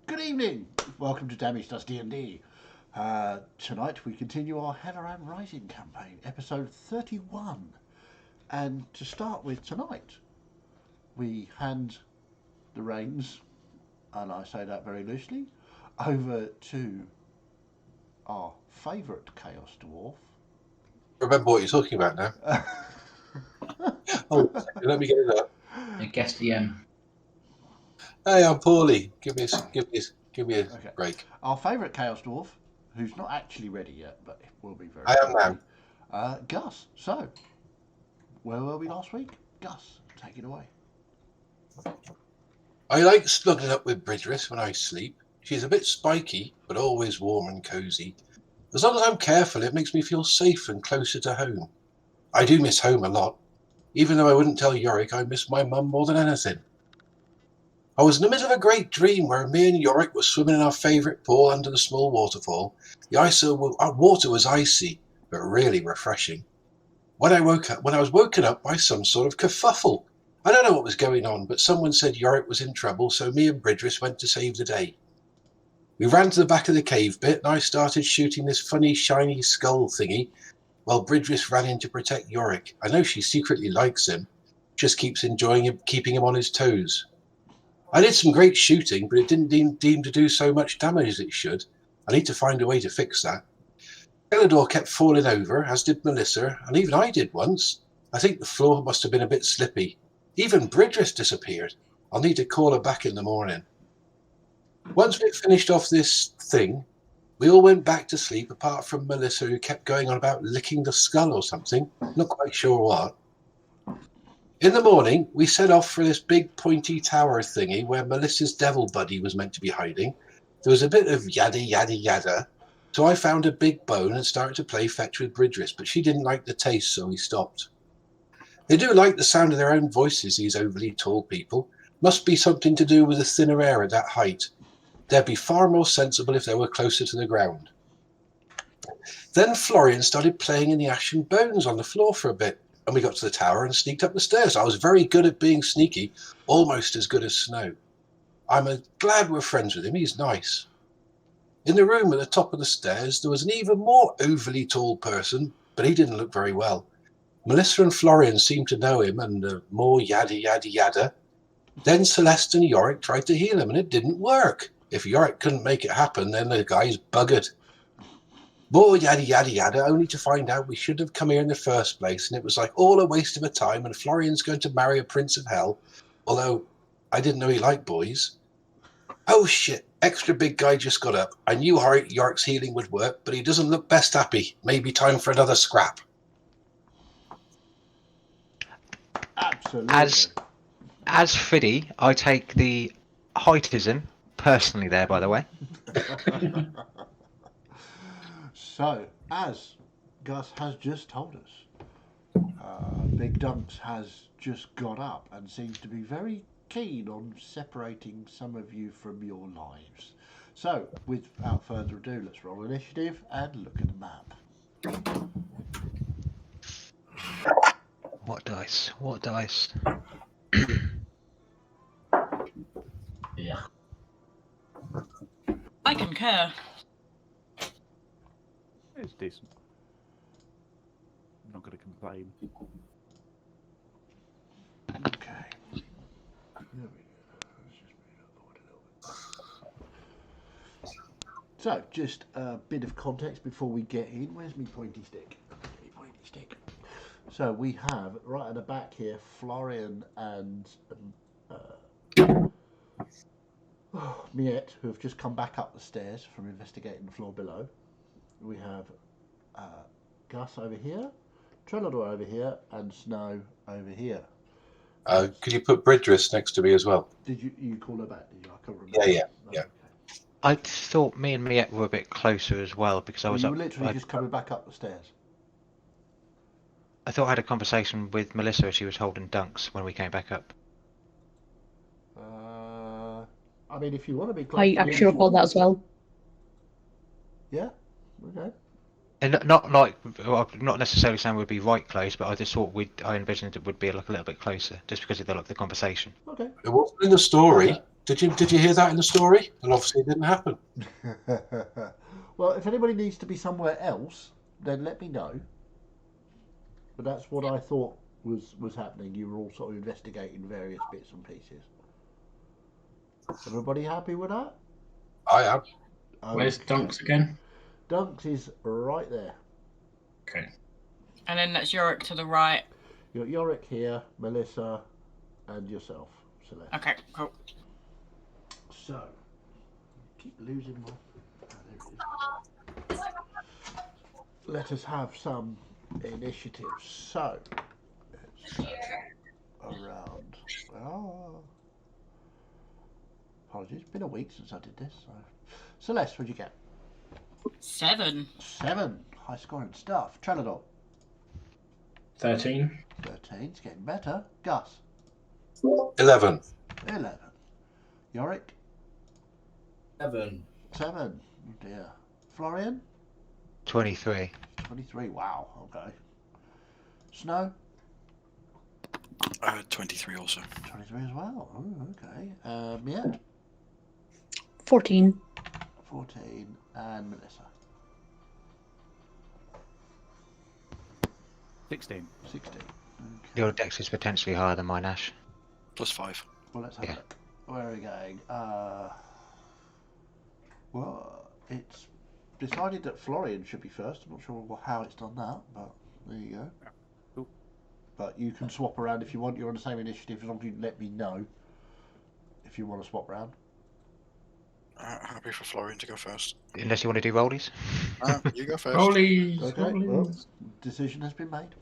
Good evening. Welcome to Damage Does D&D. Tonight we continue our Helloran Rising campaign, episode 31. And to start with tonight, we hand the reins, and I say that very loosely, over to our favourite Chaos Dwarf. Remember what you're talking about now. Oh, let me get it up. I guess DM. Hey, I'm Paulie. Give me a Okay. break. Our favourite Chaos Dwarf, who's not actually ready yet, but will be very I am shortly. now. Gus. So, where were we last week? Gus, take it away. I like snuggling up with Bridgeress when I sleep. She's a bit spiky, but always warm and cosy. As long as I'm careful, it makes me feel safe and closer to home. I do miss home a lot, even though I wouldn't tell Yorick I miss my mum more than anything. I was in the middle of a great dream where me and Yorick were swimming in our favourite pool under the small waterfall. Our water was icy, but really refreshing. When I was woken up by some sort of kerfuffle. I don't know what was going on, but someone said Yorick was in trouble, so me and Bridgeress went to save the day. We ran to the back of the cave bit, and I started shooting this funny, shiny skull thingy, while Bridgeress ran in to protect Yorick. I know she secretly likes him, just keeps enjoying him, keeping him on his toes. I did some great shooting, but it didn't deem to do so much damage as it should. I need to find a way to fix that. Elidor kept falling over, as did Melissa, and even I did once. I think the floor must have been a bit slippy. Even Bridgeress disappeared. I'll need to call her back in the morning. Once we'd finished off this thing, we all went back to sleep, apart from Melissa, who kept going on about licking the skull or something. Not quite sure what. In the morning, we set off for this big pointy tower thingy where Melissa's devil buddy was meant to be hiding. There was a bit of yada yada yada, so I found a big bone and started to play fetch with Bridgeress, but she didn't like the taste, so we stopped. They do like the sound of their own voices, these overly tall people. Must be something to do with the thinner air at that height. They'd be far more sensible if they were closer to the ground. Then Florian started playing in the ashen bones on the floor for a bit, and we got to the tower and sneaked up the stairs. I was very good at being sneaky, almost as good as Snow. I'm glad we're friends with him. He's nice. In the room at the top of the stairs, there was an even more overly tall person, but he didn't look very well. Melissa and Florian seemed to know him, and more yada yada yada. Then Celeste and Yorick tried to heal him, and it didn't work. If Yorick couldn't make it happen, then the guy's buggered. More yada yada yada, only to find out we should have come here in the first place, and it was like all a waste of a time, and Florian's going to marry a prince of hell, although I didn't know he liked boys. Oh shit, extra big guy just got up. I knew Yorick's healing would work, but he doesn't look best happy. Maybe time for another scrap. Absolutely. As Fiddy, I take the heightism personally there, by the way. So, as Gus has just told us, Big Dunks has just got up and seems to be very keen on separating some of you from your lives. So, without further ado, let's roll initiative and look at the map. What dice? What dice? Yeah. I concur. It's decent. I'm not going to complain. Okay. There we go. Let's just move that forward a little bit. So, just a bit of context before we get in. Where's my pointy stick? So we have right at the back here Florian and Miette, who have just come back up the stairs from investigating the floor below. We have Gus over here, Trelador over here, and Snow over here. Could you put Bridgeress next to me as well? Did you call her back? Did you? I can't remember. Yeah. Okay. I thought me and Miette were a bit closer as well because I was you up. were literally just coming back up the stairs. I thought I had a conversation with Melissa as she was holding Dunks when we came back up. I mean, if you want to be close. I actually recall that as well. Yeah. Okay. And not like, well, not necessarily saying we'd be right close, but I just thought I envisioned it would be like a little bit closer, just because of the conversation. Okay. It wasn't in the story. Did you hear that in the story? And obviously it didn't happen. Well, if anybody needs to be somewhere else, then let me know. But that's what I thought was happening. You were all sort of investigating various bits and pieces. Everybody happy with that? I am. Where's Okay. Dunks again? Dunks is right there. Okay. And then that's Yorick to the right. You got Yorick here, Melissa, and yourself, Celeste. Okay, cool. So, keep losing my. Let us have some initiative. So, let's go around. Oh, apologies. It's been a week since I did this. So. Celeste, what'd you get? 7. 7. High scoring stuff. Trellador. 13. 13. It's getting better. Gus. 11. 11. Yorick. 7. 7. Oh dear. Florian. 23. 23. Wow. Okay. Snow. 23 also. 23 as well. Oh, okay. Yeah. 14. 14. And Melissa. 16. 16. Okay. Your dex is potentially higher than mine, Ash. +5. Well, let's have a Yeah. look. Where are we going? Well, it's decided that Florian should be first. I'm not sure how it's done that, but there you go. Cool. But you can swap around if you want. You're on the same initiative as long as you let me know if you want to swap around. Happy for Florian to go first. Unless you want to do rollies. You go first. Rollies. Okay, rollies. well, decision has been made.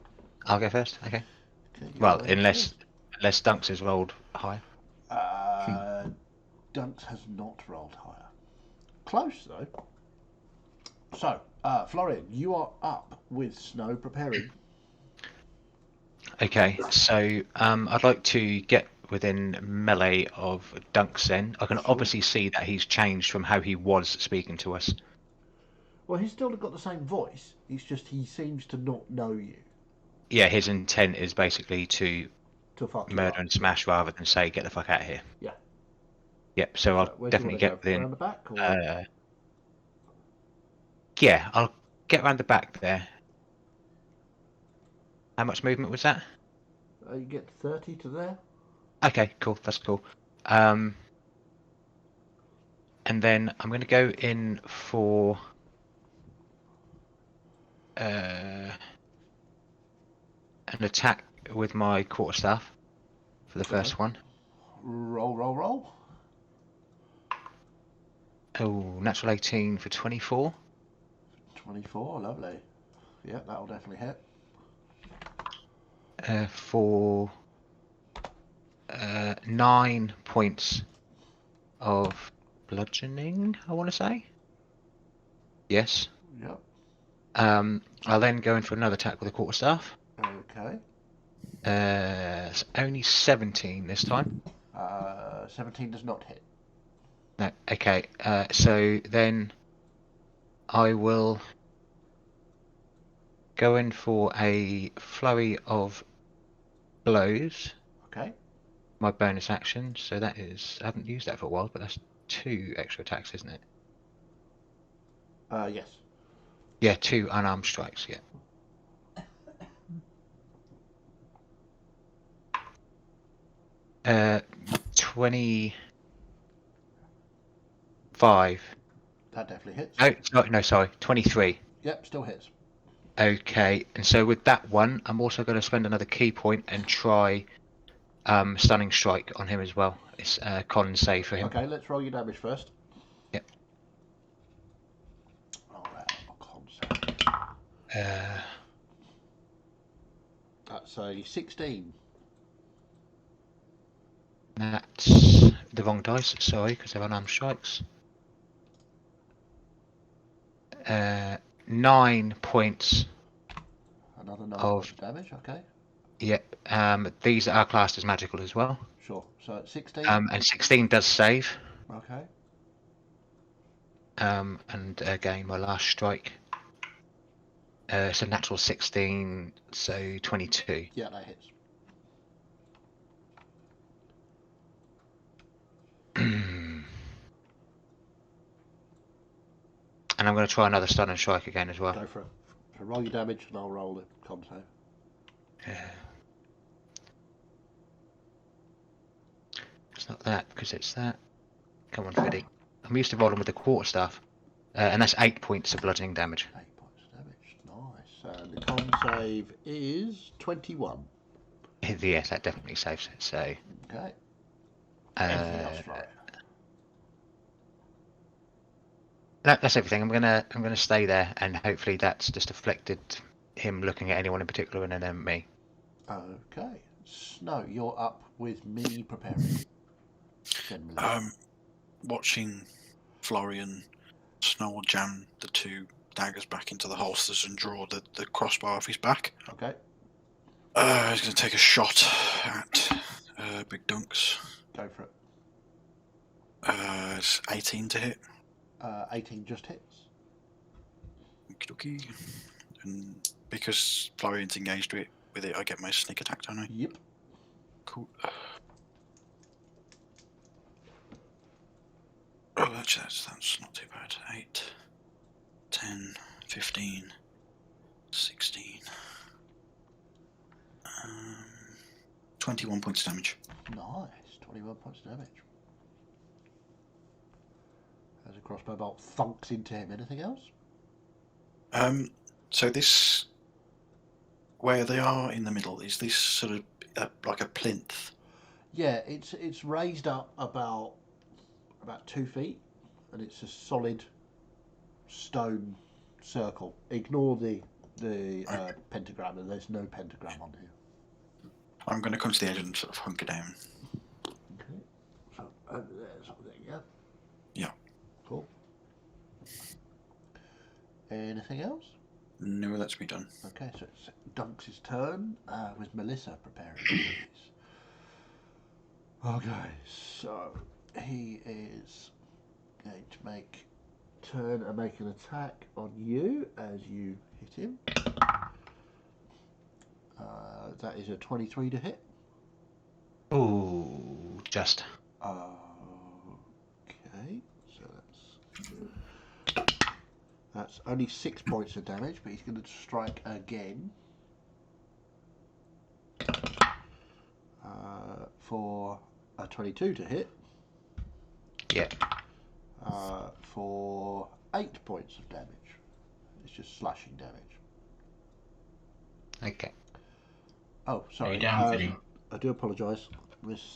I'll go first. Okay. Okay, you Well, go unless Dunks has rolled high. first. Dunks has not rolled higher. Close though. So, Florian, you are up with Snow preparing. Okay, so I'd like to get within melee of Dunks then. I can Sure. obviously see that he's changed from how he was speaking to us. Well, he's still got the same voice. It's just he seems to not know you. Yeah, his intent is basically to To fuck you murder up. and smash rather than say, get the fuck out of here. Yeah. Yep, so I'll Where do you definitely want to get go? within. Around the back? Or? Yeah, I'll get around the back there. How much movement was that? You get 30 to there. Okay, cool. That's cool. And then I'm going to go in for an attack with my quarterstaff for the first one. Roll. Oh, natural 18 for 24. 24, lovely. Yeah, that'll definitely hit. For 9 points of bludgeoning, I want to say. Yes. Yep. I'll then go in for another attack with a quarterstaff. Okay. It's only 17 this time. 17 does not hit. No, okay. So then I will go in for a flurry of blows. Okay. My bonus action. So that is, I haven't used that for a while, but that's 2 extra attacks, isn't it? Yes. Yeah, 2 unarmed strikes. Yeah. Uh, 25. That definitely hits. No, sorry, 23. Yep, still hits. Okay, and so with that one, I'm also going to spend another key point and try stunning strike on him as well. It's a con save for him. Okay, let's roll your damage first. Yep. Alright, con save. That's a 16. That's the wrong dice, sorry, because they're unarmed strikes. 9 points. Another 9 Of- points of damage, okay. Yep. These are classed as magical as well. Sure. So it's 16. And 16 does save. Okay. And again, my last strike. It's a natural 16, so 22. Yeah, that hits. And I'm going to try another stun and strike again as well. Go for it. So roll your damage and I'll roll the con save. Yeah. It's not that, because it's that. Come on, Fiddy. I'm used to rolling with the quarterstaff. And that's 8 points of bludgeoning damage. 8 points of damage. Nice. And the con save is 21. Yes, that definitely saves it. So, Okay. Anything else, Florian? no, that's everything. I'm gonna stay there, and hopefully that's just afflicted him looking at anyone in particular, and then me. Okay. Snow, you're up with me preparing. Generally. Watching Florian Snow will jam the 2 daggers back into the holsters and draw the crossbow off his back. Okay. He's going to take a shot at Big Dunks. Go for it. It's 18 to hit. 18 just hits. Okie dokie. And because Florian's engaged with it, I get my sneak attack, don't I? Yep. Cool. Oh, that's not too bad. 8, 10, 15, 16. 21 points of damage. Nice. 21 points of damage. As a crossbow bolt thunks into him. Anything else? So this, where they are in the middle, is this sort of like a plinth? Yeah, it's raised up about 2 feet, and it's a solid stone circle. Ignore the Okay. pentagram, and there's no pentagram on here. I'm going to come to the edge and sort of hunker down. Okay. So over there, something, yeah. Yeah. Cool. Anything else? No, that's me done. Okay, so it's Dunks' turn with Melissa preparing. Please. Okay, so he is going to turn and make an attack on you as you hit him. That is a 23 to hit. Ooh, just. Okay, so that's only 6 points of damage, but he's going to strike again for a 22 to hit. Yeah. For 8 points of damage. It's just slashing damage. Okay. Oh, sorry. Are you down, Fiddy? I do apologise.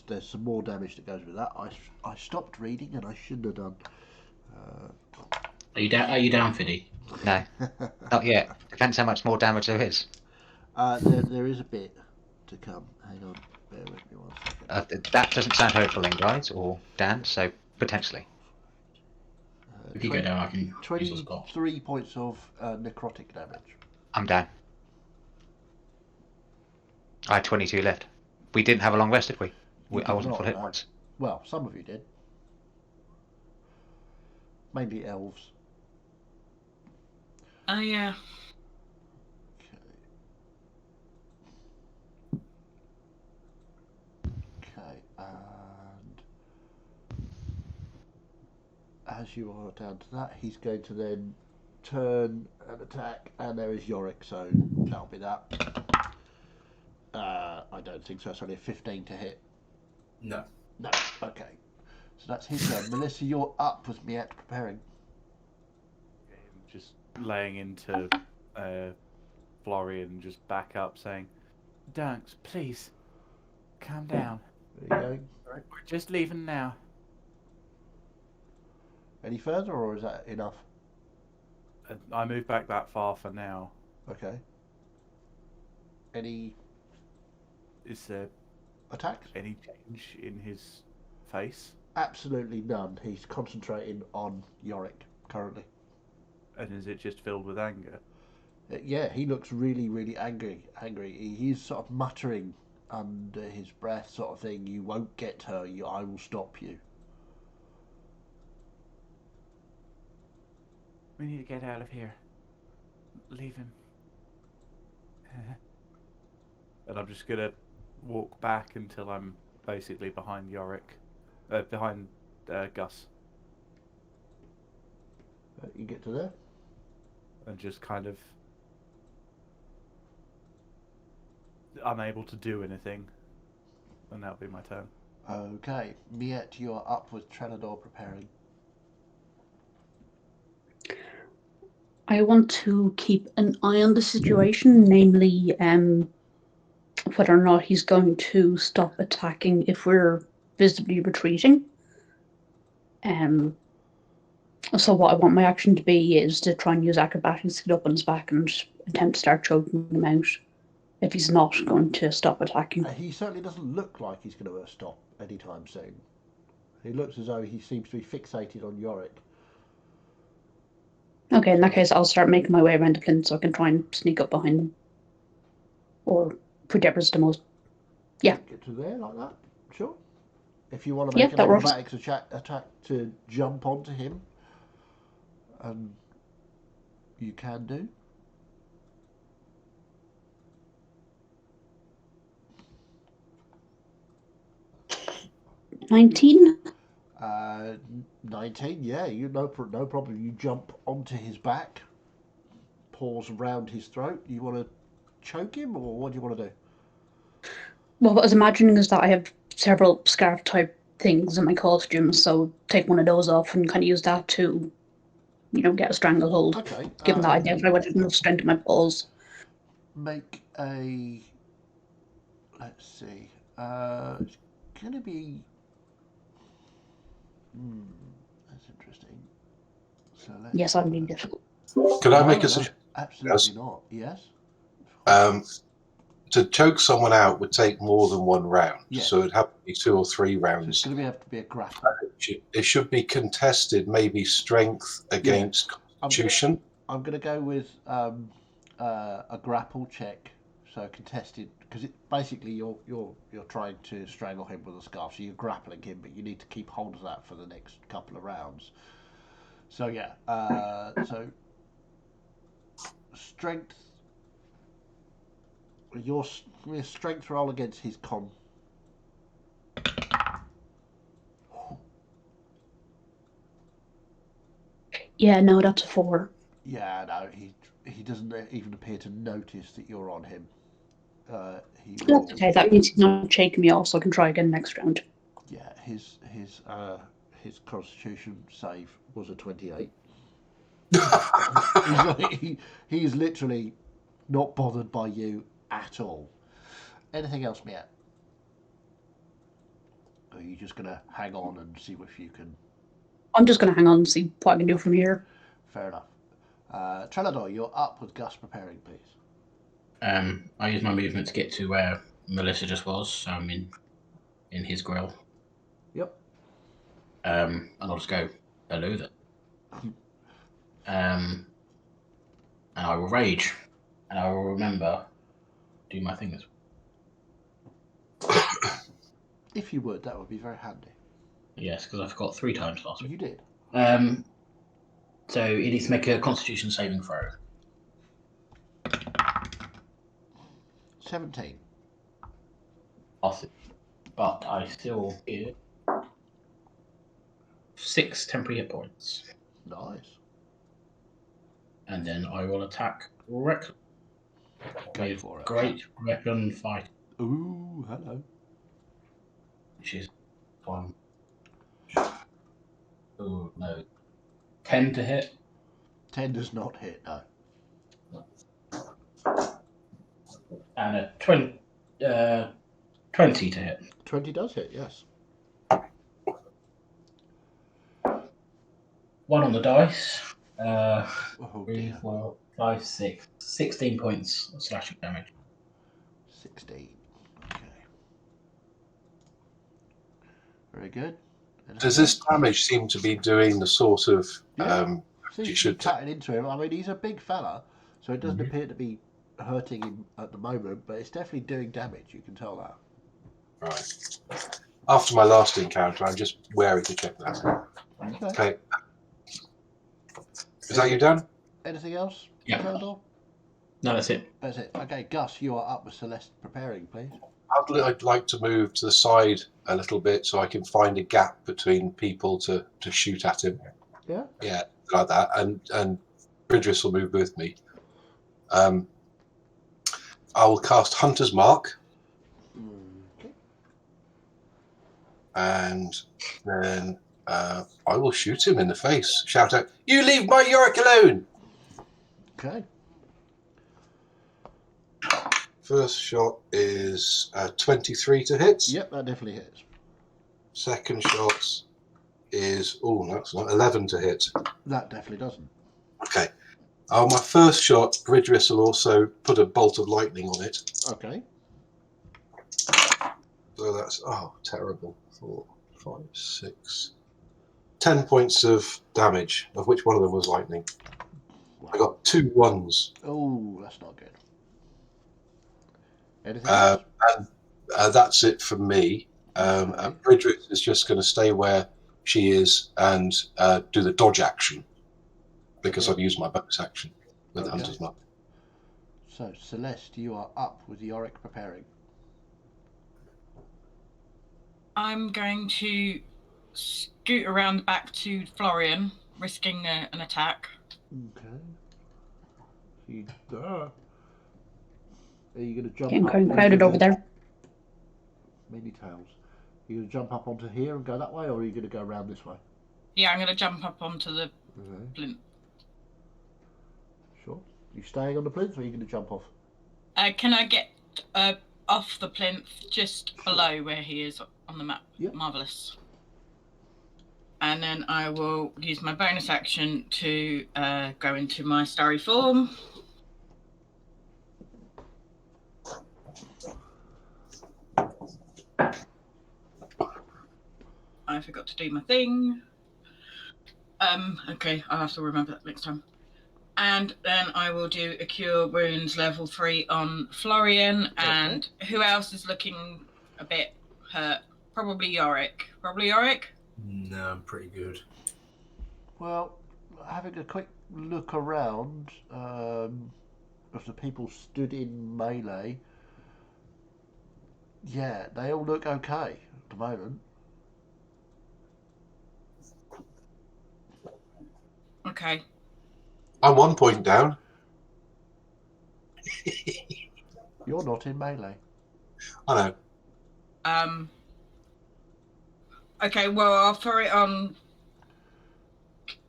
There's some more damage that goes with that. I stopped reading and I shouldn't have done. Are you down? Are you down, Fiddy? No, not yet. Depends how much more damage there is. There is a bit to come. Hang on. Bear with me 1 second. That doesn't sound hopeful then, guys, or Dan, so potentially. If you go down, I can use your spot. 23 points of necrotic damage. I'm down. I had 22 left. We didn't have a long rest, did we? You I did wasn't not, full hit no. points. Well, some of you did. Mainly elves. Oh, yeah. Okay, and as you are down to that, he's going to then turn and attack, and there is Yorick, so that'll be that. I don't think so. It's only a 15 to hit. No. No. Okay. So that's his turn. Melissa, you're up with Miette preparing. Just laying into Florian, just back up, saying, "Dunks, please, calm down. There you We're just leaving now." go. Any further, or is that enough? I move back that far for now. Okay. Any Is there attacks? any change in his face? Absolutely none. He's concentrating on Yorick currently. And is it just filled with anger? Yeah, he looks really, really angry. He's sort of muttering under his breath, sort of thing. You won't get her. I will stop you. We need to get out of here. Leave him. And I'm just gonna walk back until I'm basically behind Yorick, behind Gus. You get to there. And just kind of unable to do anything. And that'll be my turn. Okay. Miette, you are up with Trenador preparing. I want to keep an eye on the situation, namely whether or not he's going to stop attacking if we're visibly retreating. So what I want my action to be is to try and use acrobatics to get up on his back and attempt to start choking him out if he's not going to stop attacking. He certainly doesn't look like he's going to stop anytime soon. He looks as though he seems to be fixated on Yorick. Okay, in that case, I'll start making my way around the plinth so I can try and sneak up behind him. Or whichever's the most... Yeah. Get to there like that? Sure. If you want to make an acrobatics attack to jump onto him, you can do. $19? 19, yeah, no problem. You jump onto his back, paws around his throat. You want to choke him, or what do you want to do? Well, what I was imagining is that I have several scarf-type things in my costume, so take one of those off and kind of use that to, get a stranglehold. Okay. Given that I doubt I would have enough strength in my paws. Make a... Let's see. It's going to be... that's interesting. So yes, I'm being difficult. Could I make a suggestion? Absolutely not. Yes? To choke someone out would take more than one round. Yes. So it'd have to be 2 or 3 So rounds. it's going to have to be a grapple. It should be contested, maybe strength against constitution. I'm going to go with a grapple check, so contested, because basically you're trying to strangle him with a scarf, so you're grappling him, but you need to keep hold of that for the next couple of rounds. So yeah, so strength. Your strength roll against his con. Yeah, no, that's a 4. Yeah, no, he doesn't even appear to notice that you're on him. That's okay. That means he's not shaking me off, so I can try again next round. Yeah, his Constitution save was a 28. He's literally not bothered by you at all. Anything else, Mia? Or are you just going to hang on and see if you can... I'm just going to hang on and see what I can do from here. Fair enough. Trelador, you're up with Gus preparing, please. I use my movement to get to where Melissa just was, so I'm in his grill. Yep. And I'll just go below that. And I will rage, and I will remember do my thing as well. If you would, that would be very handy. Yes, because I forgot 3 times last week. You did. So it needs to make a Constitution saving throw. 17. Awesome. But I still get 6 temporary hit points. Nice. And then I will attack directly. Go for it. Great weapon fight. Ooh, hello. Which is 1. Oh, no. 10 to hit. 10 does not hit, no. And a 20 to hit. 20 does hit, yes. 1 on the dice. 3, Dear. 4, 5, 6. 16 points of slashing damage. 16. Okay. Very good. Does this damage seem to be doing the sort of... you should cutting into him. I mean, he's a big fella, so it doesn't appear to be hurting him at the moment, but it's definitely doing damage. You can tell that. Right. After my last encounter, I'm just wary to check that. Okay. Is that you done? Anything else? Yeah. No, that's it. That's it. Okay, Gus, you are up with Celeste preparing, please. I'd like to move to the side a little bit so I can find a gap between people to shoot at him. Yeah? Yeah. something like that, and Bridris will move with me. I will cast Hunter's Mark, Okay. and then I will shoot him in the face. Shout out, "You leave my Yorick alone!" Okay. First shot is 23 to hit. Yep, that definitely hits. Second shot is that's not 11 to hit. That definitely doesn't. Okay. My first shot, Bridris will also put a bolt of lightning on it. Okay. So that's terrible. 4, 5, 6, 10 points of damage, of which one of them was lightning. I got 2 1s. Oh, that's not good. Anything else? And that's it for me. Okay. And Bridris is just going to stay where she is and do the dodge action because Okay. I've used my bonus action with the Okay. Hunter's Mark. So, Celeste, you are up with Yorick preparing. I'm going to scoot around the back to Florian, risking an attack. Okay. Are you going to jump Getting up? quite crowded over there. Many tails. Are you going to jump up onto here and go that way, or are you going to go around this way? Yeah, I'm going to jump up onto the Okay. plinth. Sure. You staying on the plinth, or are you going to jump off? Can I get off the plinth just below where he is on the map? Yep. Marvellous. And then I will use my bonus action to go into my starry form. I forgot to do my thing. Okay, I'll have to remember that next time. And then I will do a Cure Wounds level 3 on Florian. And who else is looking a bit hurt? Probably Yorick. No, I'm pretty good. Well, having a quick look around of the people stood in melee, yeah, they all look okay at the moment. Okay. I'm 1 point down. You're not in melee. I know. Okay, well, I'll throw it on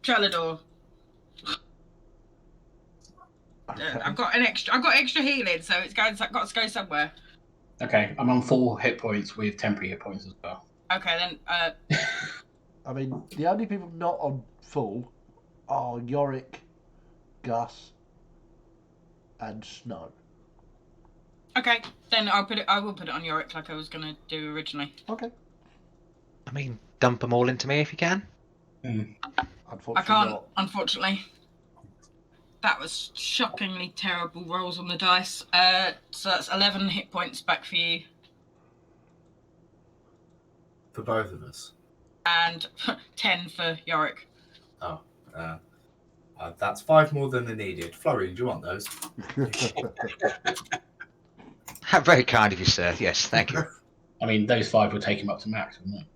Chalador. Okay. I've got extra healing, so it's got to go somewhere. Okay, I'm on 4 hit points with temporary hit points as well. Okay, then. I mean, the only people not on full are Yorick, Gus, and Snow. Okay, then I will put it on Yorick like I was gonna do originally. Okay. I mean, dump them all into me if you can. Unfortunately, I can't, not. unfortunately. That was shockingly terrible rolls on the dice. So that's 11 hit points back for you. For both of us. And 10 for Yorick. Oh, that's 5 more than I needed. Florian, do you want those? How very kind of you, sir. Yes, thank you. I mean, those 5 would take him up to max, wouldn't it?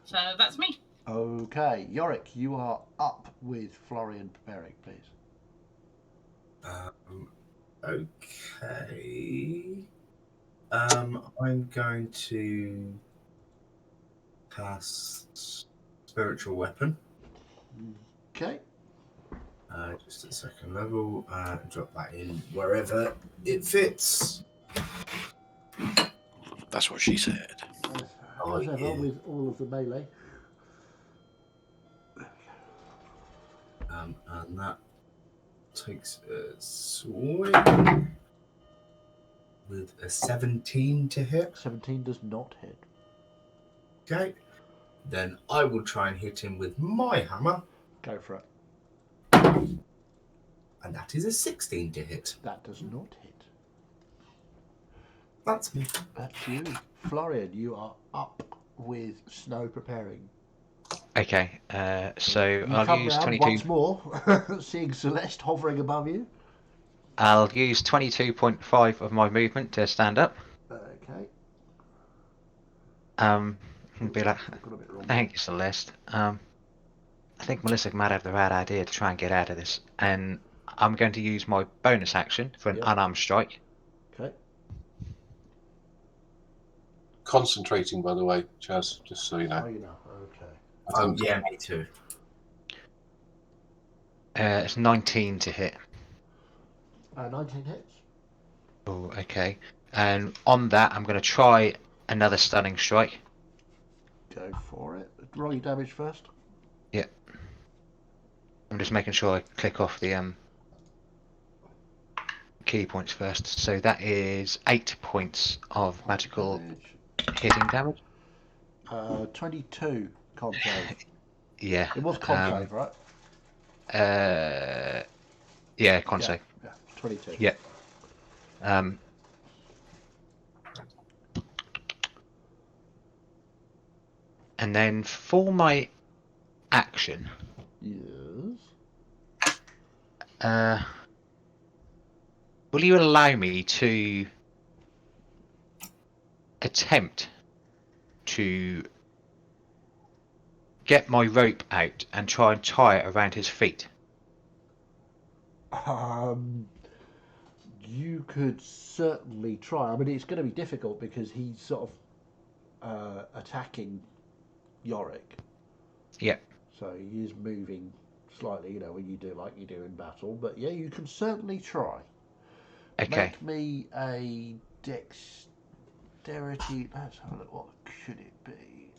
So that's me. Okay, Yorick, you are up with Florian preparing, please. Okay. I'm going to cast Spiritual Weapon. Okay. Just at second level. Drop that in wherever it fits. That's what she said. As ever, yeah. with all of the melee. And that takes a swing with a 17 to hit. 17 does not hit. Okay. Then I will try and hit him with my hammer. Go for it. And that is a 16 to hit. That does not hit. That's me. That's you. Florian, you are up with Snow preparing. Okay, so You I'll come use round 22. once more, seeing Celeste hovering above you. I'll use 22.5 of my movement to stand up. Okay. and be like, I've got a bit wrong. thank you, Celeste. I think Melissa might have the right idea to try and get out of this, and I'm going to use my bonus action for an Yep. unarmed strike. Okay. Concentrating, by the way, Chaz, just so you know. Oh, you know. Okay. Yeah, me too. It's 19 to hit. 19 hits. Oh, okay. And on that, I'm going to try another stunning strike. Go for it. Roll your damage first. Yep. I'm just making sure I click off the key points first. So that is 8 points of magical Damage. hitting damage. 22 concave. Yeah. It was concave, right? Yeah, con save. Yeah, 22. Yeah. And then for my action, Yes. will you allow me to attempt to get my rope out and try and tie it around his feet? You could certainly try. I mean, it's going to be difficult because he's sort of attacking Yorick. Yeah. So he is moving slightly, you know, when you do like you do in battle. But yeah, you can certainly try. Okay. Make me a dexterity. Let's have a look. What should it be?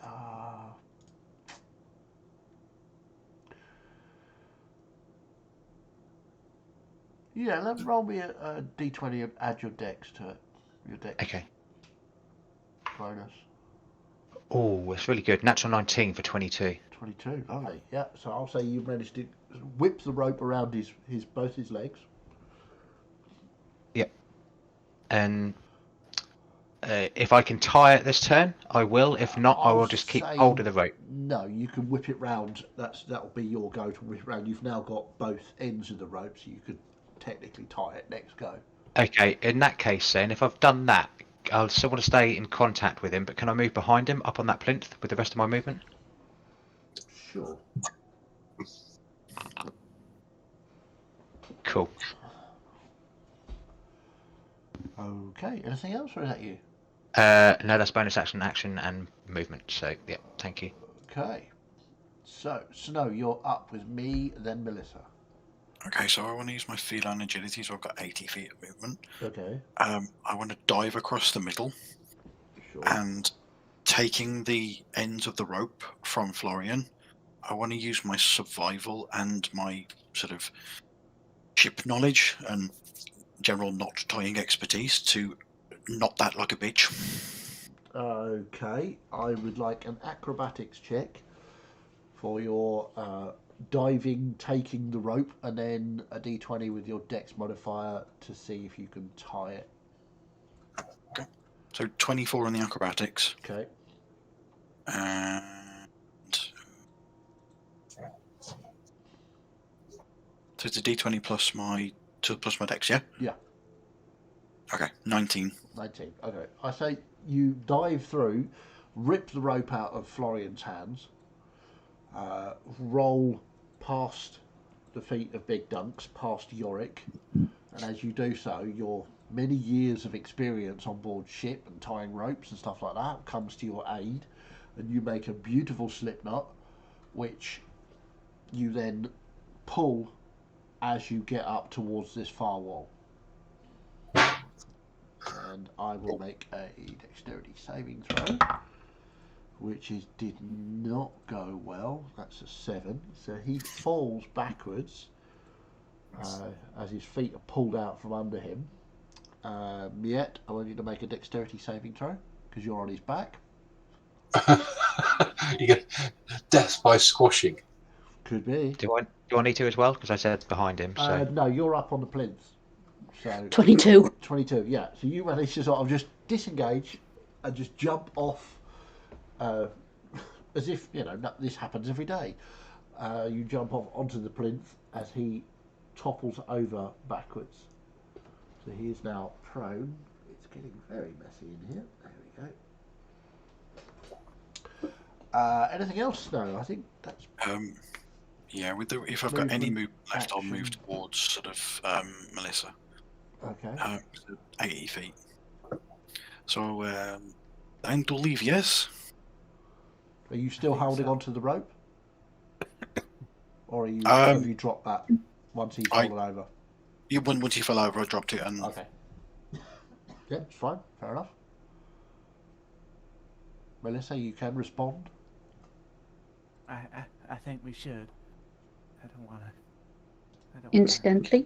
Yeah, roll me a d20 and add your dex to it. Your dex Okay. bonus. Oh, it's really good. Natural 19 for 22. 22, lovely. Yeah, so I'll say you managed to whip the rope around both his legs. Yep. And if I can tie it this turn, I will. If not, I will just keep hold of the rope. No, you can whip it round. That'll be your go to whip it round. You've now got both ends of the rope, so you could technically tie it next go. Okay, in that case then, if I've done that, I'll still want to stay in contact with him, but can I move behind him up on that plinth with the rest of my movement? Sure. Cool. Okay, anything else, or is that you? No, that's bonus action, and movement. So, yeah, thank you. Okay. So, Snow, you're up with me, then Melissa. Okay, so I want to use my feline agility, so I've got 80 feet of movement. Okay. I want to dive across the middle Sure. and taking the ends of the rope from Florian, I want to use my survival and my sort of ship knowledge and general knot tying expertise to knot that like a bitch. Okay, I would like an acrobatics check for your diving, taking the rope, and then a d20 with your dex modifier to see if you can tie it. Okay. So 24 on the acrobatics. Okay. And so it's a d20 plus my dex, yeah? Yeah. Okay, 19. 19. Okay. I say you dive through, rip the rope out of Florian's hands, roll past the feet of Big Dunks, past Yorick, and as you do so, your many years of experience on board ship and tying ropes and stuff like that comes to your aid, and you make a beautiful slip knot, which you then pull as you get up towards this far wall. And I will make a dexterity saving throw, which did not go well. That's a 7. So he falls backwards as his feet are pulled out from under him. Miette, I want you to make a dexterity saving throw because you're on his back. You get death by squashing. Could be. Do I need to as well? Because I said behind him. So No, you're up on the plinth. So 22. 22, yeah. So you manage to sort of just disengage and just jump off as if, this happens every day. You jump off onto the plinth as he topples over backwards. So he is now prone. It's getting very messy in here. There we Anything else? No, I think that's Yeah, if I've got any movement, move left, I'll move action. towards sort of Melissa. Okay. 80 feet. So, time to leave, yes? Are you still think holding so. onto the rope? Or have Um, you dropped that once he's I- fallen over? Once he fell over, I dropped it and Okay. Yeah, it's fine. Fair enough. Melissa, you can respond. I think we should. I don't want to. Incidentally,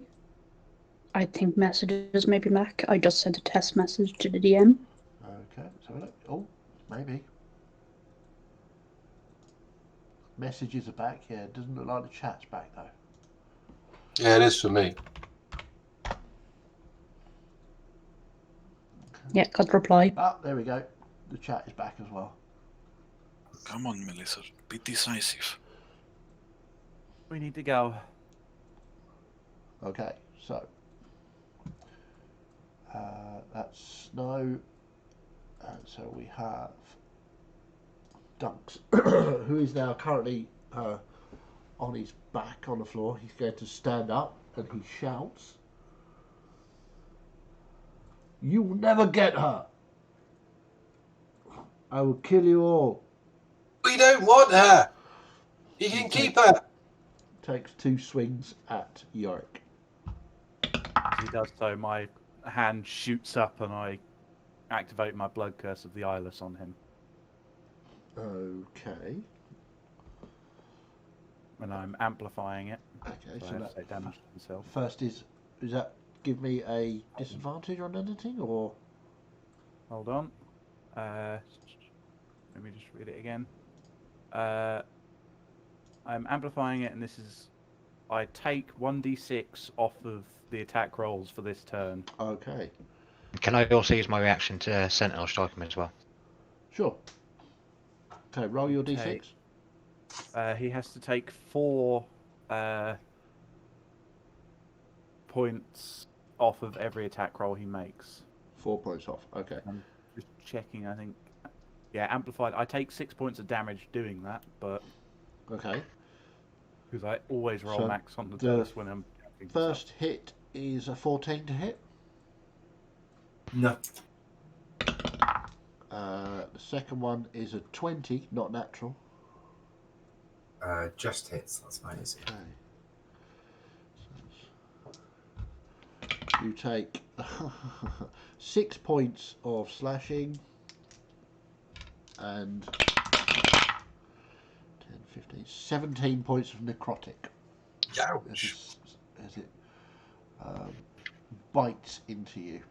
I think messages may be back. I just sent a test message to the DM. Okay, let's have a look. Oh, maybe. Messages are back. Yeah, it doesn't look like the chat's back though. Yeah, it is for me. Yeah, got reply. Ah, there we go. The chat is back as well. come on, Melissa, be decisive. We need to go. Okay, so that's Snow. And so we have Dunks, who is now currently on his back on the floor. He's going to stand up and he shouts, "You will never get her! I will kill you all." We don't want her. You can keep her. Takes 2 swings at Yorick. As he does so, my hand shoots up and I activate my blood curse of the eyeless on him. Okay. And I'm amplifying it. Okay, So so I have that to take damage to myself. first is that give me a disadvantage on anything or? Hold on. Let me just read it again. I'm amplifying it, and this is... I take 1d6 off of the attack rolls for this turn. Okay. Can I also use my reaction to Sentinel strike him as well? Sure. Okay, roll your Okay. d6. He has to take 4 points off of every attack roll he makes. 4 points off. Okay. I'm just checking, I think... Yeah, amplified. I take 6 points of damage doing that, but... Okay. Because I always roll So max on the the dice when I'm... First hit is a 14 to hit. No. The second one is a 20, not natural. Just hits. That's my easy. Okay. You take 6 points of slashing and 10, 15, 17 points of necrotic. Ouch. As it bites into you.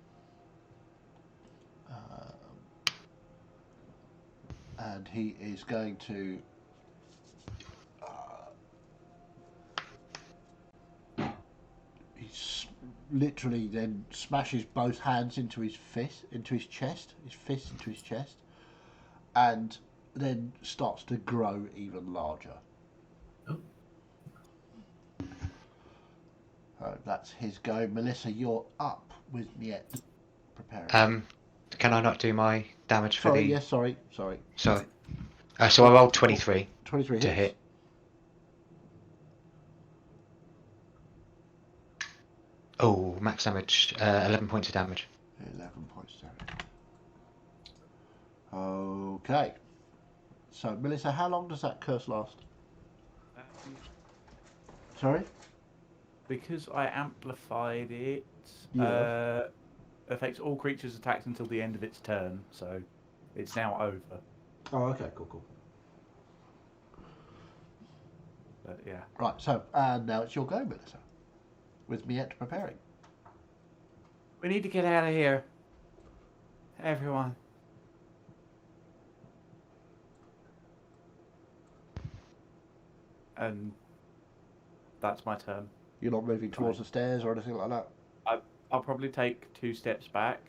And he is going to he literally then smashes both hands into his fist, into his chest, and then starts to grow even larger. Oh. That's his go. Melissa, you're up with Niet preparing. Can I not do my damage for Sorry, the... yes, sorry. Sorry. So I rolled 23 23 to hits. hit. Oh, max damage, 11 points of damage. 11 points of damage. Okay. So, Melissa, how long does that curse last? Sorry? Because I amplified it, Yeah. affects all creatures' attacks until the end of its turn, so it's now over. Oh, okay, cool. But yeah. Right, so now it's your go, Melissa, with Miette preparing. We need to get out of here. Everyone. And that's my turn. You're not moving towards the stairs or anything like that? I'll probably take 2 steps back,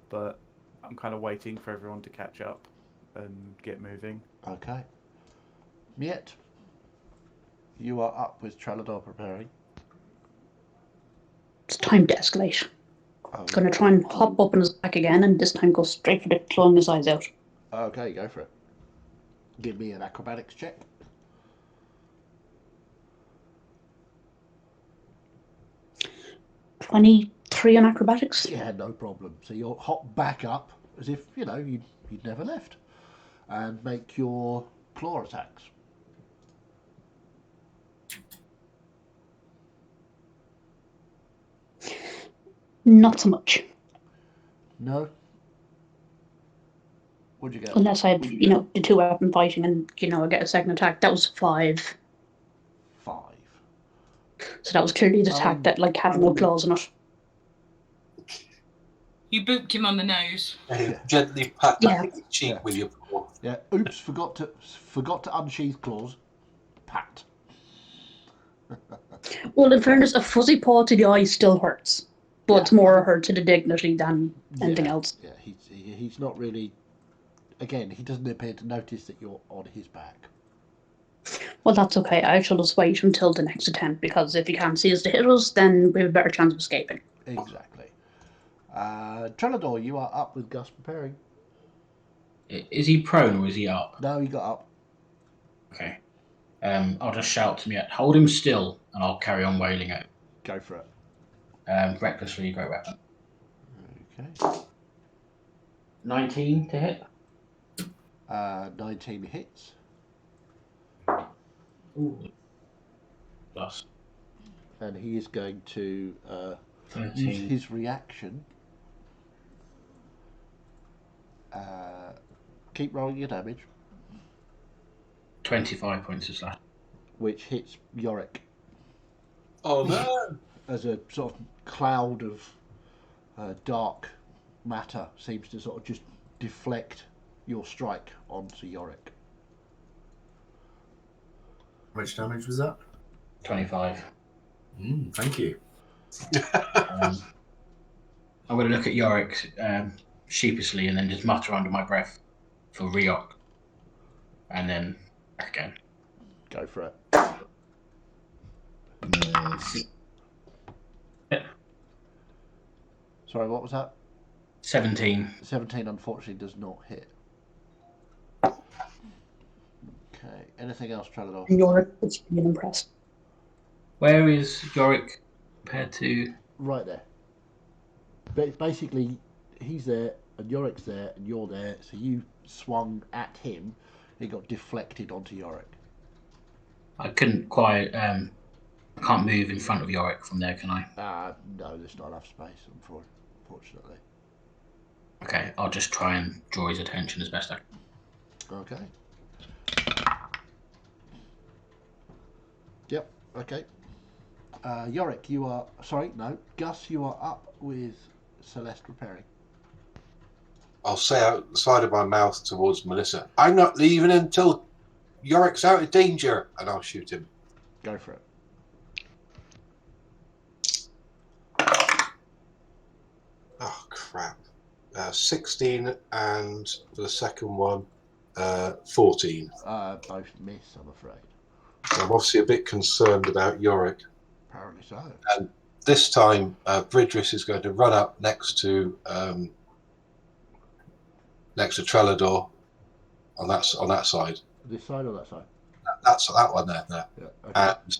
but I'm kind of waiting for everyone to catch up and get moving. Okay. Miette, you are up with Tralador preparing. It's time to escalate. Oh, Gonna try and hop up on his back again, and this time go straight for the clawing his eyes out. okay, go for it. Give me an acrobatics check. 23 on acrobatics. Yeah, no problem. So you'll hop back up as if, you'd never left. And make your claw attacks. Not so much. No? What'd you get? Unless I, the 2 weapon fighting and, I get a second attack. That was 5. 5. So that was clearly the attack that, had no claws in it. You booped him on the nose. Yeah. Gently pat his cheek with your paw. Yeah. Oops, forgot to unsheath claws. Pat. Well, in fairness, a fuzzy paw to the eye still hurts. But it's more a hurt to the dignity than anything else. Yeah, he's not really... Again, he doesn't appear to notice that you're on his back. Well, that's okay. I shall just wait until the next attempt, because if he can't see us to hit us, then we have a better chance of escaping. Exactly. Trellador, you are up with Gus preparing. Is he prone or is he up? No, he got up. Okay. I'll just shout to me, hold him still, and I'll carry on wailing out. Go for it. Recklessly, great weapon. Okay. 19 to hit. 19 hits. Ooh. Plus. And he is going to use 13. his reaction. Keep rolling your damage. 25 points of slash. Which hits Yorick. Oh no! As a sort of cloud of dark matter seems to sort of just deflect your strike onto Yorick. How much damage was that? 25. Thank you. I'm going to look at Yorick sheepishly and then just mutter under my breath for Riok. And then back again. Go for it. Sorry, what was that? 17. 17 unfortunately does not hit. Okay, anything else, Trellador? Yorick is being impressed. Where is Yorick compared to... Right there. But basically, he's there, and Yorick's there, and you're there, so you swung at him, he got deflected onto Yorick. I couldn't quite... I can't move in front of Yorick from there, can I? No, there's not enough space, unfortunately. Okay, I'll just try and draw his attention as best I can. Okay. Yep, okay. Yorick, you are... Sorry, no. Gus, you are up with Celeste repairing. I'll say out the side of my mouth towards Melissa, I'm not leaving until Yorick's out of danger, and I'll shoot him. Go for it. Oh, crap. 16 and for the second one, 14. Both miss, I'm afraid. So I'm obviously a bit concerned about Yorick. Apparently so. And this time, Bridris is going to run up next to Trellador on that side. This side or that side? That's that one there. Yeah, okay. And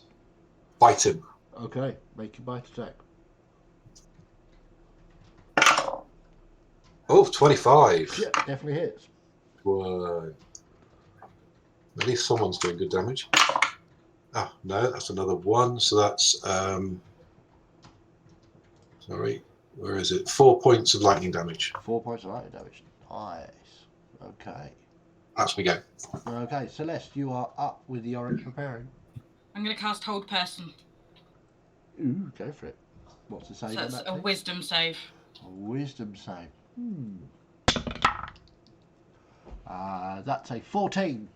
bite him. Okay, make your bite attack. Oh, 25. Yeah, definitely hits. Whoa. At least someone's doing good damage. Oh, no, that's another one. So that's, sorry, where is it? 4 points of lightning damage. 4 points of lightning damage. Nice. Okay. That's me go. Okay, Celeste, you are up with the orange repairing. I'm going to cast Hold Person. Ooh, go for it. What's the save So on that's that? a thing? wisdom save. A wisdom save. That's a 14.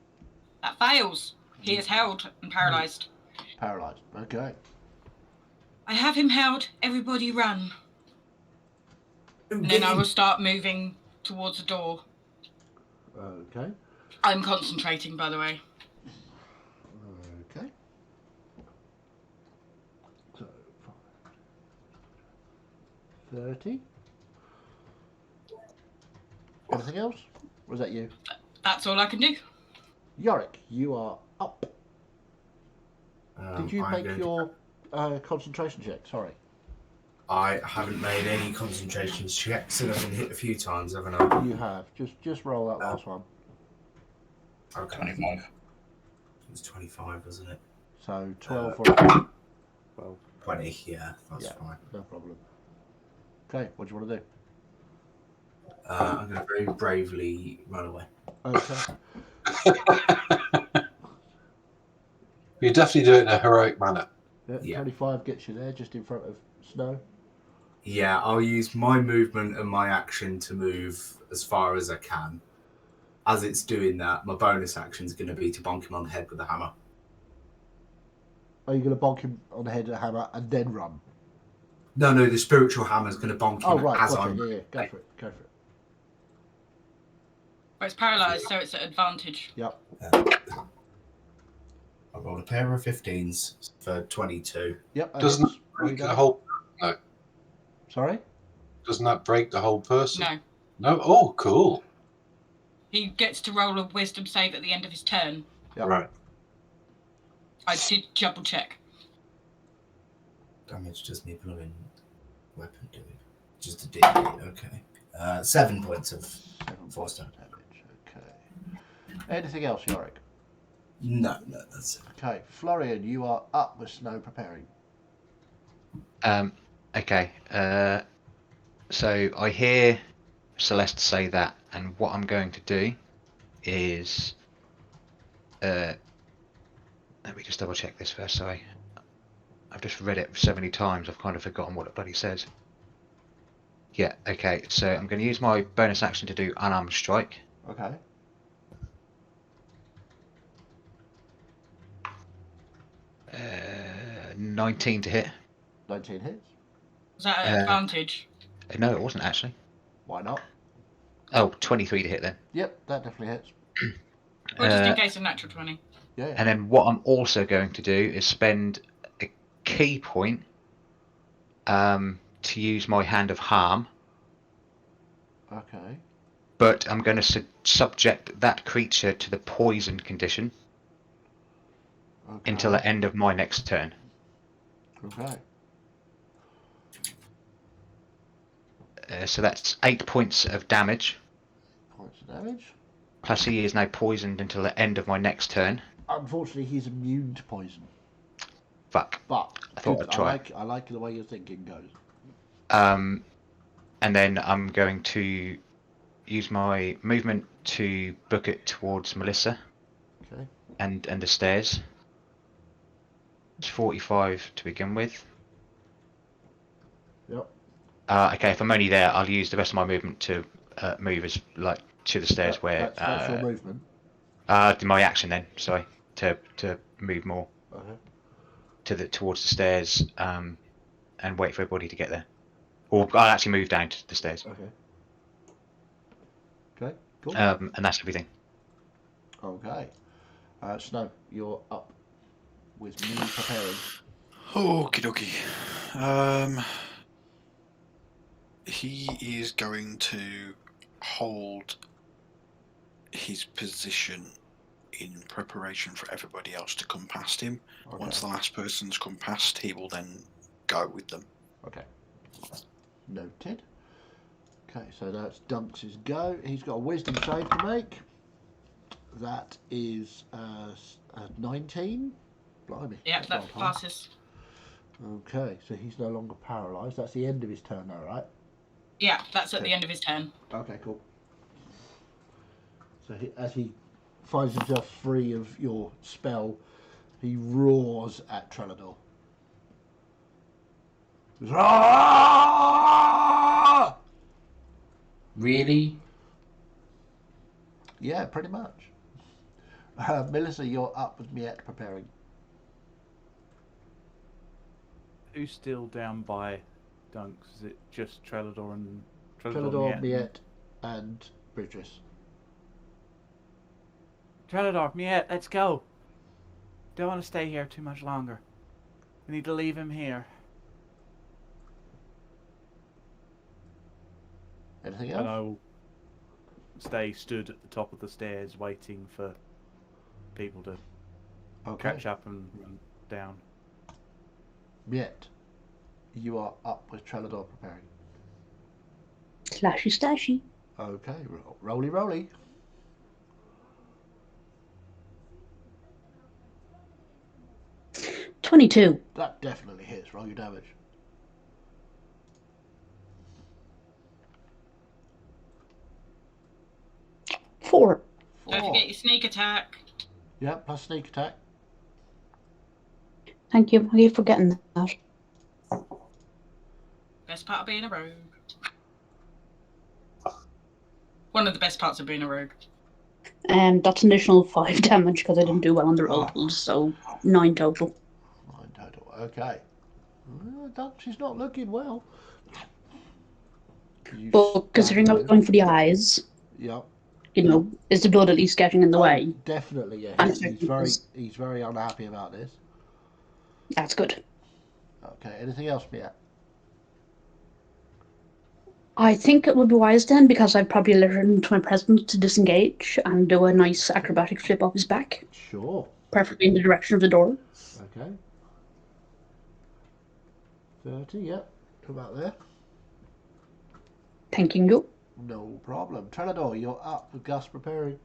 That fails. He is held and paralysed. Paralysed. Okay. I have him held. Everybody run. And then I will start moving towards the door. Okay. I'm concentrating, by the way. Okay. So, 30. Anything else? Or is that you? That's all I can do. Yorick, you are up. Did you I'm make going your concentration check? Sorry. I haven't made any concentration checks, and I've been hit a few times, haven't I? You have. Just roll that last one. Okay. 25. It was 25, wasn't it? So 12 for a 12. 20, yeah, that's Yeah. fine. No problem. Okay, what do you want to do? I'm going to very bravely run away. Okay. You definitely do it in a heroic manner. Yeah. 25 gets you there, just in front of Snow. Yeah, I'll use my movement and my action to move as far as I can. As it's doing that, my bonus action is going to be to bonk him on the head with a hammer. Are you going to bonk him on the head with a hammer and then run? No, the spiritual hammer is going to bonk him Oh, right, as gotcha. I'm... Yeah, go for it. Well, it's paralysed, so it's at advantage. Yep. I rolled a pair of 15s for 22. Yep. Doesn't hits. that Where you break the going? whole? No. Sorry? Doesn't that break the whole person? No. No. Oh, cool. He gets to roll a wisdom save at the end of his turn. Yep. Right. I did double check. Damage does me blowing weapon do it. Just a D8, okay. 7 points of 7 4 points star. of damage. Okay. Anything else, Yorick? No, that's it. Okay. Florian, you are up with Snow preparing. Okay. So I hear Celeste say that, and what I'm going to do is, let me just double check this first. Sorry, I've just read it so many times. I've kind of forgotten what it bloody says. Yeah. Okay. So I'm going to use my bonus action to do unarmed strike. Okay. Uh, 19 to hit. 19 hits. Is that at advantage? No, it wasn't actually. Why not? Oh, 23 to hit then. Yep, that definitely hits. Or just in case of natural 20. Yeah. And then what I'm also going to do is spend a key point to use my Hand of Harm, Okay. but I'm going to subject that creature to the poison condition Okay. until the end of my next turn. Okay. So that's 8 points of damage, Points of damage. plus he is now poisoned until the end of my next turn. Unfortunately, he's immune to poison. Fuck. But I thought I'd try. I like the way your thinking goes. And then I'm going to use my movement to book it towards Melissa. Okay. And the stairs. It's 45 to begin with. Yep. Okay, if I'm only there, I'll use the rest of my movement to move as like to the stairs where. That's your movement. My action then. Sorry, to move more Okay. towards the stairs, and wait for everybody to get there. Or I'll actually move down to the stairs. Okay. Okay. Cool. And that's everything. Okay. Snow, you're up with me preparing. Okie dokie. He is going to hold his position in preparation for everybody else to come past him. Okay. Once the last person's come past, he will then go with them. Okay. Noted. Okay, so that's Dunks' go. He's got a wisdom save to make. That is 19. Blimey. Yeah, that's that not high. passes. Okay, so he's no longer paralysed. That's the end of his turn now, right? Yeah, that's at the end of his turn. Okay, cool. So as he finds himself free of your spell, he roars at Trelador. Roar! Really? Yeah, pretty much. Melissa, you're up with Miette preparing. Who's still down by Dunks? Is it just Trelador and Trelador, Miette? Miette, and Beatrice. Trelador, Miette, let's go. Don't want to stay here too much longer. We need to leave him here. Anything And else? I will stay stood at the top of the stairs waiting for people to Okay. catch up and run down. Yet, you are up with Trelador preparing. Slashy stashy. Okay, rolly rolly. 22. That definitely hits. Roll your damage. Four. Don't forget your sneak attack. Yeah, plus sneak attack. Thank you. I keep forgetting that. Best part of being a rogue. One of the best parts of being a rogue. That's an additional 5 damage because I didn't do well on the Oh. rolls, so 9 total. 9 total. Okay. She's not looking well. You But considering I was going for the eyes, Yep. is the blood at least getting in the way? Definitely, yeah. And He's very unhappy about this. That's good. Okay. Anything else, Mia? I think it would be wise then, because I'd probably alert him to my presence to disengage and do a nice acrobatic flip off his back, Sure. perfectly in the direction of the door. Okay. 30, yep. About there. Thanking you. No problem. Trelador, you're up with Gus preparing.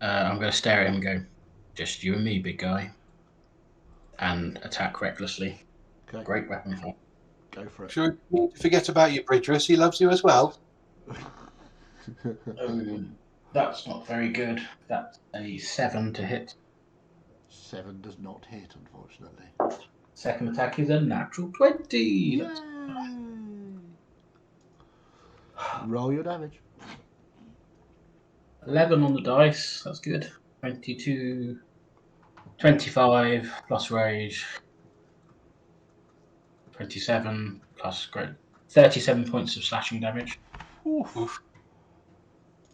I'm going to stare at him and go, just you and me, big guy. And attack recklessly. Okay. Great weapon for. Go for it. Should we forget about you, Bridgerus? He loves you as well. That's not very good. That's a 7 to hit. 7 does not hit, unfortunately. Second attack is a natural 20. Yay! That's- Roll your damage. 11 on the dice. That's good. 22. 25 plus rage. 27 plus great. 37 points of slashing damage. Oof.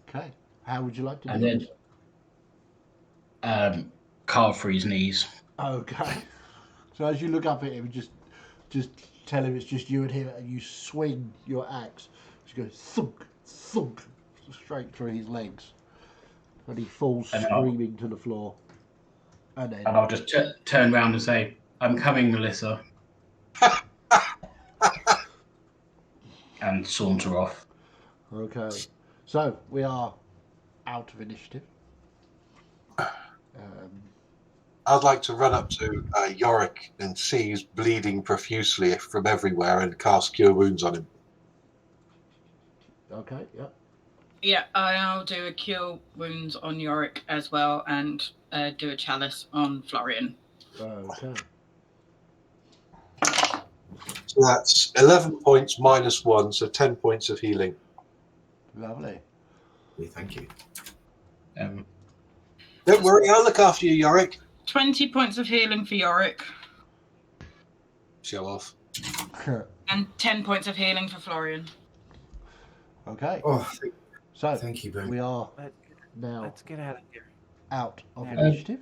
Okay. How would you like to do And then carve through his knees. Okay. So as you look up at him, just tell him it's just you and him, and you swing your axe. Just go thunk, thunk, straight through his legs, and he falls And screaming to the floor. And then I'll just turn around and say, I'm coming, Melissa. And saunter off. okay. So we are out of initiative. I'd like to run up to Yorick and see he's bleeding profusely from everywhere and cast Cure Wounds on him. Okay. Yep. Yeah, I'll do a cure wounds on Yorick as well, and do a chalice on Florian. Okay. So that's 11 points minus 1, so 10 points of healing. Lovely. Thank you. Don't worry, I'll look after you, Yorick. 20 points of healing for Yorick, Show off. and 10 points of healing for Florian. Okay. Oh, So thank you, Boom. we are now Let's get out of here. out of Yeah. initiative.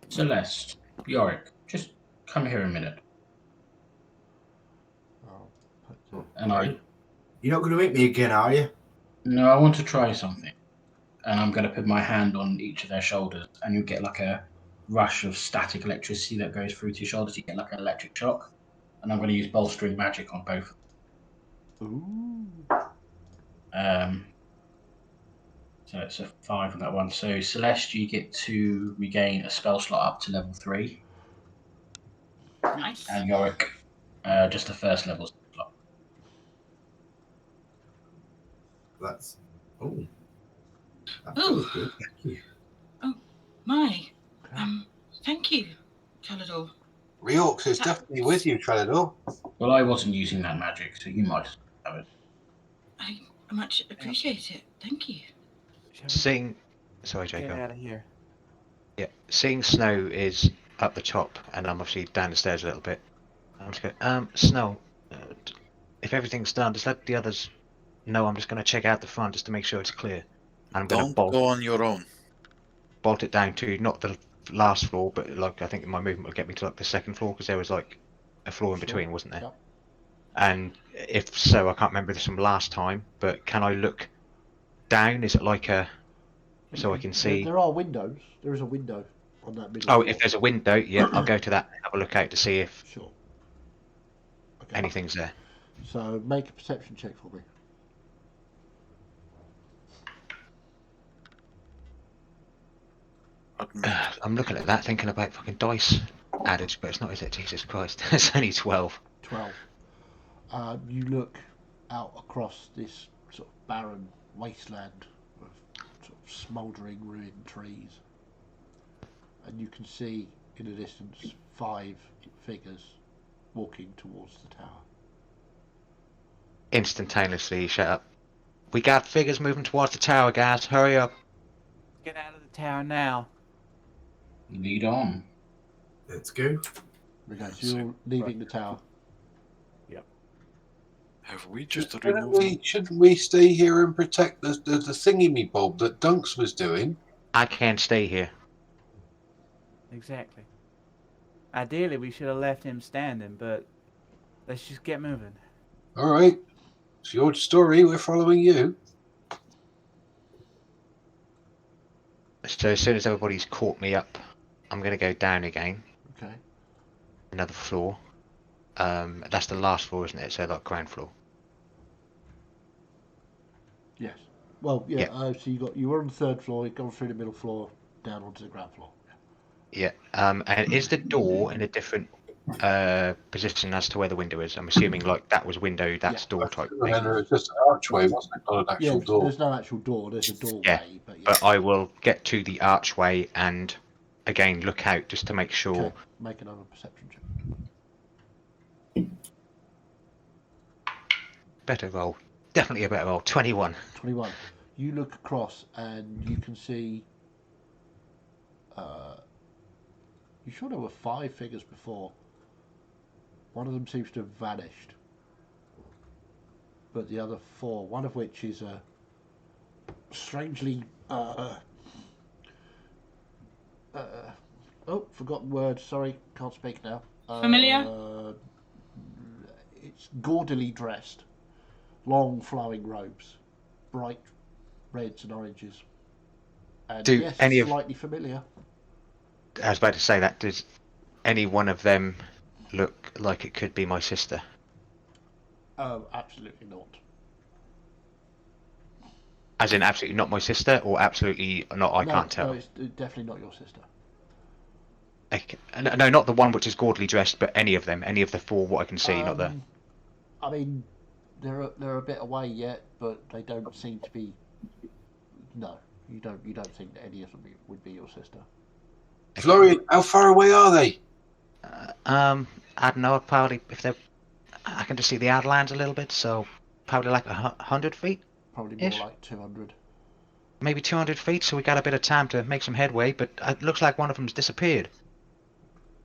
Celeste, Yorick, just come here a minute. I'll put And You're not going to hit me again, are you? No, I want to try something. And I'm going to put my hand on each of their shoulders, and you get like a rush of static electricity that goes through to your shoulders. You get like an electric shock. And I'm going to use bolstering magic on both. Ooh. So it's a 5 on that one. So Celeste, you get to regain a spell slot up to level 3. Nice. And Yorick, just the first level slot. That's. Oh. That Ooh. feels good. Thank you. My, thank you, Talador. Reorx is definitely with you, Trelador. Well, I wasn't using that magic, so you might have it. I much appreciate it. Thank you. Seeing, sorry, Get Jacob. out of here. Yeah, seeing Snow is up the top, and I'm obviously down the stairs a little bit. I'm just going, Snow, if everything's done, just let the others know. I'm just going to check out the front just to make sure it's clear. And I'm going to Don't go on your own. bolt it down to not the last floor, but like I think my movement will get me to like the second floor because there was like a floor in between, wasn't there? Yep. And if so, I can't remember this from last time, but can I look down? Is it like a so I can see. There are windows. There is a window on that middle Oh, floor. if there's a window, yeah, I'll go to that and have a look out to see if Sure. Okay. anything's there. So make a perception check for me. I'd I'm looking at that, thinking about fucking dice added, but it's not, is it? Jesus Christ, it's only 12. 12. You look out across this sort of barren wasteland of sort of smouldering ruined trees, and you can see in the distance 5 figures walking towards the tower. Instantaneously, shut up. We got figures moving towards the tower, guys. Hurry up. Get out of the tower now. Lead on. Let's go. Okay, so you're leaving the tower. Have we just Shouldn't we stay here and protect the thingy-me-bob that Dunks was doing? I can't stay here. Exactly. Ideally, we should have left him standing, but let's just get moving. All right. It's your story. We're following you. So as soon as everybody's caught me up, I'm going to go down again. Okay. Another floor. That's the last floor, isn't it? So like ground floor. Yes. Well, yeah. Yeah. So you were on the 3rd floor. You gone through the middle floor, down onto the ground floor. Yeah. And is the door in a different position as to where the window is? I'm assuming like that was window, that's Yeah. door type thing. Remember, it's just an archway, wasn't it? Not an actual door. There's no actual door. There's a doorway. Yeah, But, but I will get to the archway and again look out just to make sure. Okay. Make another perception check. Better roll. Definitely a better roll. 21. 21. You look across and you can see. You sure there were 5 figures before? One of them seems to have vanished, but the other 4, one of which is a strangely. Forgotten word. Sorry, can't speak now. Familiar? It's gaudily dressed, long flowing robes, bright reds and oranges. And Do yes, any of- slightly familiar. I was about to say that. Does any one of them look like it could be my sister? Absolutely not. As in absolutely not my sister, or absolutely not, I can't tell? No, it's definitely not your sister. Okay. No, not the one which is gaudily dressed, but any of them. Any of the 4, what I can see, not the... I mean, they're a bit away yet, but they don't seem to be. No, you don't think that any of them would be your sister. Florian, how far away are they? I don't know, probably, if they're... I can just see the outlines a little bit, so probably like 100 feet? Probably more Ish. like 200. Maybe 200 feet, so we got a bit of time to make some headway, but it looks like one of them's disappeared.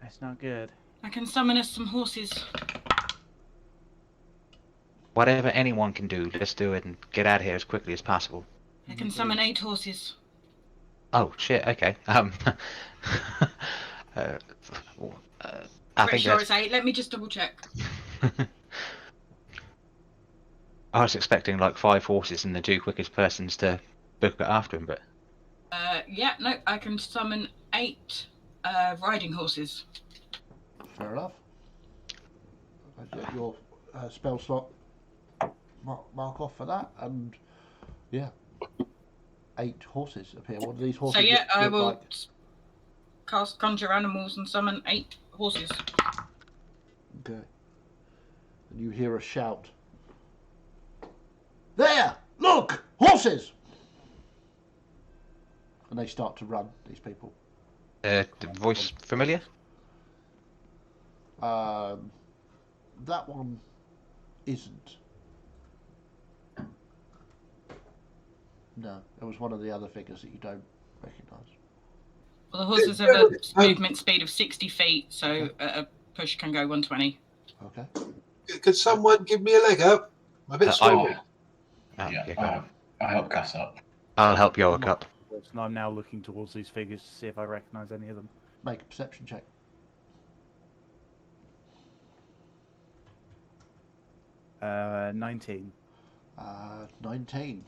That's not good. I can summon us some horses. Whatever anyone can do, let's do it and get out of here as quickly as possible. I can summon 8 horses. Oh, shit, okay. I Pretty think sure that's... it's 8. Let me just double check. I was expecting like 5 horses and the 2 quickest persons to book it after him, but... Yeah, no, I can summon 8 riding horses. Fair enough. Your spell slot mark off for that, and yeah, 8 horses appear. What do these horses So yeah, I look will like? cast Conjure Animals and summon 8 horses. Okay. And you hear a shout. There! Look! Horses! And they start to run, these people. The voice familiar? That one isn't. No, it was one of the other figures that you don't recognise. Well, the horses have a movement speed of 60 feet, so a push can go 120. Okay. Could someone give me a leg up? I'm a bit I small. will. Yeah, go on. I help Cass up. I'll help Yorick up. And I'm now looking towards these figures to see if I recognise any of them. Make a perception check. 19. 19.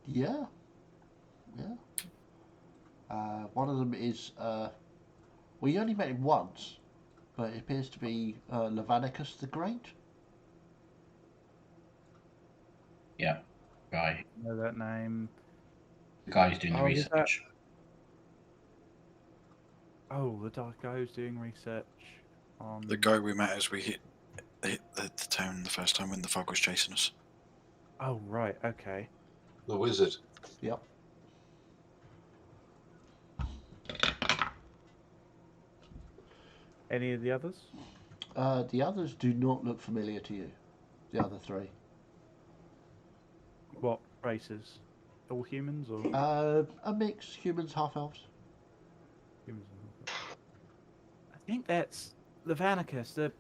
Yeah. One of them is well, you only met him once, but it appears to be Levanicus the Great. Yeah, guy. Know that name. The guy who's doing the Oh, is that- research. Oh, the dark guy who's doing research on. The guy we met as we hit the town the first time when the fog was chasing us. Oh, right. Okay. The wizard. Yep. Any of the others? The others do not look familiar to you. The other three. What races? All humans or A mix, humans, half elves. humans? I think that's Levanicus, the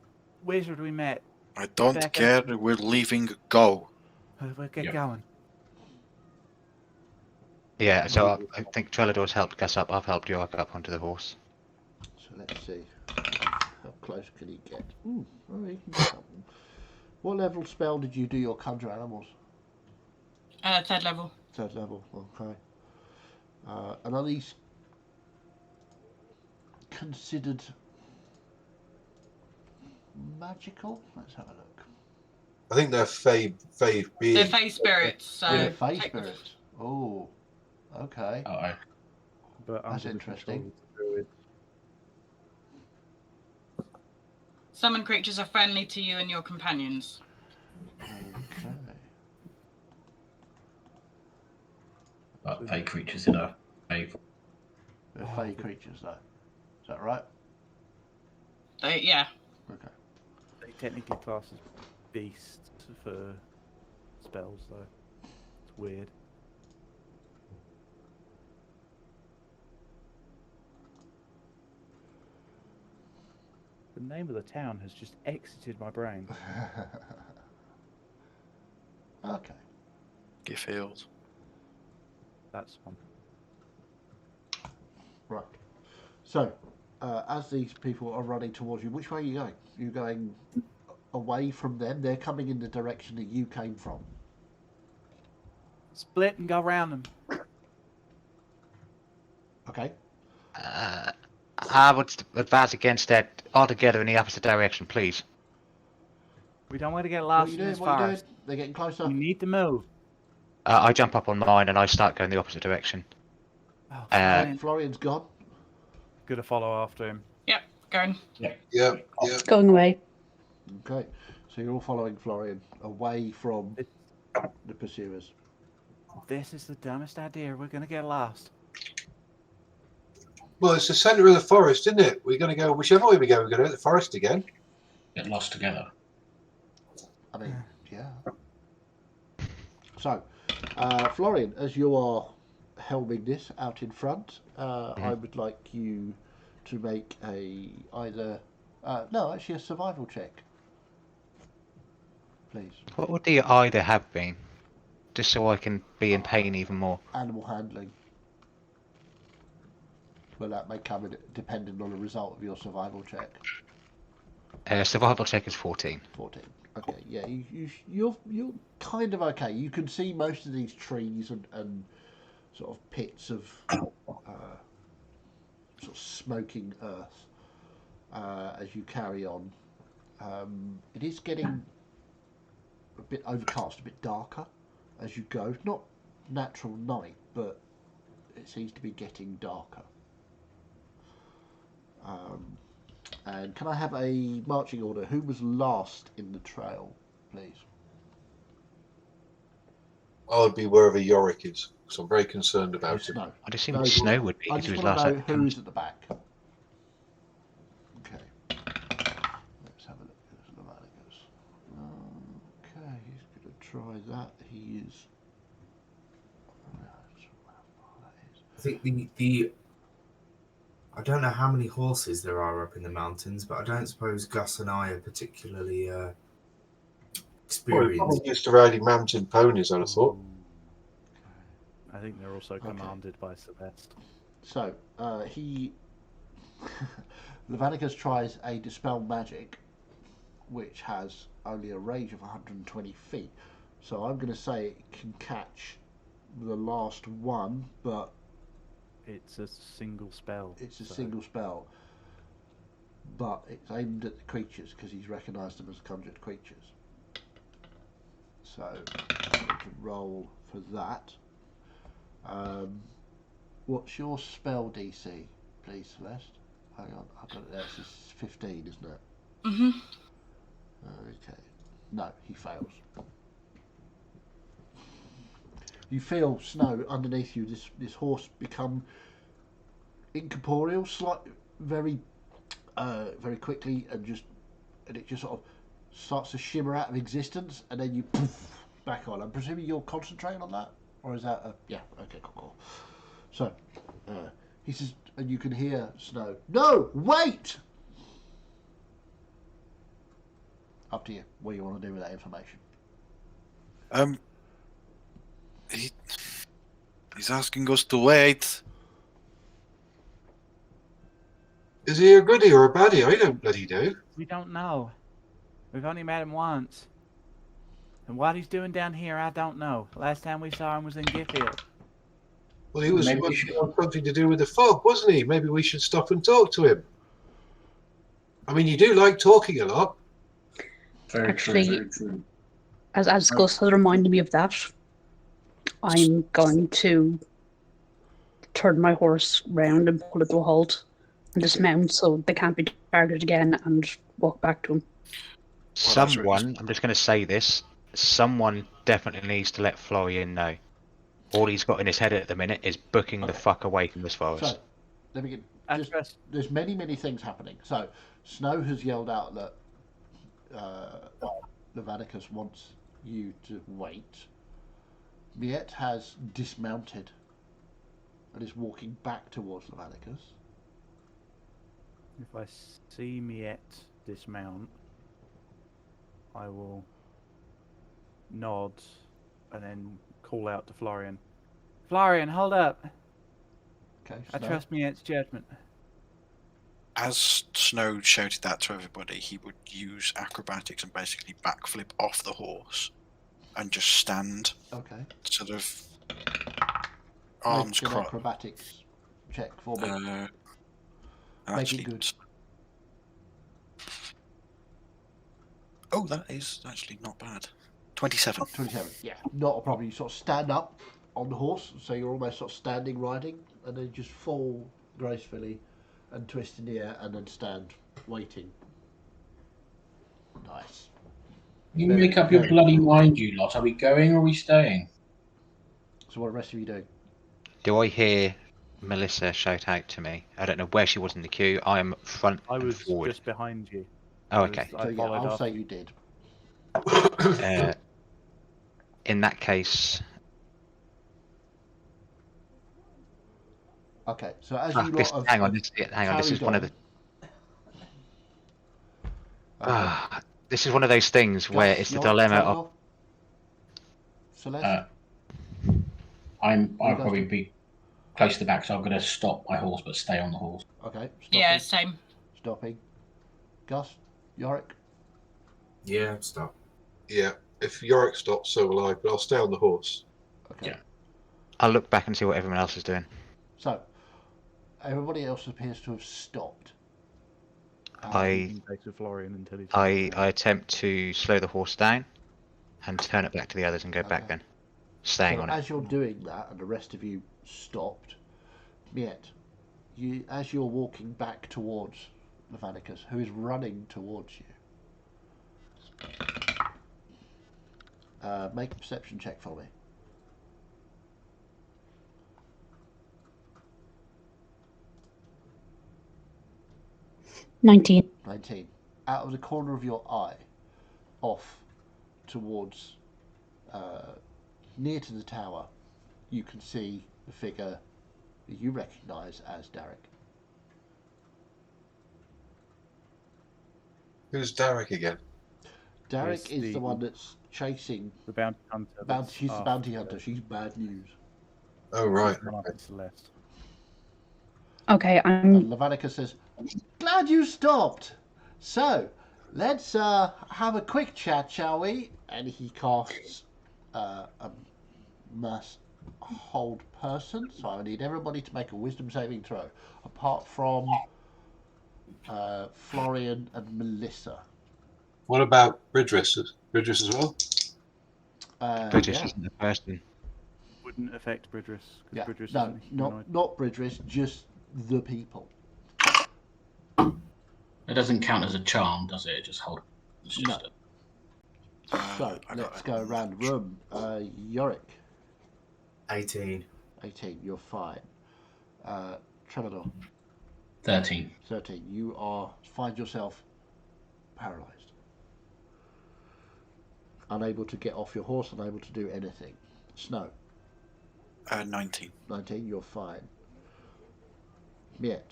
wizard we met. I don't Back care. up. We're leaving. Go. We'll get Yep. going. Yeah, so I think Trelador's helped Gus up. I've helped York up onto the horse. So let's see. How close can he get? Oh, he can get up. What level spell did you do your conjure animals? 3rd level. 3rd level, okay. And are these considered magical? Let's have a look. I think they're fey They're beings. fey spirits, so They're fey take the- spirits. Oh, okay. Uh-oh. But That's under the interesting. control of the druid. Summon creatures are friendly to you and your companions. Okay. But fey creatures in a fey. They're fey creatures, though. Is that right? Yeah. Okay. They technically class as beasts for spells, though. It's weird. The name of the town has just exited my brain. Okay. You failed. That's one. Right. So, as these people are running towards you, which way are you going? You're going away from them? They're coming in the direction that you came from. Split and go round them. Okay. I would advise against that altogether in the opposite direction, please. We don't want to get What are lost you in doing? this What are you doing? forest. They're getting closer. We need to move. I jump up on mine and I start going the opposite direction. Oh, Uh, Florian's gone. Gonna follow after him. Yep, going. Yeah. Going away. Okay. So you're all following Florian away from the pursuers. This is the dumbest idea. We're gonna get lost. Well, it's the centre of the forest, isn't it? We're going to go whichever way we go. We're going to hit the forest again. Get lost together. I mean, yeah. So, Florian, as you are helming this out in front, I would like you to make a a survival check, please. What would the either have been? Just so I can be in pain even more. Animal handling. Well, that may come in depending on the result of your survival check. Survival check is 14. 14. Okay, yeah, you're kind of okay. You can see most of these trees and sort of pits of sort of smoking earth as you carry on. It is getting a bit overcast, a bit darker as you go. Not natural night, but it seems to be getting darker. And can I have a marching order? Who was last in the trail, please? I would be wherever Yorick is, because I'm very concerned about him. Snow. I'd assume No, Snow would be I if he just was want last to know at who's at the back. Okay. Let's have a look at Levanicus. Okay, he's going to try that. He is. I think the I don't know how many horses there are up in the mountains, but I don't suppose Gus and I are particularly Well, experienced. probably used to riding mountain ponies, I'd have thought. I think they're also commanded by Celeste. So, he. Levanicus tries a Dispel Magic, which has only a range of 120 feet. So I'm going to say it can catch the last one, but It's a single spell. it's a so- single spell. But it's aimed at the creatures because he's recognised them as conjured creatures. So I'm going to roll for that. What's your spell DC, please, Celeste? Hang on, I've got it there. This is 15, isn't it? Mhm. Okay. No, he fails. You feel Snow underneath you. This horse become incorporeal, very quickly, and it just sort of starts to shimmer out of existence, and then you poof back on. I'm presuming you're concentrating on that, or is that yeah? Okay, cool. So he says, and you can hear Snow. No, wait. Up to you. What do you want to do with that information? He's asking us to wait. Is he a goodie or a baddie? I don't bloody know. We don't know. We've only met him once. And what he's doing down here, I don't know. Last time we saw him was in Giffield. Well, he was Maybe we supposed to should- have something to do with the fog, wasn't he? Maybe we should stop and talk to him. I mean, you do like talking a lot. Very Actually, true. Very true. As Gus has reminded me of that, I'm going to turn my horse round and pull it to a halt and dismount so they can't be targeted again and walk back to him. Well, that's really Someone, I'm just going to say this, someone definitely needs to let Florian know. All he's got in his head at the minute is booking the Okay. fuck away from this forest. So let me get. Address. There's many things happening. So Snow has yelled out that Levanicus wants you to wait. Miette has dismounted and is walking back towards Levanicus. If I see Miette dismount, I will nod and then call out to Florian. Florian, hold up. Okay, I Snow. trust Miette's judgment. As Snow shouted that to everybody, he would use acrobatics and basically backflip off the horse and just stand, Okay. sort of arms Make an crossed. acrobatics check for me. Make Actually, it good. oh, that is actually not bad. 27. 27. Yeah, not a problem. You sort of stand up on the horse, so you're almost sort of standing riding, and then just fall gracefully and twist in the air, and then stand waiting. Nice. You Very- make up your very bloody cool. mind, you lot. Are we going or are we staying? So what are the rest of you doing? Do I hear Melissa shout out to me? I don't know where she was in the queue. I am front I and was forward. just behind you. Oh, I okay. was- So I yeah, followed I'll after say you. you did. In that case, Okay, so as you this, lot hang on, have hang on. This is carried one of the. on, This is one of those things where Gus, it's the Yorick, dilemma of. Trevor, Celeste. I'll you guys probably do? be close to the back, so I'm going to stop my horse but stay on the horse. Okay. Yeah, same. Stopping. Gus, Yorick. Yeah, stop. Yeah, if Yorick stops, so will I, but I'll stay on the horse. Okay. Yeah. I'll look back and see what everyone else is doing. So everybody else appears to have stopped. I Take to Florian until he's. I attempt to slow the horse down and turn it back to the others and go back Okay. then, staying So on it. as you're doing that, and the rest of you stopped, Miette, as you're walking back towards Levanicus, who is running towards you, make a perception check for me. $19. 19. Out of the corner of your eye, off towards near to the tower, you can see the figure that you recognise as Derek. Who's Derek again? Derek Yes, is the one that's chasing. The bounty hunter. She's the bounty hunter. She's bad news. Oh, right. Celeste. Okay, And Levanicus says, "Glad you stopped. So, let's have a quick chat, shall we?" And he casts a mass hold person, so I need everybody to make a wisdom saving throw, apart from Florian and Melissa. What about Bridris? Bridris as well? Bridges Yeah. isn't the person. Wouldn't affect Bridris. Yeah. Bridris No, isn't humanoid. not Bridris, just the people. It doesn't count as a charm, does it? It just holds. It's just No. So I got let's it. go around the room. Yorick, 18. 18, you're fine. Trevor, 13. 13, you find yourself paralysed. Unable to get off your horse, unable to do anything. Snow, 19. 19, you're fine. Miet,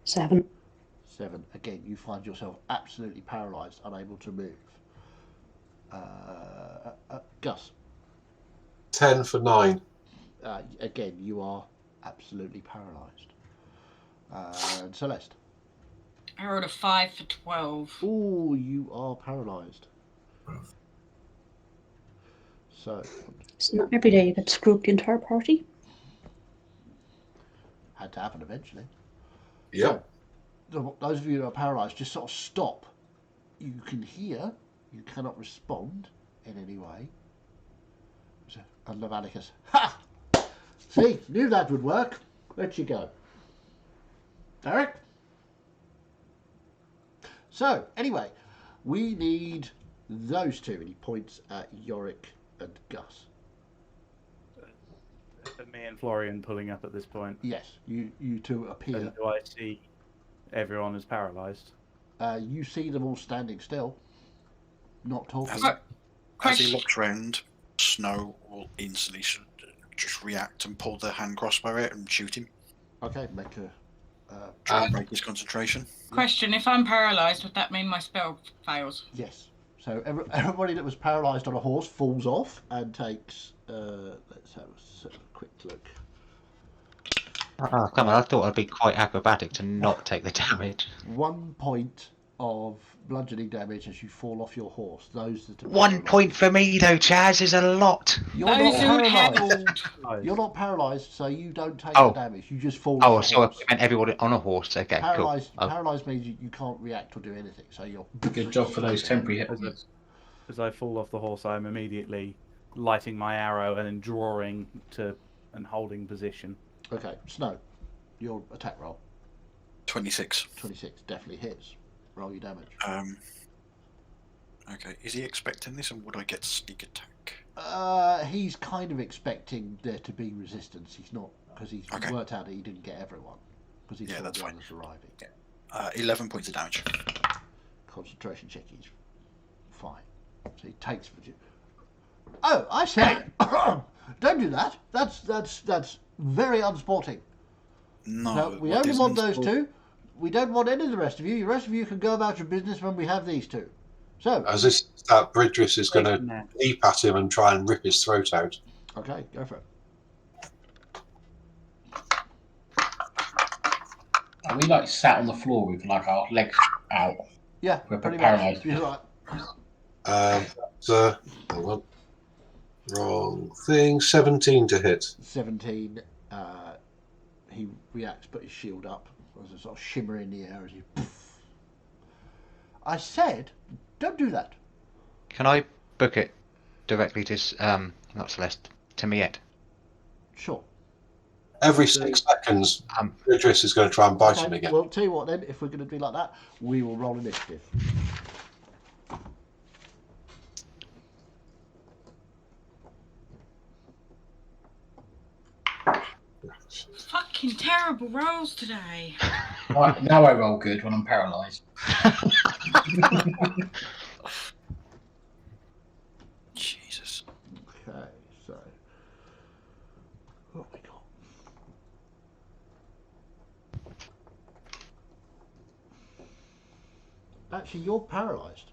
7. 7, again, you find yourself absolutely paralysed, unable to move. Gus, 10 for 9. again, you are absolutely paralysed. And Celeste, I rolled a 5 for 12. ooh, you are paralysed. So, It's not every day you get screwed the entire party. had to happen eventually. Yep. So, those of you who are paralysed, just sort of stop. You can hear, you cannot respond in any way. And Levanicus, ha! See, knew that would work. Where'd she go? Derek? So, anyway, we need those two. And he points at Yorick and Gus. Me and Florian pulling up at this point. Yes, you two appear. And do I see everyone is paralysed? You see them all standing still, not talking. As he looks round, Snow will instantly just react and pull the hand crossbow out and shoot him. Okay, make a... Try and break his concentration. Question, if I'm paralysed, would that mean my spell fails? Yes. So everybody that was paralysed on a horse falls off and takes... let's have a quick look. Oh, come on, I thought I'd be quite acrobatic to not take the damage. 1 point of bludgeoning damage as you fall off your horse. Those that are 1 paralysed. point for me, though, Chaz, is a lot. You're not Those who paralysed. held. You're not paralysed, so you don't take Oh. the damage. You just fall Oh, off the so I horse. meant everybody on a horse. Okay, Paralysed, cool. Oh. paralysed means you can't react or do anything. So you're... Good job for those temporary hit points. As I fall off the horse, I'm immediately lighting my arrow and then drawing to and holding position. Okay, Snow, your attack roll. 26. 26 definitely hits. Roll your damage. Okay, is he expecting this, and would I get sneak attack? He's kind of expecting there to be resistance. He's not, because he's Okay. worked out that he didn't get everyone. Because he Yeah, saw that's the fine. others arriving. 11 points of damage. Concentration check, he's fine. So he takes... Oh, I said, don't do that. That's very unsporting. No, we what only is want those unsport- two. We don't want any of the rest of you. The rest of you can go about your business when we have these two. So, As this, that Bridris is going to Nah. leap at him and try and rip his throat out. okay, go for it. Are we like sat on the floor with like our legs out? Yeah, We're pretty paralysed. much. You're right. Hold on. Wrong thing. 17 to hit. 17. He reacts, put his shield up. There's a sort of shimmer in the air as you. Poof. I said, don't do that. Can I book it directly to, not Celeste, to Miette? Sure. Every 6 seconds, Bridris is going to try and bite him Okay, again. well, tell you what then, if we're going to do like that, we will roll initiative. Fucking terrible rolls today. Right, now I roll good when I'm paralysed. Jesus. Okay, so. What have we got? Actually, you're paralysed,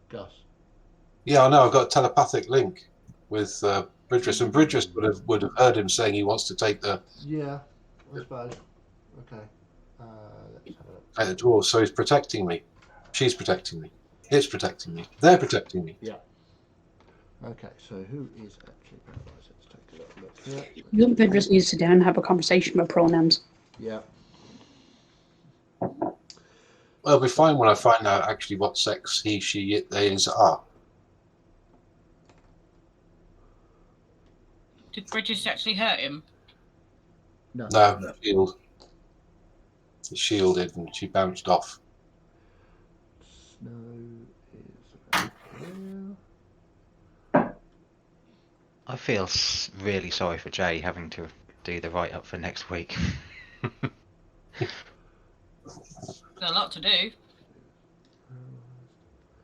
Gus. Yeah, I know. I've got a telepathic link with Bridris, and Bridris would have heard him saying he wants to take the Yeah, I suppose. Okay. Let's have a look. take the dwarves, so he's protecting me. She's protecting me. It's protecting me. They're protecting me. Okay, so who is actually paralysed? Let's take a little look here. You and Vidrus need to sit down and have a conversation about pronouns. Yeah. Well, it'll be fine when I find out actually what sex he, she, it, they is are. Did Bridges actually hurt him? No. No, No. shield. He shielded and she bounced off. Snow is around here. I feel really sorry for Jay having to do the write up for next week. There's a lot to do.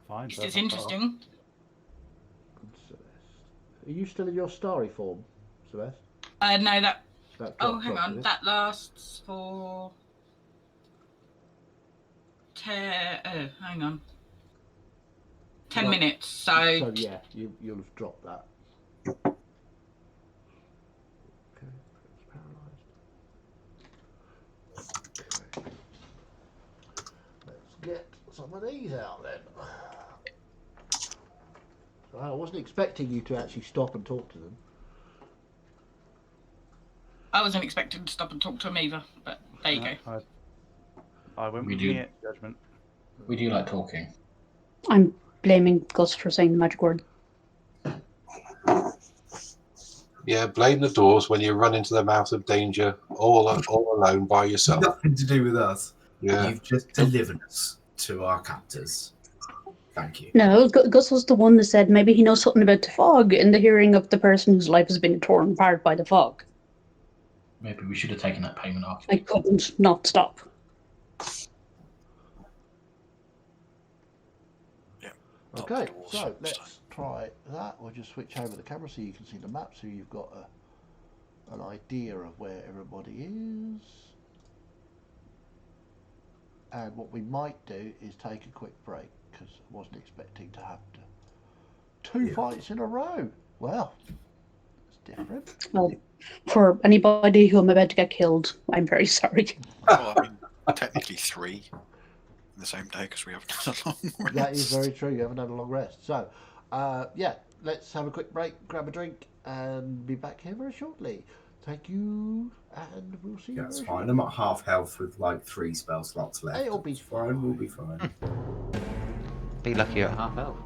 Fine. It's so just far. interesting. And Celeste. Are you still in your starry form, Celeste? No, that. That Oh, dropped hang off, on. did it? That lasts for. Hang on. 10 Well, minutes. So So yeah, you'll have dropped that. Okay, it's paralysed. Okay. Let's get some of these out then. So I wasn't expecting you to actually stop and talk to them. I wasn't expecting to stop and talk to him either. But there you No, go. I went We with do. me at judgment. We do like talking. I'm blaming Gus for saying the magic word. Yeah, blame the doors when you run into the mouth of danger all alone by yourself. Nothing to do with us. Yeah. You've just delivered us to our captors. Thank you. No, Gus was the one that said maybe he knows something about the fog in the hearing of the person whose life has been torn apart by the fog. Maybe we should have taken that payment after. I couldn't not stop. Okay, the walls so next let's time. try that. We'll just switch over the camera so you can see the map, so you've got an idea of where everybody is. And what we might do is take a quick break, because I wasn't expecting to have two Yeah. fights in a row. Well, it's different. Well, for anybody who I'm about to get killed, I'm very sorry. Well, I mean, technically 3 in the same day because we haven't had a long rest. That is very true. You haven't had a long rest. So, yeah, let's have a quick break, grab a drink, and be back here very shortly. Thank you, and we'll see you That's very fine. shortly. I'm at half health with like 3 spell slots left. It'll be It's fine. We'll be fine. Be lucky you're at half health.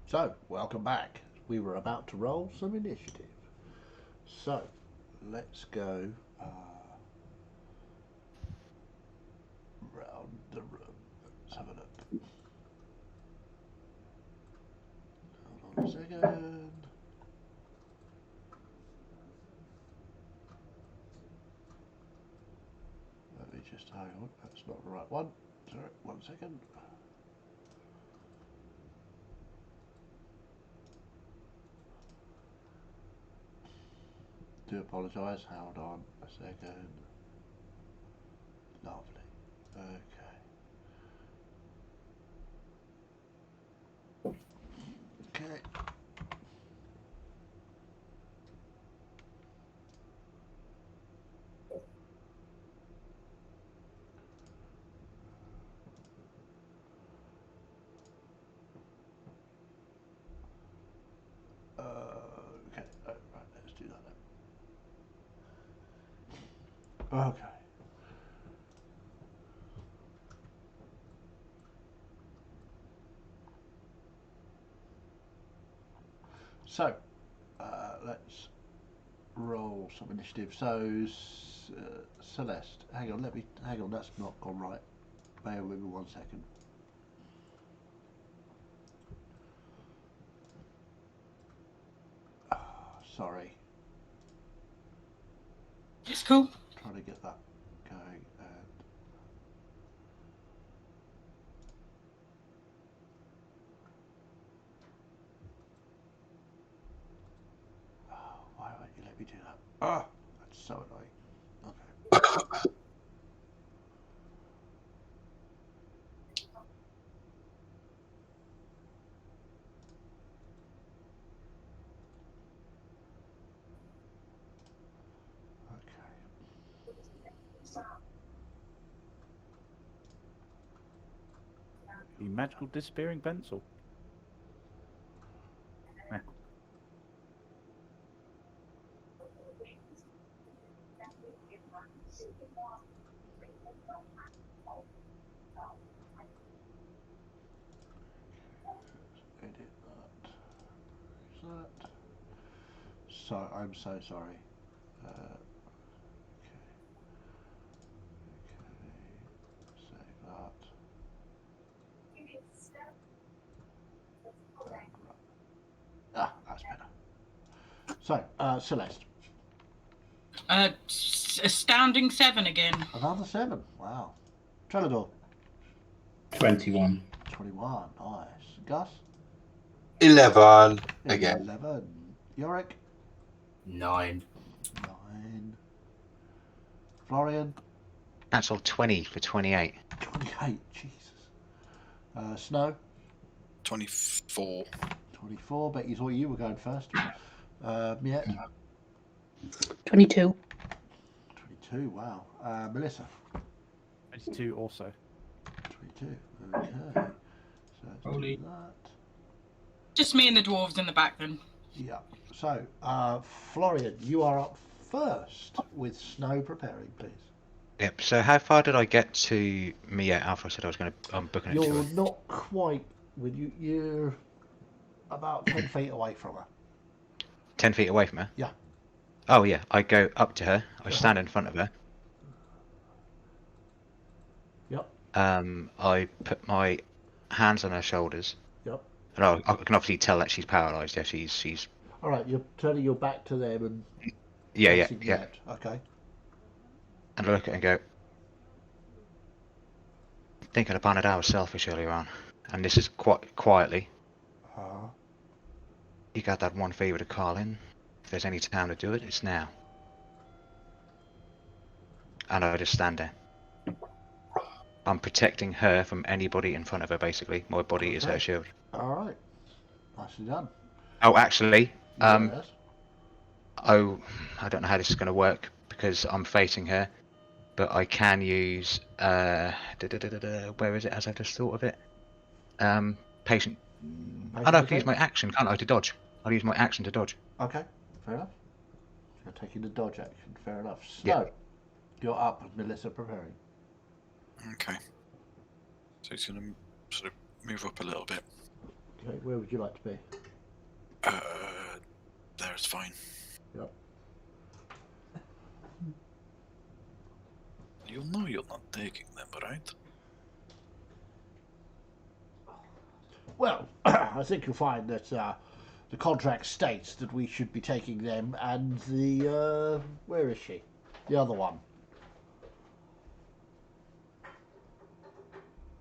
So, welcome back. We were about to roll some initiative. So, let's go round the room. Let's have a look. Hold on a second. Let me just hang on. That's not the right one. Sorry, 1 second. Do apologise. Hold on a second. Lovely. Okay. Okay. Okay. Right. Let's do that then. Okay. So, let's roll some initiative. So, Celeste, hang on, that's not gone right. Bear with me 1 second. Sorry, It's cool. trying to get that going. Why won't you let me do that? Ah, that's so annoying. Okay. The magical disappearing pencil. Eh. Edit that. Is that? So I'm so sorry. Okay. Save that. And run. Ah, that's better. So, Celeste, Astounding 7 again. another 7. Wow. Trelador, 21. 21. Nice. Gus, 11 again. 11. Yorick, 9. 9. Florian, That's all 20 for 28. 28. Jesus. Snow, 24. 24. Bet you thought you were going first. Miette, 22. 22. Wow. Melissa, 22 also. 22. Okay. So let's Holy. do that. Just me and the dwarves in the back then. Yeah. So, Florian, you are up first with Snow preparing, please. Yep. So how far did I get to Mia after I said I was going to? I'm booking it to You're her. not quite with you. You're about 10 feet away from her. 10 feet away from her. Yeah. Oh yeah. I go up to her. I Uh-huh. stand in front of her. Yep. I put my hands on her shoulders. Yep. And I can obviously tell that she's paralysed. Yeah, she's. All right. You're turning your back to them and Yeah. facing Miette. Okay. And I look at her and go. Thinking upon it, I was selfish earlier on, and this is quite quietly. You got that one favour to call in. If there's any time to do it, it's now. And I just stand there. I'm protecting her from anybody in front of her, basically. My body is her Okay. shield. All right. Nicely done. Oh, actually, Yes. oh, I don't know how this is going to work because I'm facing her, but I can use where is it? As I've just thought of it, patient. I know I can use my action, can't I, to dodge? I'll use my action to dodge. Okay. Fair enough. You're taking the dodge action. Fair enough. Yeah. Snow, you're up with Melissa preparing. Okay. So he's going to sort of move up a little bit. Okay, where would you like to be? There's fine. Yep. You know you're not taking them, right? Well, I think you'll find that the contract states that we should be taking them and the... where is she? The other one.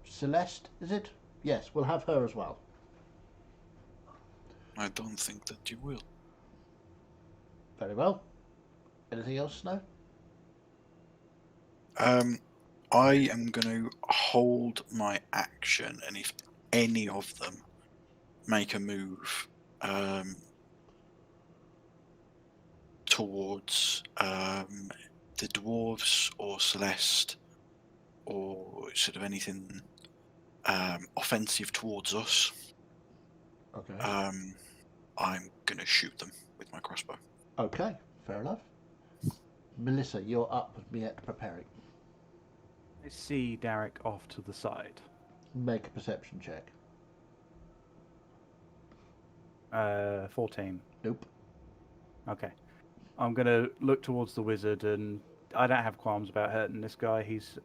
Celeste, is it? Yes, we'll have her as well. I don't think that you will. Very well. Anything else, Snow? I am going to hold my action, and if any of them make a move towards the dwarves or Celeste or sort of anything offensive towards us, Okay. I'm going to shoot them with my crossbow. Okay, fair enough. Melissa, you're up with me at preparing. I see Derek off to the side. Make a perception check. 14. Nope. Okay. I'm going to look towards the wizard, and I don't have qualms about hurting this guy. He's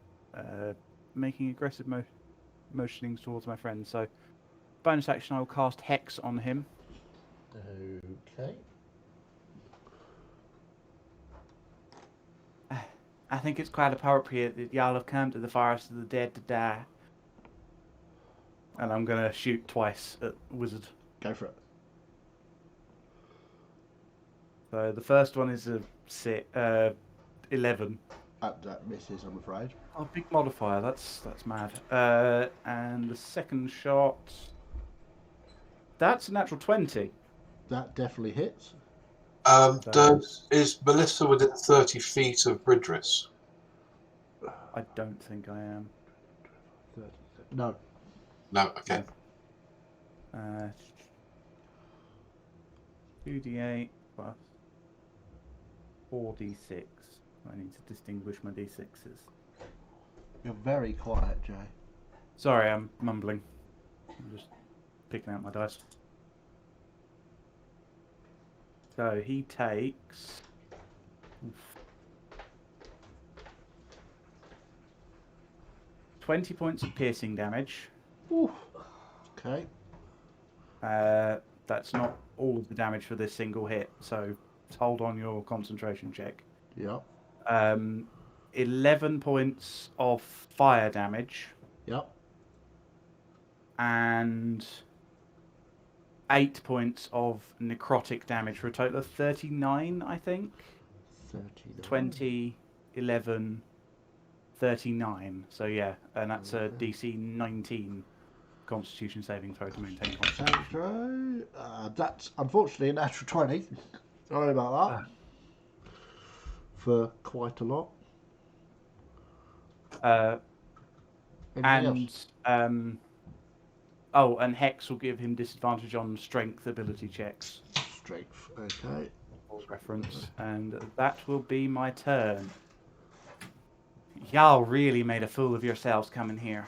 making aggressive motionings towards my friend. So, bonus action, I will cast Hex on him. Okay. I think it's quite appropriate that y'all have come to the forest of the dead to die. And I'm going to shoot twice at the wizard. Go for it. So the first one is a 11. That misses, I'm afraid. Oh, big modifier. That's mad. And the second shot, that's a natural 20. That definitely hits. Is Melissa within 30 feet of Bridris? I don't think I am. 30. No. No, okay. 2d8 plus 4d6. I need to distinguish my d6s. You're very quiet, Jay. Sorry, I'm mumbling. I'm just picking out my dice. So he takes... 20 points of piercing damage. Oof. Okay. That's not all of the damage for this single hit, so hold on your concentration check. Yep. 11 points of fire damage. Yep. And 8 points of necrotic damage for a total of 39, I think. 39. 20, 11, 39. So yeah, and that's a DC 19 Constitution saving throw to maintain concentration. That's unfortunately a natural 20. Sorry about that. For quite a lot. Anything else? And Hex will give him disadvantage on strength ability checks. Strength, okay. Reference, and that will be my turn. Y'all really made a fool of yourselves coming here.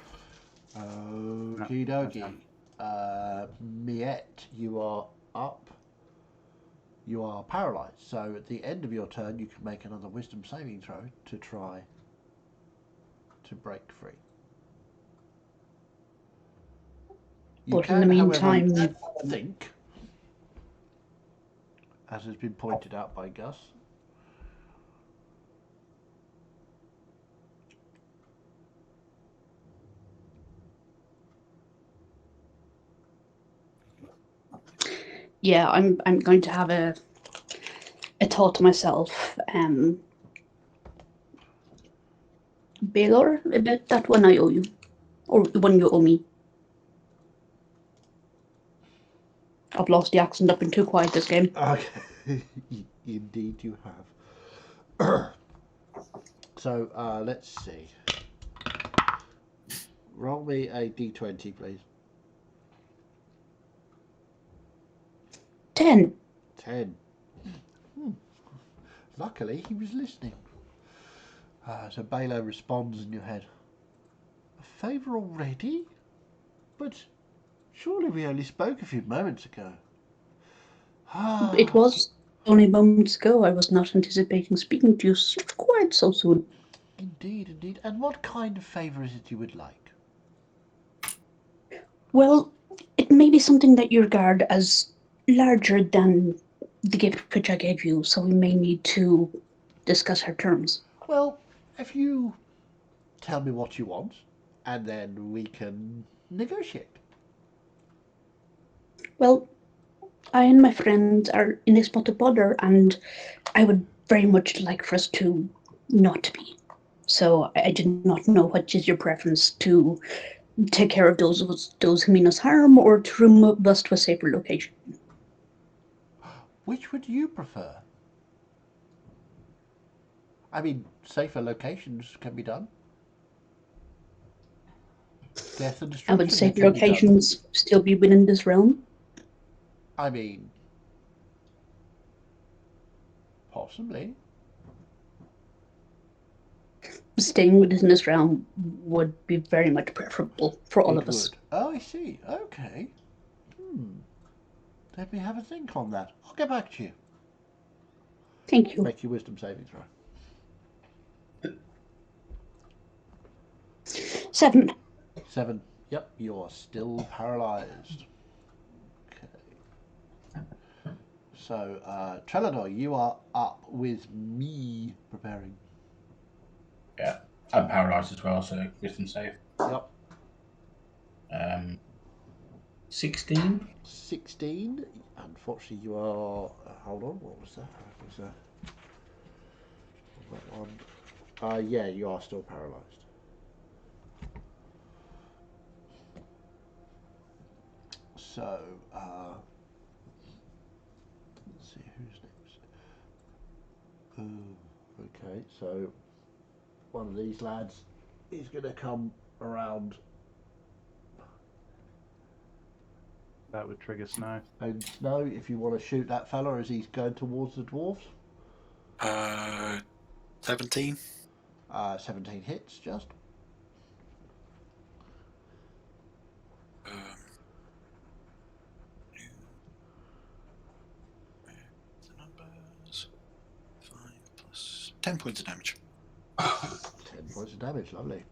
Okie dokie. Miette, you are up. You are paralysed, so at the end of your turn you can make another wisdom saving throw to try to break free. You But in the meantime, however, think, as has been pointed out by Gus, yeah, I'm going to have a thought to myself. Baylor, about that one I owe you, or the one you owe me. I've lost the accent. I've been too quiet this game. okay, indeed you have. So let's see. Roll me a d20, please. 10. 10. Luckily, he was listening. So Baylor responds in your head. A favour already? But Surely we only spoke a few moments ago. It was only moments ago. I was not anticipating speaking to you quite so soon. Indeed, indeed. And what kind of favour is it you would like? Well, it may be something that you regard as larger than the gift which I gave you, so we may need to discuss our terms. Well, if you tell me what you want, and then we can negotiate. Well, I and my friends are in this spot of bother, and I would very much like for us to not be. So I do not know what is your preference, to take care of those who mean us harm, or to remove us to a safer location. Which would you prefer? I mean, safer locations can be done. Death and And would destruction safer can be done. locations still be within this realm? I mean, possibly. Staying within this realm would be very much preferable for all It of us. would. Oh, I see. Okay. Let me have a think on that. I'll get back to you. Thank you. Make your wisdom saving throw. 7. 7. Yep, you're still paralysed. Okay. So, Trelador, you are up with me preparing. Yeah, I'm paralysed as well, so wisdom save. Yep. 16. 16. Unfortunately, you are. Hold on, what was that? That one. Yeah, you are still paralysed. So, let's see who's next. Okay, so one of these lads is going to come around. That would trigger Snow. And Snow, if you want to shoot that fella as he's going towards the dwarves. 17. 17 hits, just. The numbers. 5 plus 10 points of damage. 10 points of damage, lovely.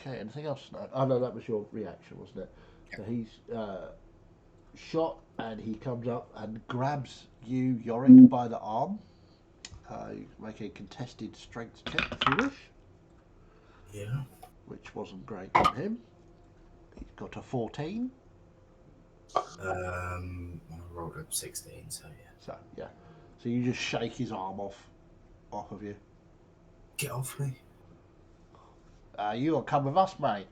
Okay, anything else? Snow? Oh no, that was your reaction, wasn't it? So he's shot and he comes up and grabs you, Yorick, by the arm. You make a contested strength check if you wish. Yeah. Which wasn't great on him. He's got a 14. I rolled a 16, so yeah. So yeah. So you just shake his arm off of you. Get off me. You will come with us, mate.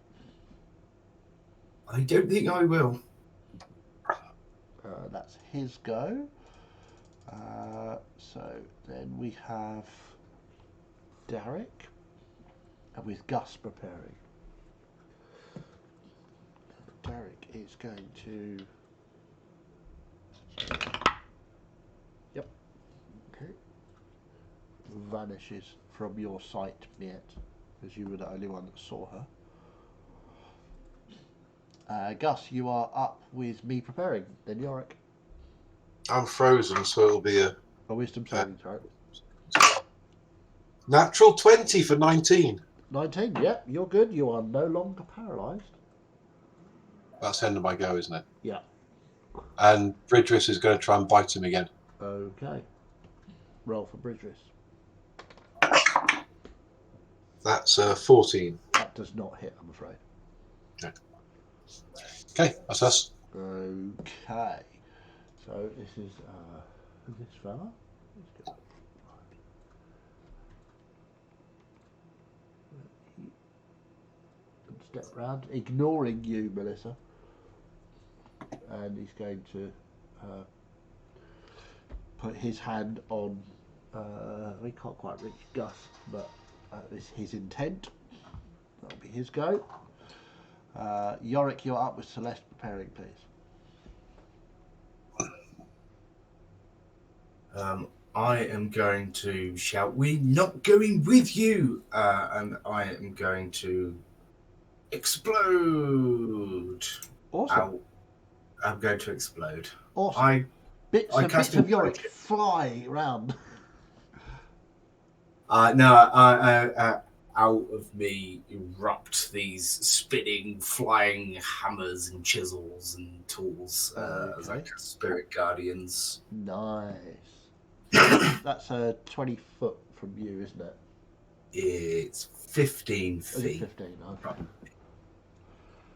I don't think I will. That's his go. So then we have Derek with Gus preparing. Derek is going to. Yep. Okay. Vanishes from your sight, Miet, because you were the only one that saw her. Gus, you are up with me preparing. Then Yorick. I'm frozen, so it'll be a Wisdom saving throw. natural 20 for 19. 19. Yep, you're good. You are no longer paralysed. That's the end of my go, isn't it? Yeah. And Bridris is going to try and bite him again. Okay. Roll for Bridris. That's 14. That does not hit, I'm afraid. Okay, that's us. Okay. So this is this fella. Step round, ignoring you, Melissa, and he's going to put his hand on. We can't quite reach Gus, but it's his intent. That'll be his go. Yorick, you're up with Celeste preparing, please. I am going to shout, "We're not going with you!" And I am going to explode. Awesome. I'm going to explode. Awesome. Bits I of cast Yorick Inflict. fly around. Out of me erupt these spinning, flying hammers and chisels and tools as I cast Spirit Guardians. Nice. That's 20 foot from you, isn't it? It's 15 Is it feet. 15? Okay.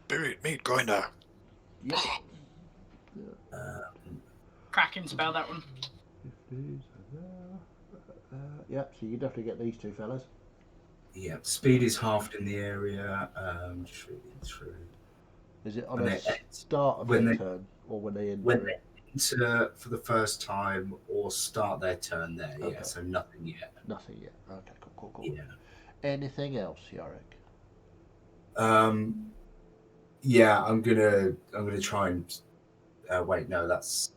Spirit meat grinder. Yep. Cracking spell, that one. 50s, yep, so you definitely get these two fellas. Yeah, speed is halved in the area. Just reading through. Is it on When a they- start of when their they- turn, or when they enter? When they enter for the first time or start their turn there, Okay. yeah, so nothing yet. Nothing yet. Okay, cool. Yeah. Anything else, Yorick? Yeah, I'm gonna try and wait. No, that's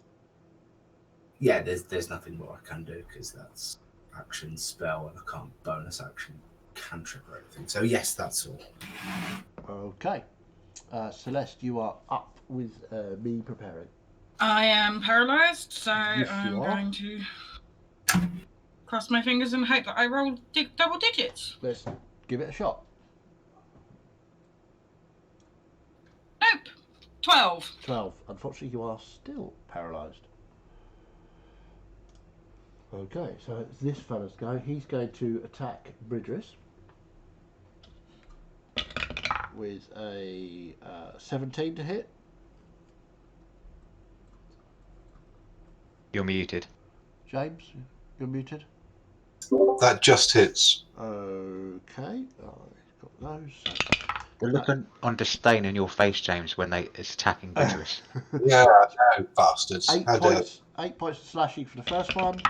There's nothing more I can do because that's action spell and I can't bonus action cantrip or anything. So yes, that's all. Okay. Celeste, you are up with me preparing. I am paralysed, so Yes, I'm you are. going to cross my fingers and hope that I roll double digits. Let's give it a shot. Nope. 12. 12. Unfortunately, you are still paralysed. Okay, so it's this fella's go. He's going to attack Bridris with a 17 to hit. You're muted. James, you're muted. That just hits. Okay, got those. The look on disdain in your face, James, when it's attacking Bridris. Yeah, no, bastards. 8 How dare points. 8 points of slashing for the first one,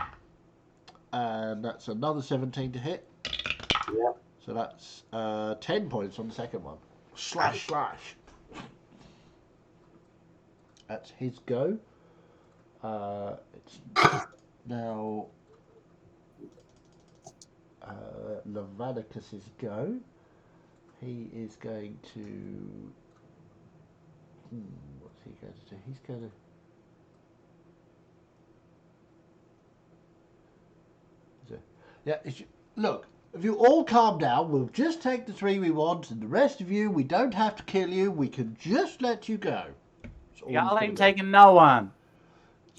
and that's another 17 to hit. Yeah. So that's 10 points on the second one. Slash. That's his go. It's now Levanicus's go. He is going to. What's he going to do? He's going to. Yeah. Look. If you all calm down, we'll just take the 3 we want, and the rest of you, we don't have to kill you. We can just let you go. Y'all ain't taking no one.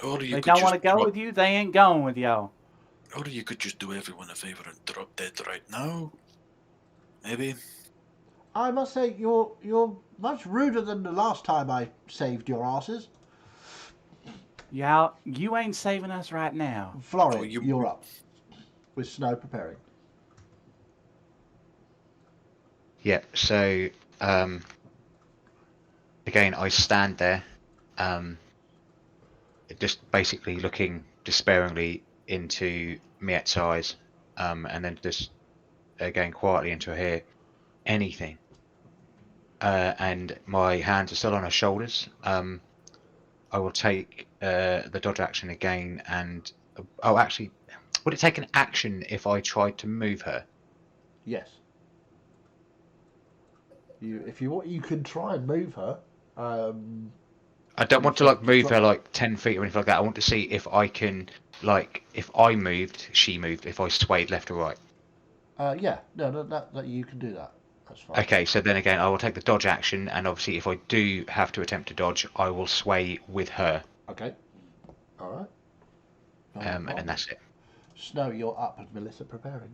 Or you They could don't want to just go drop, with you. They ain't going with y'all. or you could just do everyone a favour and drop dead right now. Maybe. I must say, you're much ruder than the last time I saved your asses. Y'all, you ain't saving us right now. Florian, Oh, you're up. With Snow preparing. Yeah, so again, I stand there, just basically looking despairingly into Miet's eyes, and then just again quietly into her ear. Anything. And my hands are still on her shoulders. I will take the dodge action again, and actually, would it take an action if I tried to move her? Yes. If you want, you can try and move her. I don't want to move her 10 feet or anything like that. I want to see if I can if I moved, she moved. If I swayed left or right. Yeah. No, that you can do that. That's fine. Okay, so then again, I will take the dodge action, and obviously, if I do have to attempt to dodge, I will sway with her. Okay. All right. No And problem. that's it. Snow, you're up, and Melissa preparing.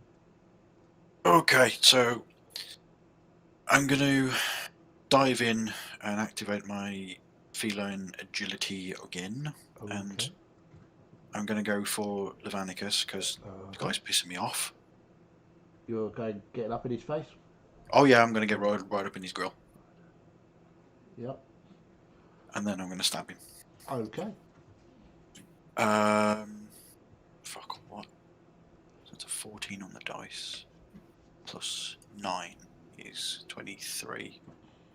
Okay, so I'm going to dive in and activate my feline agility again, and I'm going to go for Levanicus because the guy's pissing me off. You're going getting up in his face. Oh yeah, I'm going to get right up in his grill, Yep. and then I'm going to stab him. Okay. Fuck what? So it's a 14 on the dice, plus 9 is 23.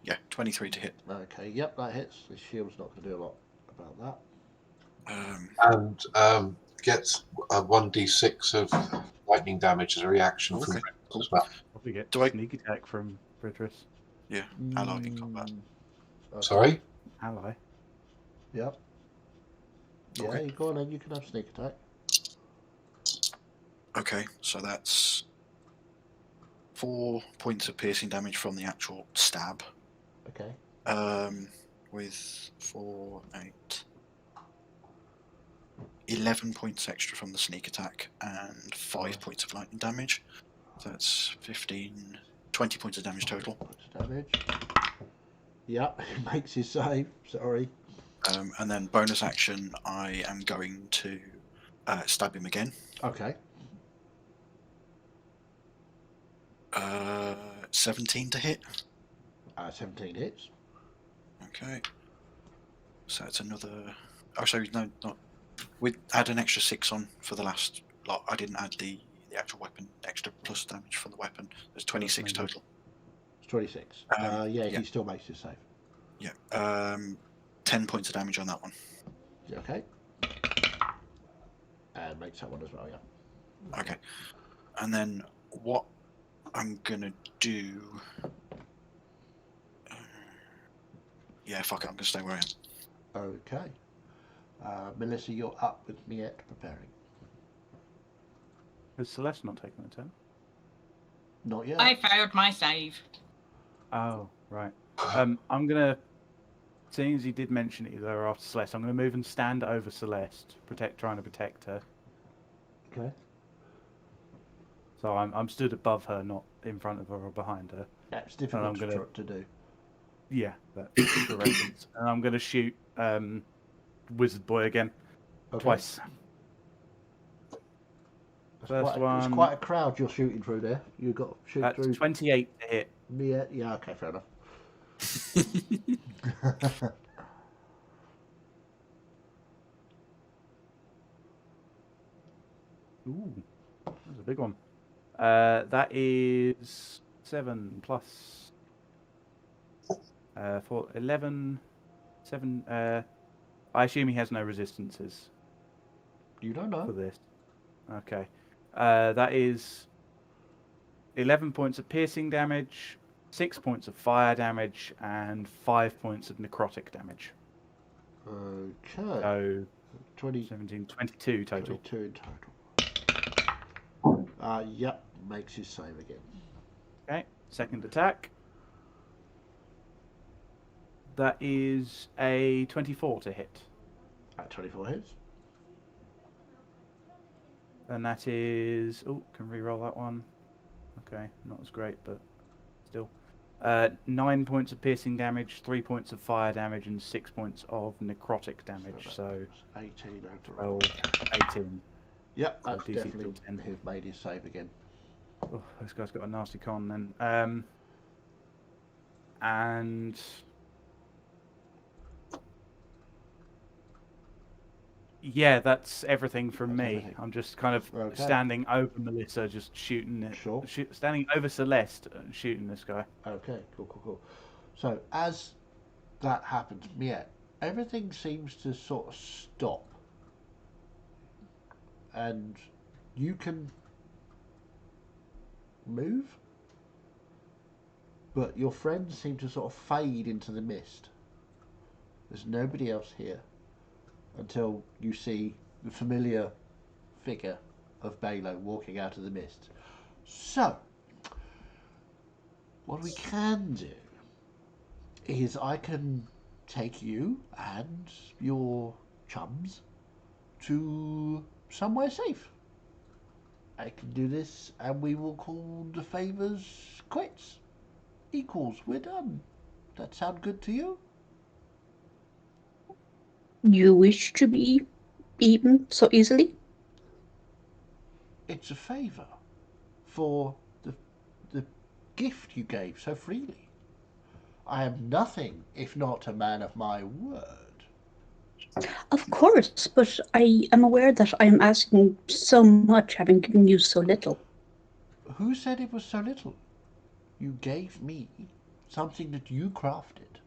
Yeah, 23 to hit. Okay. Yep, that hits. The shield's not going to do a lot about that. And gets a 1d6 of lightning damage as a reaction from Okay, Bridris cool. as well. Probably get Do I- sneak attack from Bridris. Yeah, allied in combat. Okay. Sorry? Ally. Yep. Yeah, Okay. you go on then. You can have sneak attack. Okay, so that's 4 points of piercing damage from the actual stab. Okay. With 4, 8, 11 points extra from the sneak attack and 5 points of lightning damage. So that's 15, 20 points of damage total. Points of damage. Yep, it makes his save. Sorry. And then bonus action, I am going to stab him again. Okay. 17 to hit. 17 hits. Okay. So it's another. Oh, sorry, no, not. We add an extra 6 on for the last lot. I didn't add the actual weapon extra plus damage from the weapon. There's 26 total. It's 26. Yeah, he still makes his save. Yeah. 10 points of damage on that one. Okay. And makes that one as well, yeah. Okay. And then what I'm gonna do. Yeah, fuck it. I'm gonna stay where I am. Okay. Melissa, you're up with Miette preparing. Has Celeste not taken a turn? Not yet. I failed my save. Oh, right. I'm gonna, seeing as you did mention it there after Celeste, I'm gonna move and stand over Celeste, trying to protect her. Okay. So I'm stood above her, not in front of her or behind her. That's difficult to do. Yeah, that's the reference. And I'm gonna shoot Wizard Boy again, twice. It's quite a crowd you're shooting through there. You've got to shoot That's through. 28 to hit. Miette. Yeah, okay, fair enough. Ooh, that's a big one. That is 7 plus 4, 11, 7. I assume he has no resistances You don't know. for this. Okay. That is 11 points of piercing damage, 6 points of fire damage, and 5 points of necrotic damage. Okay. So 20, 17, 22 total. 22 in total. Yep, makes his save again. Okay, second attack. That is a 24 to hit. 24 hits. And that is... Oh, can re-roll that one. Okay, not as great, but still. 9 points of piercing damage, 3 points of fire damage, and 6 points of necrotic damage. So 18 overall. 18. Yep, So that's DC definitely 10. who've made his save again. Oh, this guy's got a nasty con then. And... Yeah, that's everything from That's me. everything. I'm just kind of Okay. standing over Melissa, just shooting it. Sure. Standing over Celeste, and shooting this guy. Okay, cool. So as that happens, Miette, everything seems to sort of stop. And you can move, but your friends seem to sort of fade into the mist. There's nobody else here until you see the familiar figure of Balo walking out of the mist. So, what we can do is I can take you and your chums to somewhere safe. I can do this and we will call the favours quits. Equals, we're done. That sound good to you? You wish to be eaten so easily? It's a favour for the gift you gave so freely. I am nothing if not a man of my word. Of course, but I am aware that I am asking so much, having given you so little. Who said it was so little? You gave me something that you crafted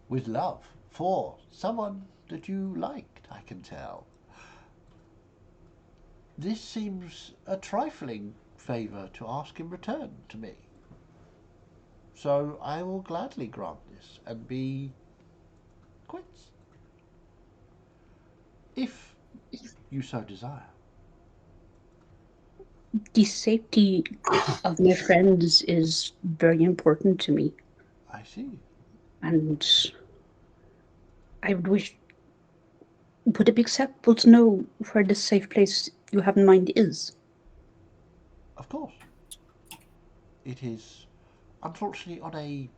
with love for someone that you liked, I can tell. this seems a trifling favour to ask in return to me. So I will gladly grant this and be quits. If you so desire. The safety of my friends is very important to me, I see. and I would it be acceptable to know where this safe place you have in mind is? Of course. It is unfortunately on a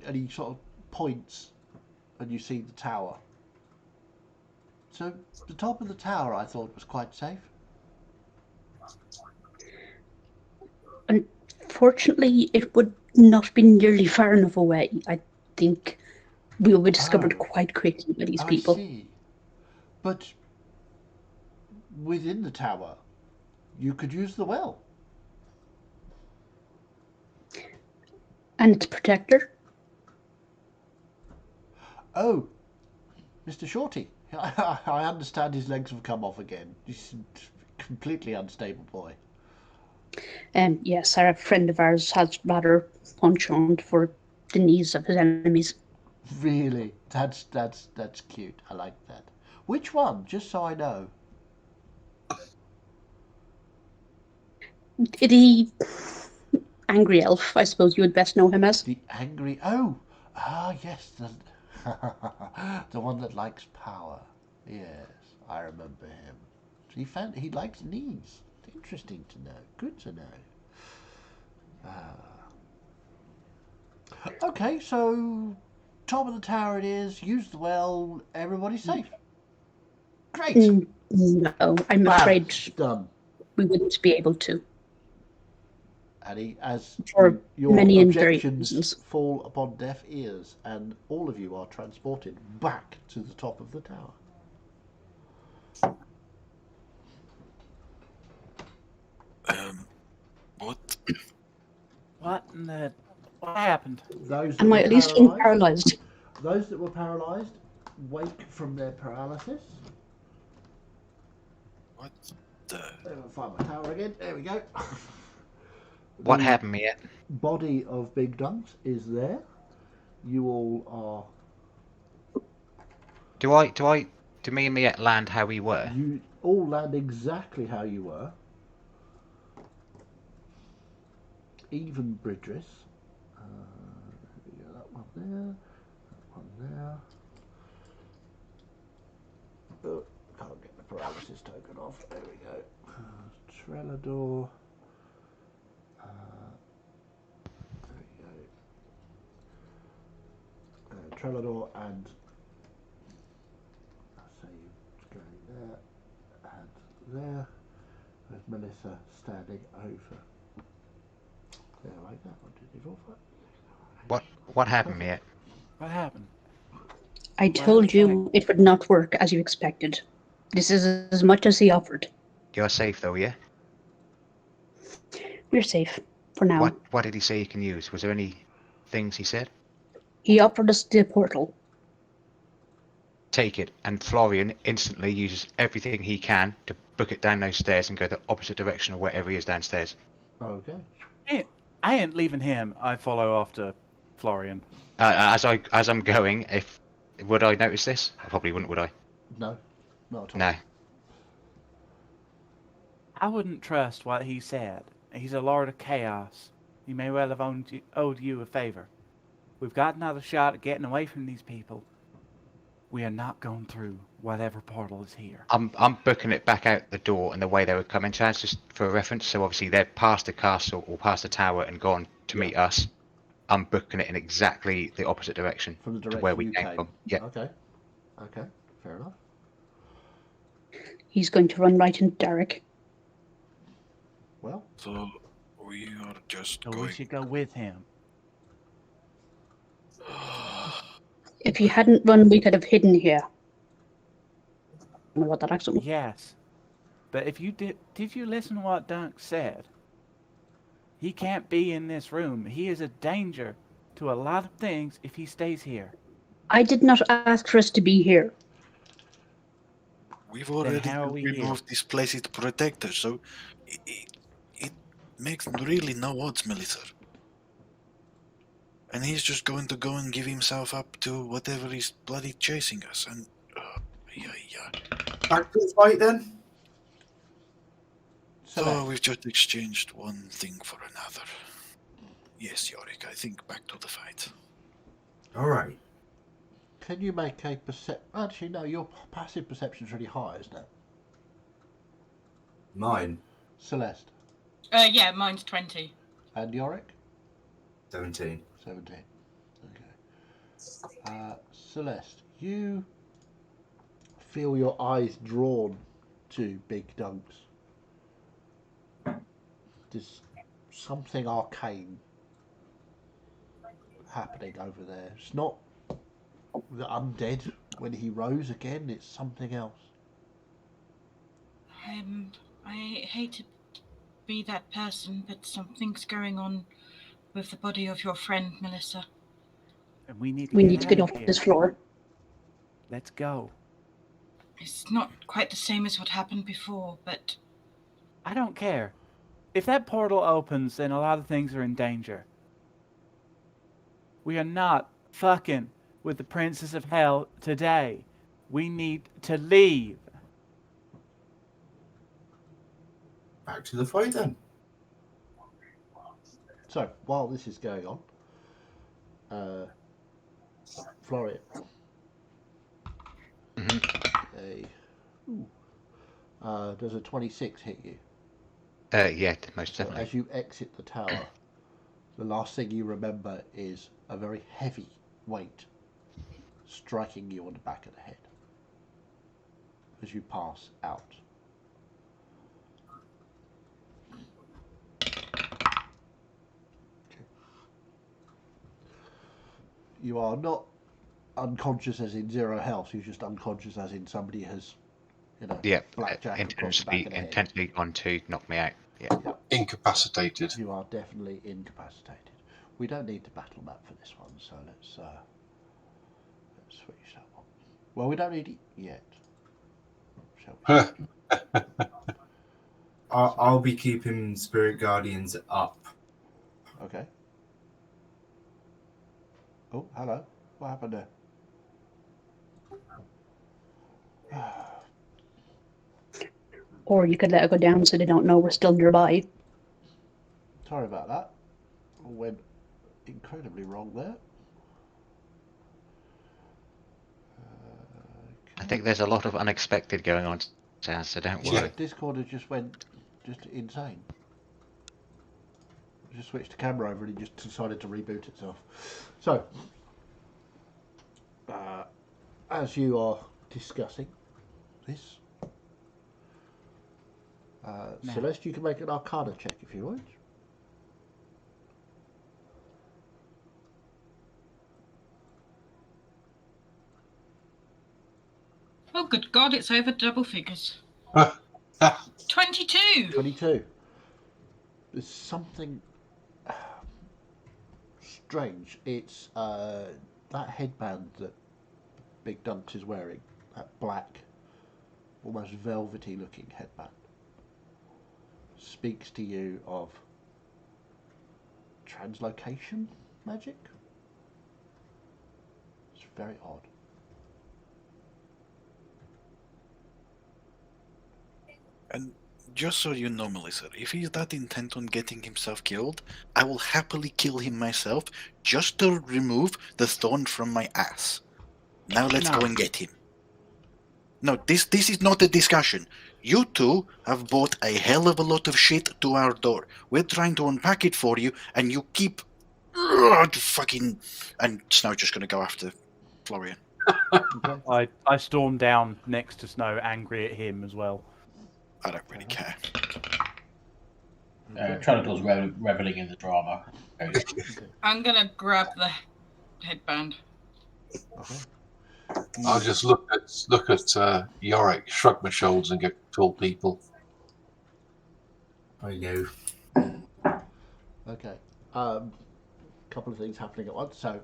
and he sort of points and you see the tower. So the top of the tower I thought was quite safe. Unfortunately, it would not be nearly far enough away. I think we will be discovered Oh. quite quickly by these I people. see. But within the tower you could use the well. And its protector? Oh, Mr. Shorty. I understand his legs have come off again. He's a completely unstable boy. Yes, our friend of ours has rather penchant for the knees of his enemies. Really? That's cute. I like that. Which one? Just so I know. The angry elf, I suppose you would best know him as. The angry... Oh! Ah, yes. The one that likes power. Yes, I remember him. He likes knees. Interesting to know. Good to know. Okay, so top of the tower it is. Use the well. Everybody's safe. Great. No, I'm Bam. afraid Done. we wouldn't be able to. And as For your many and various objections reasons. fall upon deaf ears, and all of you are transported back to the top of the tower. What? What happened? Those that Am were I at least unparalysed? Those that were paralysed wake from their paralysis. What the? Let me find my tower again. There we go. What The happened yet? body of Big Dunks is there. You all Do me and Miette land how we were? you all land exactly how you were. Even Bridris. That one there. That one there. Oh, can't get the paralysis token off. There we go. Trelador. There we go. Trelador and I'll say going there and there. With Melissa standing over. There, like that. 1, 2, 3, 4, 5. What happened, Miette? What happened? I told you it would not work as you expected. This is as much as he offered. You're safe though, yeah? We're safe for now. What did he say you can use? Was there any things he said? He offered us the portal. Take it, and Florian instantly uses everything he can to book it down those stairs and go the opposite direction of wherever he is downstairs. Okay. I ain't leaving him. I follow after Florian. As I'm going, would I notice this? I probably wouldn't, would I? No, not at all. No. I wouldn't trust what he said. He's a lord of chaos. He may well have owed you a favor. We've got another shot at getting away from these people. We are not going through whatever portal is here. I'm booking it back out the door and the way they were coming, Chaz, just for a reference. So obviously they're past the castle or past the tower and gone to meet us. I'm booking it in exactly the opposite direction From the to direction where we you came came. from. Yeah. Okay. Okay. Fair enough. He's going to run right into Derek. Well, So we are just So going. we should go with him. If you hadn't run, we could have hidden here. I don't know what that accent was. Yes. But if you did you listen to what Dunk said? He can't be in this room. He is a danger to a lot of things if he stays here. I did not ask for us to be here. We've already how are we been here? off this place to protect us, so it makes really no odds, Melissa. And he's just going to go and give himself up to whatever is bloody chasing us. And yeah. Back to the fight then. So Celeste, we've just exchanged one thing for another. Yes, Yorick, I think back to the fight. All right. can you make a percep? Actually, no. Your passive perception's really high, isn't it? Mine. Celeste Yeah, mine's 20. and Yorick, 17. 17. Okay. Celeste, you feel your eyes drawn to Big Dunks. There's something arcane happening over there. It's not the undead when he rose again, it's something else. I hate to be that person, but something's going on with the body of your friend, Melissa. And we need to get out off of here. this floor. Let's go. It's not quite the same as what happened before, but I don't care. If that portal opens, then a lot of things are in danger. We are not fucking with the Princess of Hell today. We need to leave. Back to the fight then. So, while this is going on, Florian, does a 26 hit you? Yeah, most So definitely. as you exit the tower, the last thing you remember is a very heavy weight striking you on the back of the head as you pass out. You are not unconscious as in zero health, you're just unconscious as in somebody has, Yeah, blackjack across the back of the head. intentionally gone to knock me out. Yeah. Incapacitated. You are definitely incapacitated. We don't need the battle map for this one, so let's switch that one. Well, we don't need it yet. Shall we? I'll be keeping Spirit Guardians up. Okay. Oh, hello. What happened there? Or you could let it go down so they don't know we're still nearby. Sorry about that. Went incredibly wrong there. I think there's a lot of unexpected going on, so don't Yeah, worry. Discord has just went insane. Just switched the camera over and it just decided to reboot itself. So, as you are discussing this, Celeste, you can make an Arcana check if you want. oh, good God, it's over double figures. 22. 22. There's something strange. It's that headband that Big Dunks is wearing, that black, almost velvety looking headband, speaks to you of translocation magic. It's very odd. And just so you know, Melissa, if he's that intent on getting himself killed, I will happily kill him myself just to remove the thorn from my ass. Now let's go and get him. No, this is not a discussion. You two have bought a hell of a lot of shit to our door. We're trying to unpack it for you, and you keep fucking. And Snow's just going to go after Florian. Okay. I storm down next to Snow, angry at him as well. I don't really care. Trellador's reveling in the drama. I'm going to grab the headband. Okay. I'll just look at Yorick, shrug my shoulders, and go, "Tall people." I know. Okay. Couple of things happening at once. So,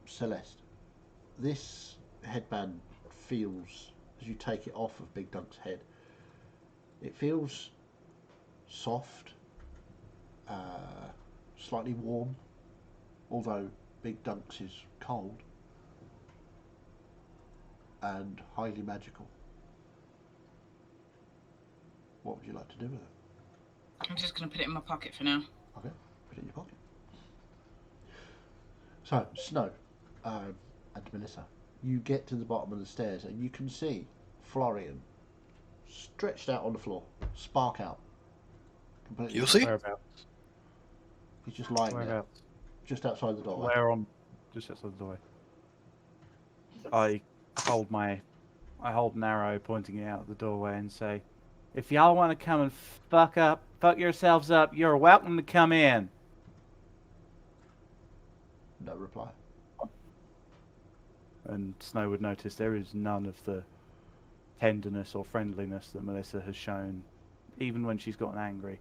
Celeste, this headband feels as you take it off of Big Dunk's head. It feels soft, slightly warm, although Big Dunk's is cold, and highly magical. What would you like to do with it? I'm just going to put it in my pocket for now. Okay, put it in your pocket. So, Snow and Melissa, you get to the bottom of the stairs and you can see Florian stretched out on the floor, spark out. Completely. You see? Whereabouts? He's just lying there, Whereabouts? just outside the doorway. Where on? Just outside the doorway. I hold an arrow pointing it out at the doorway and say, "If y'all want to come and fuck yourselves up, you're welcome to come in." No reply. And Snow would notice there is none of the tenderness or friendliness that Melissa has shown, even when she's gotten angry.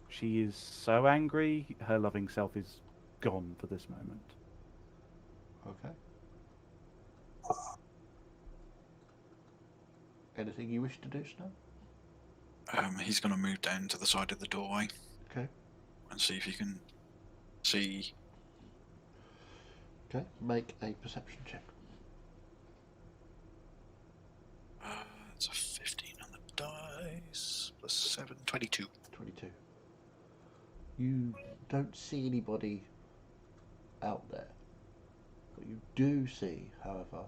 She is so angry, her loving self is gone for this moment. Okay. Anything you wish to do, Snow? He's going to move down to the side of the doorway. Okay. And see if he can see. Okay, make a perception check. It's a 15 on the dice. Plus 7, 22. 22. You don't see anybody out there. What you do see, however,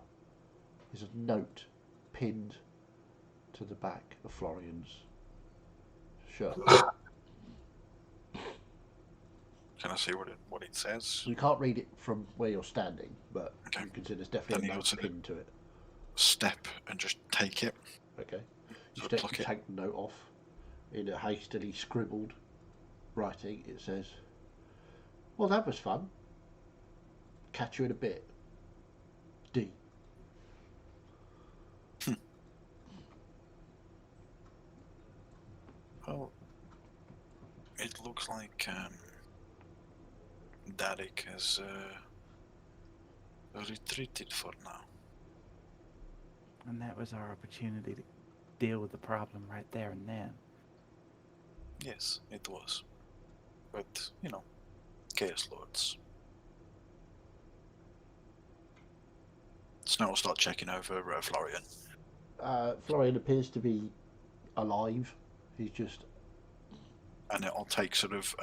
is a note pinned to the back of Florian's shirt. Can I see what it says? You can't read it from where you're standing, but Okay. you can see there's definitely Then a you note got to- pinned to it. Step and just take it. Okay. You So step pluck to it. take the note off. In a hastily scribbled writing, it says, "Well, that was fun. Catch you in a bit. D." Well, it looks like Derek has retreated for now. And that was our opportunity to deal with the problem right there and then. Yes, it was. But, Chaos Lords. Snow will start checking over Florian. Florian appears to be alive. He's just... And I'll take sort of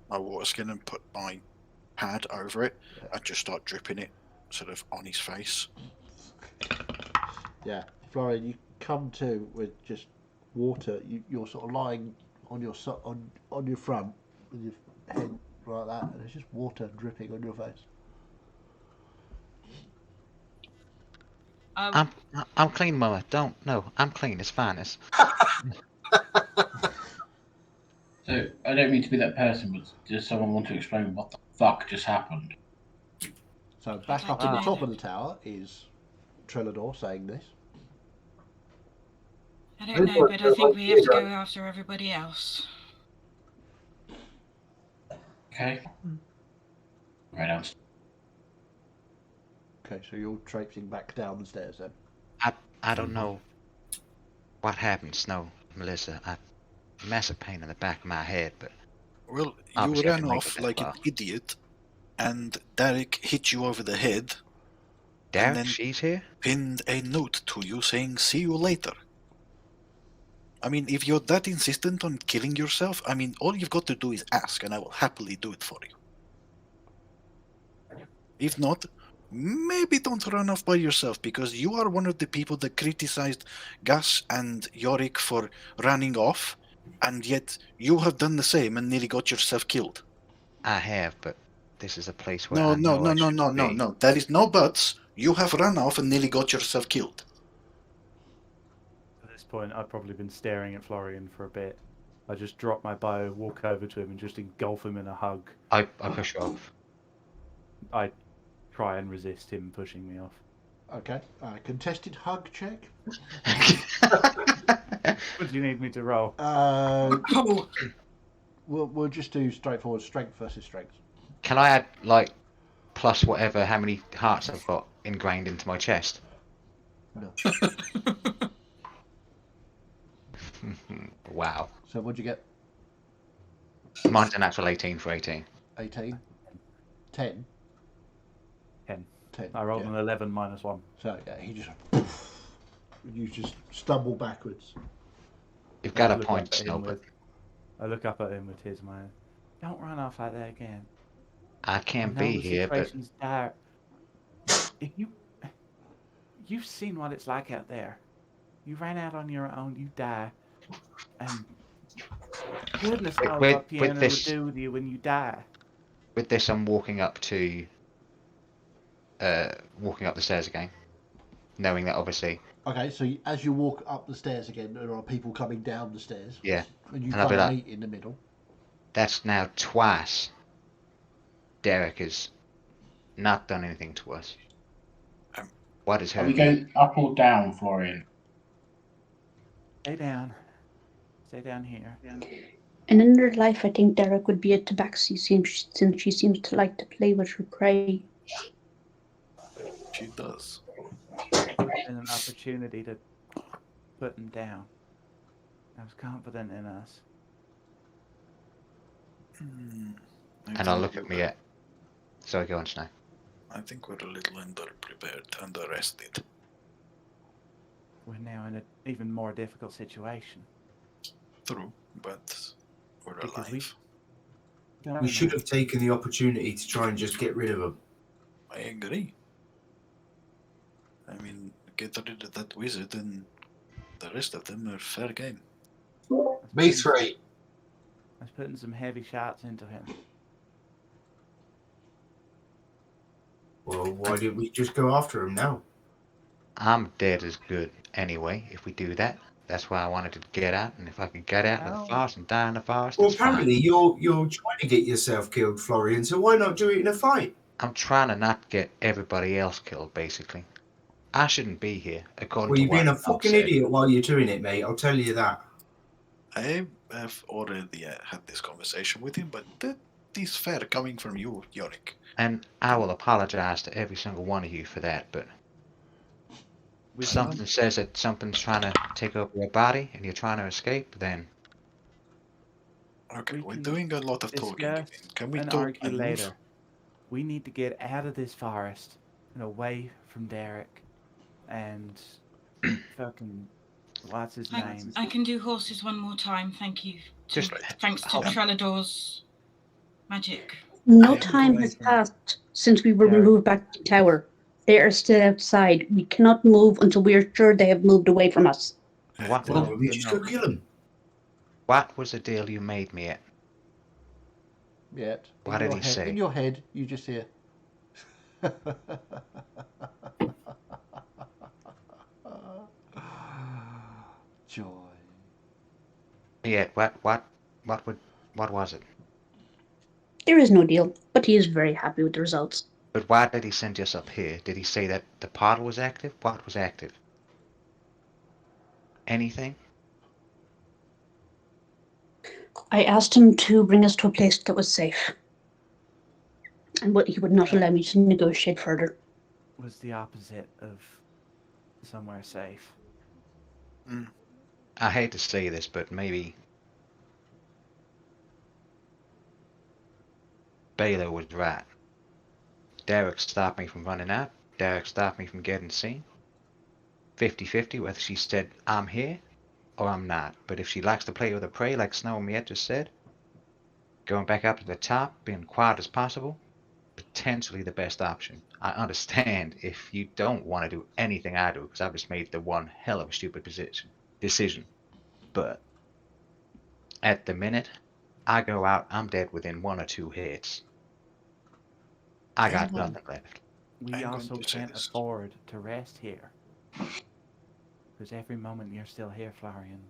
my water skin and put my pad over it and just start dripping it sort of on his face. Yeah, Florian, you come to with just water. You're sort of lying on your on your front with your head like that, and there's just water dripping on your face. I'm clean, Mama. I'm clean. It's fine. It's... So, I don't mean to be that person, but does someone want to explain what the fuck just happened? So back up at the top of the tower is Trelador saying this. I don't know, but I think we have to go after everybody else. Okay. Right on. Okay, so you're traipsing back down the stairs then. I don't know what happened, Snow, Melissa. Massive pain in the back of my head, but Well, you obviously I ran can make off it like an well. idiot, and Derek hit you over the head, Derek, then- she's here. pinned a note to you saying, "See you later." I mean, if you're that insistent on killing yourself, I mean, all you've got to do is ask, and I will happily do it for you. If not, maybe don't run off by yourself, because you are one of the people that criticized Gus and Yorick for running off, and yet you have done the same and nearly got yourself killed. I have, but this is a place where No, I no, know no, I no, should no, no, be. no. There is no buts. You have run off and nearly got yourself killed. At this point, I've probably been staring at Florian for a bit. I just drop my bow, walk over to him, and just engulf him in a hug. I push off. I try and resist him pushing me off. Okay, contested hug check. What do you need me to roll? Oh, We'll just do straightforward strength versus strength. Can I add, like, plus whatever, how many hearts I've got ingrained into my chest? No. Wow. So what'd you get? Mine's a natural 18 for 18. 18? 10? 10. 10. I rolled yeah. an 11 minus 1. So yeah, he just you just stumble backwards. You've I got a look point, up at him Snow, but I look up at him with tears in my eyes. Don't run off like that again. I I can't know be the here, but situation's dire. If you've seen what it's like out there. You ran out on your own, you die. And goodness knows with, what with piano will this do with you when you die. with this, I'm walking up to walking up the stairs again, knowing that obviously, Okay, so as you walk up the stairs again, there are people coming down the stairs. yeah, And you and I'll kind be of like, meet in the middle. that's now twice Derek has not done anything to us. What is Are we hurt? going up or down, Florian? Stay down. Stay down here. In another life, I think Derek would be a tabaxi since she seems to like to play with her prey. She does. And an opportunity to put him down. I was confident in us. And I'll look at me at. Sorry, go on, Snow. I think we're a little underprepared, underrested. We're now in an even more difficult situation. True, but we're Because alive. We should have taken the opportunity to try and just get rid of them. I agree. I mean, get rid of that wizard and the rest of them are fair game. Me 3. I was putting some heavy shots into him. Well, why didn't we just go after him now? I'm dead as good anyway. If we do that, that's why I wanted to get out. And if I could get out in the Ow. forest and die in the forest, Well, it's fine. apparently you're trying to get yourself killed, Florian. So why not do it in a fight? I'm trying to not get everybody else killed, basically. I shouldn't be here, according Well, to you're what being a Doc fucking said. idiot while you're doing it, mate. I'll tell you that. I have already had this conversation with him, but that is fair coming from you, Yorick. And I will apologize to every single one of you for that, but something says that something's trying to take over your body and you're trying to escape, then Okay, We we're can doing a lot of talking again. discuss Can we and talk argue and later. move? We need to get out of this forest and away from Derek and fucking what's his name? I can do horses one more time, thank you. Just Thanks to hold on. Trellador's magic. No I am time going has to- passed since we were Derek. moved back to the tower. They are still outside. We cannot move until we are sure they have moved away from us. What Well, Well, we just go kill him. what was the deal you made me at? Yet. What did he say? In your head, you just hear. Joy. Yeah, what was it? There is no deal, but he is very happy with the results. But why did he send us up here? Did he say that the portal was active? What was active? Anything? I asked him to bring us to a place that was safe. And he would not allow me to negotiate further. Was the opposite of somewhere safe. I hate to say this, but maybe Baylor was right. Derek stopped me from running out. Derek stopped me from getting seen. 50-50 whether she said I'm here or I'm not. But if she likes to play with her prey like Snow and Miette just said, going back up to the top, being quiet as possible, potentially the best option. I understand if you don't want to do anything I do, because I've just made the one hell of a stupid decision. But at the minute, I go out, I'm dead within 1 or 2 hits. I got Anyone- nothing left. We I'm also going to say can't this. afford to rest here. Because every moment you're still here, Florian,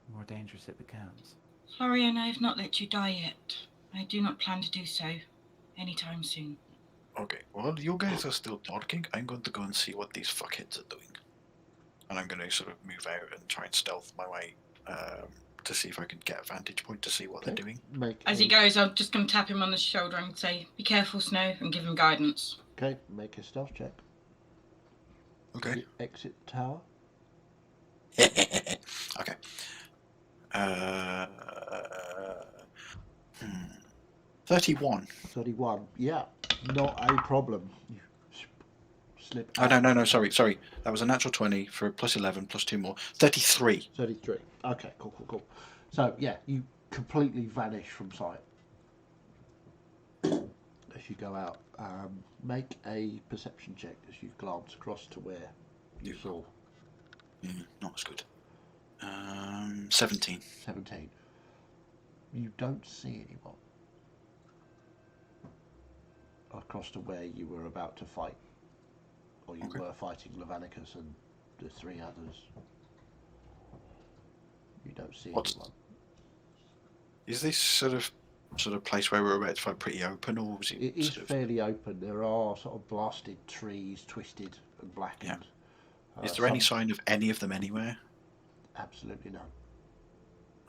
the more dangerous it becomes. Florian, I have not let you die yet. I do not plan to do so anytime soon. Okay, well, you guys are still talking. I'm going to go and see what these fuckheads are doing. And I'm going to sort of move out and try and stealth my way to see if I can get a vantage point to see what they're doing. As he goes, I'm just going to tap him on the shoulder and say, "Be careful, Snow," and give him guidance. Okay, make a stealth check. Okay. You exit the tower. Okay. 31. 31. Yeah, not a problem. You slip Oh, out. no. Sorry. That was a natural 20 for plus 11 plus 2 more. 33. 33. Okay, cool. So, yeah, you completely vanish from sight as you go out. Make a perception check as you glance across to where you saw. Not as good. 17. 17. You don't see anyone across to where you were about to fight, or you Okay. were fighting Levanicus and the 3 others. You don't see anyone. Is this sort of place where we're about to fight pretty open, or was it? It is sort of, fairly open. There are sort of blasted trees, twisted and blackened. is there any Some- sign of any of them anywhere? Absolutely none.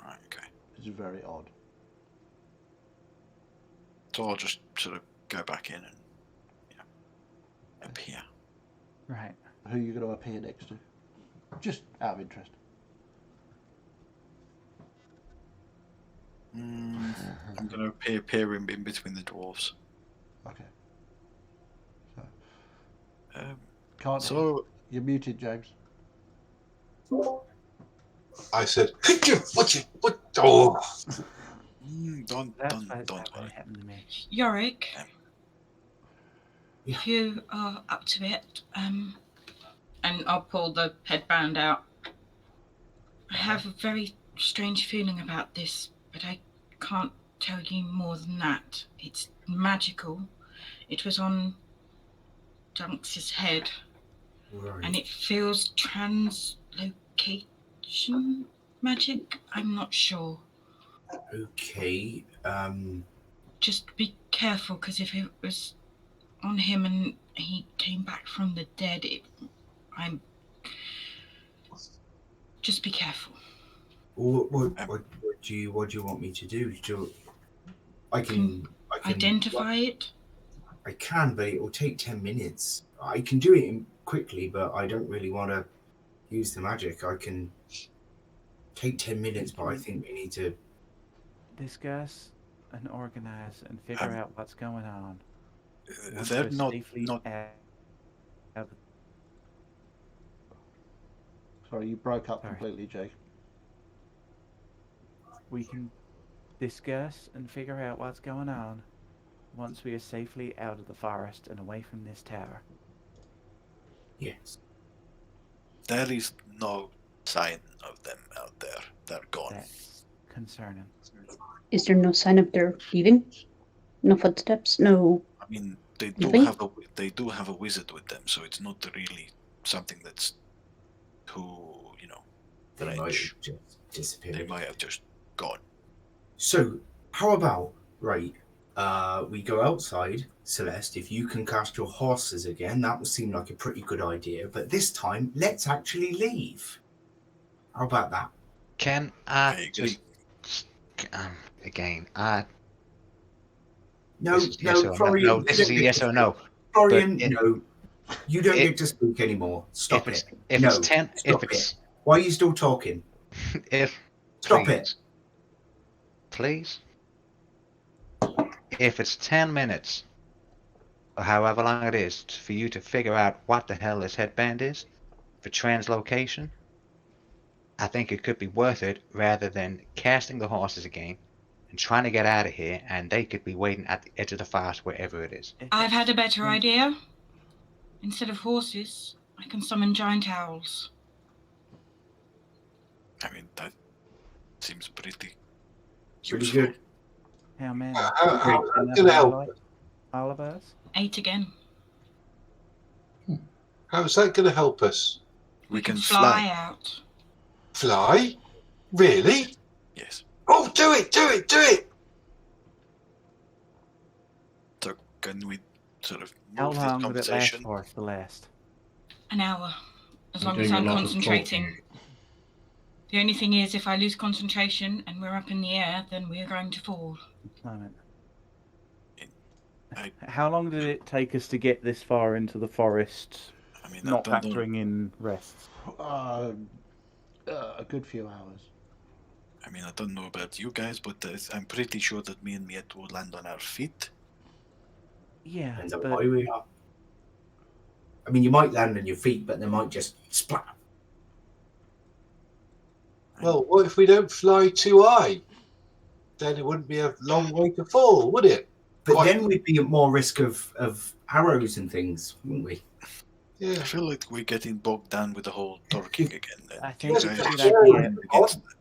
Right. Okay. It's very odd. So I'll just sort of go back in and appear. Right. Who are you going to appear next to? Just out of interest. I'm going to appear in between the dwarves. Okay. Um, Can't hear. so You're muted, James. I said, what? Oh, don't That's what worry. happened to me. Yorick, Yeah. if you are up to it, and I'll pull the headband out. I have a very strange feeling about this, but I can't tell you more than that. It's magical. It was on Dunks' head, Right. and it feels translocation magic. I'm not sure. Okay. Just be careful, because if it was on him and he came back from the dead, just be careful. What do you want me to do? I can Identify it. I can, but it will take 10 minutes. I can do it quickly, but I don't really want to use the magic. I can take 10 minutes, but I think we need to. Discuss and organize and figure out what's going on. Once They're we're not safely not. out- Sorry, you broke up Sorry. completely, Jake. We can discuss and figure out what's going on once we are safely out of the forest and away from this tower. Yes. There is no sign of them out there. They're gone. That's concerning. Is there no sign of their leaving? No footsteps? No. I mean, they Nothing? do have a wizard with them, so it's not really something that's too They might French. have just disappeared. They might have just gone. So, how about, we go outside, Celeste, if you can cast your horses again, that would seem like a pretty good idea, but this time, let's actually leave. How about that? Can I Okay, just again? No, This is yes or Florian, no. This is a yes or no. Florian, but it- no. You don't it- get to speak anymore. Stop if it. If No, it's 10, stop if it's it. Why are you still talking? if Stop please, it. please. If it's 10 minutes, or however long it is, for you to figure out what the hell this headband is for translocation, I think it could be worth it rather than casting the horses again and trying to get out of here, and they could be waiting at the edge of the forest wherever it is. I've had a better idea. Instead of horses, I can summon giant owls. I mean, that seems pretty Pretty useful. good. How many? How's that Enough gonna help? like all of us? 8 again. How's that going to help us? We can fly out. Fly? Really? Yes. Oh, do it! So can we sort of How move this long would it last conversation? for? The last. An hour. As You're long as doing a I'm lot of concentrating. talking. The only thing is, if I lose concentration and we're up in the air, then we're going to fall. Climate. I- How long did it take us to get this far into the forest I mean, Not I don't know. factoring in rests. A good few hours. I mean, I don't know about you guys, but I'm pretty sure that me and Miet will land on our feet. Yeah, Depends on but why we are. I mean, you might land on your feet, but they might just splat. Well, what if we don't fly too high? Then it wouldn't be a long way to fall, would it? But Quite- then we'd be at more risk of arrows and things, wouldn't we? Yeah. I feel like we're getting bogged down with the whole dorking again. Then. I You think it's guys a are good just idea. going against that.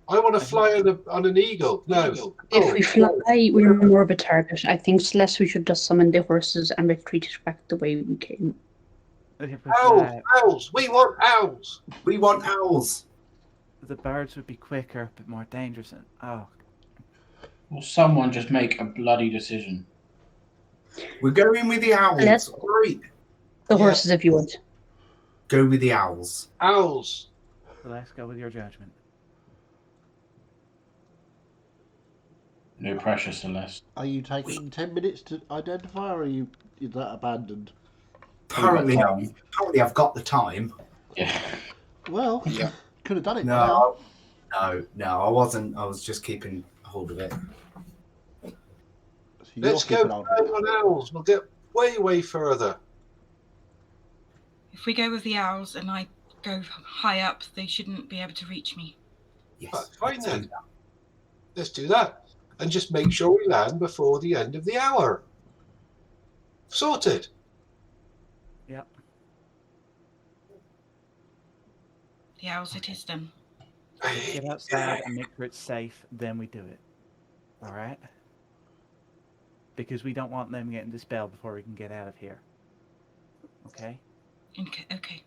I want to fly on an eagle. No. If we fly, we're more of a target. I think Celeste, we should just summon the horses and retreat back the way we came. if we Owls, fly, owls. We want owls. We want owls. the birds would be quicker, but more dangerous. And Will someone just make a bloody decision? We're going with the owls. Let's- Right. The Yeah. horses, if you want. Go with the owls. Owls. so let's go with your judgment. No pressure, Celeste. Are you taking 10 minutes to identify, or is that abandoned? Apparently, We've got time. I've got the time. Yeah. Well, Yeah. could have done it now. No, I wasn't. I was just keeping hold of it. So you're Let's go keeping on. on owls. We'll get way, way further. If we go with the owls and I go high up, they shouldn't be able to reach me. Yes. That's fine let's then. do that. Let's do that. And just make sure we land before the end of the hour. Sorted. Yep. The owls it is then. Let's get outside and make sure it's safe, then we do it. Alright? Because we don't want them getting dispelled before we can get out of here. Okay? Okay.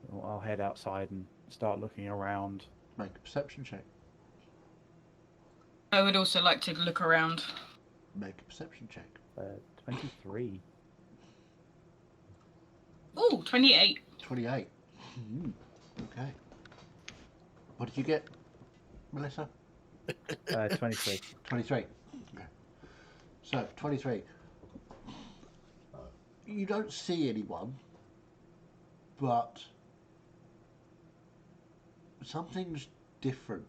Well, I'll head outside and start looking around. Make a perception check. I would also like to look around. Make a perception check. 23. Oh, 28. 28. Okay. What did you get, Melissa? 23. 23. Okay. So, 23. You don't see anyone, but something's different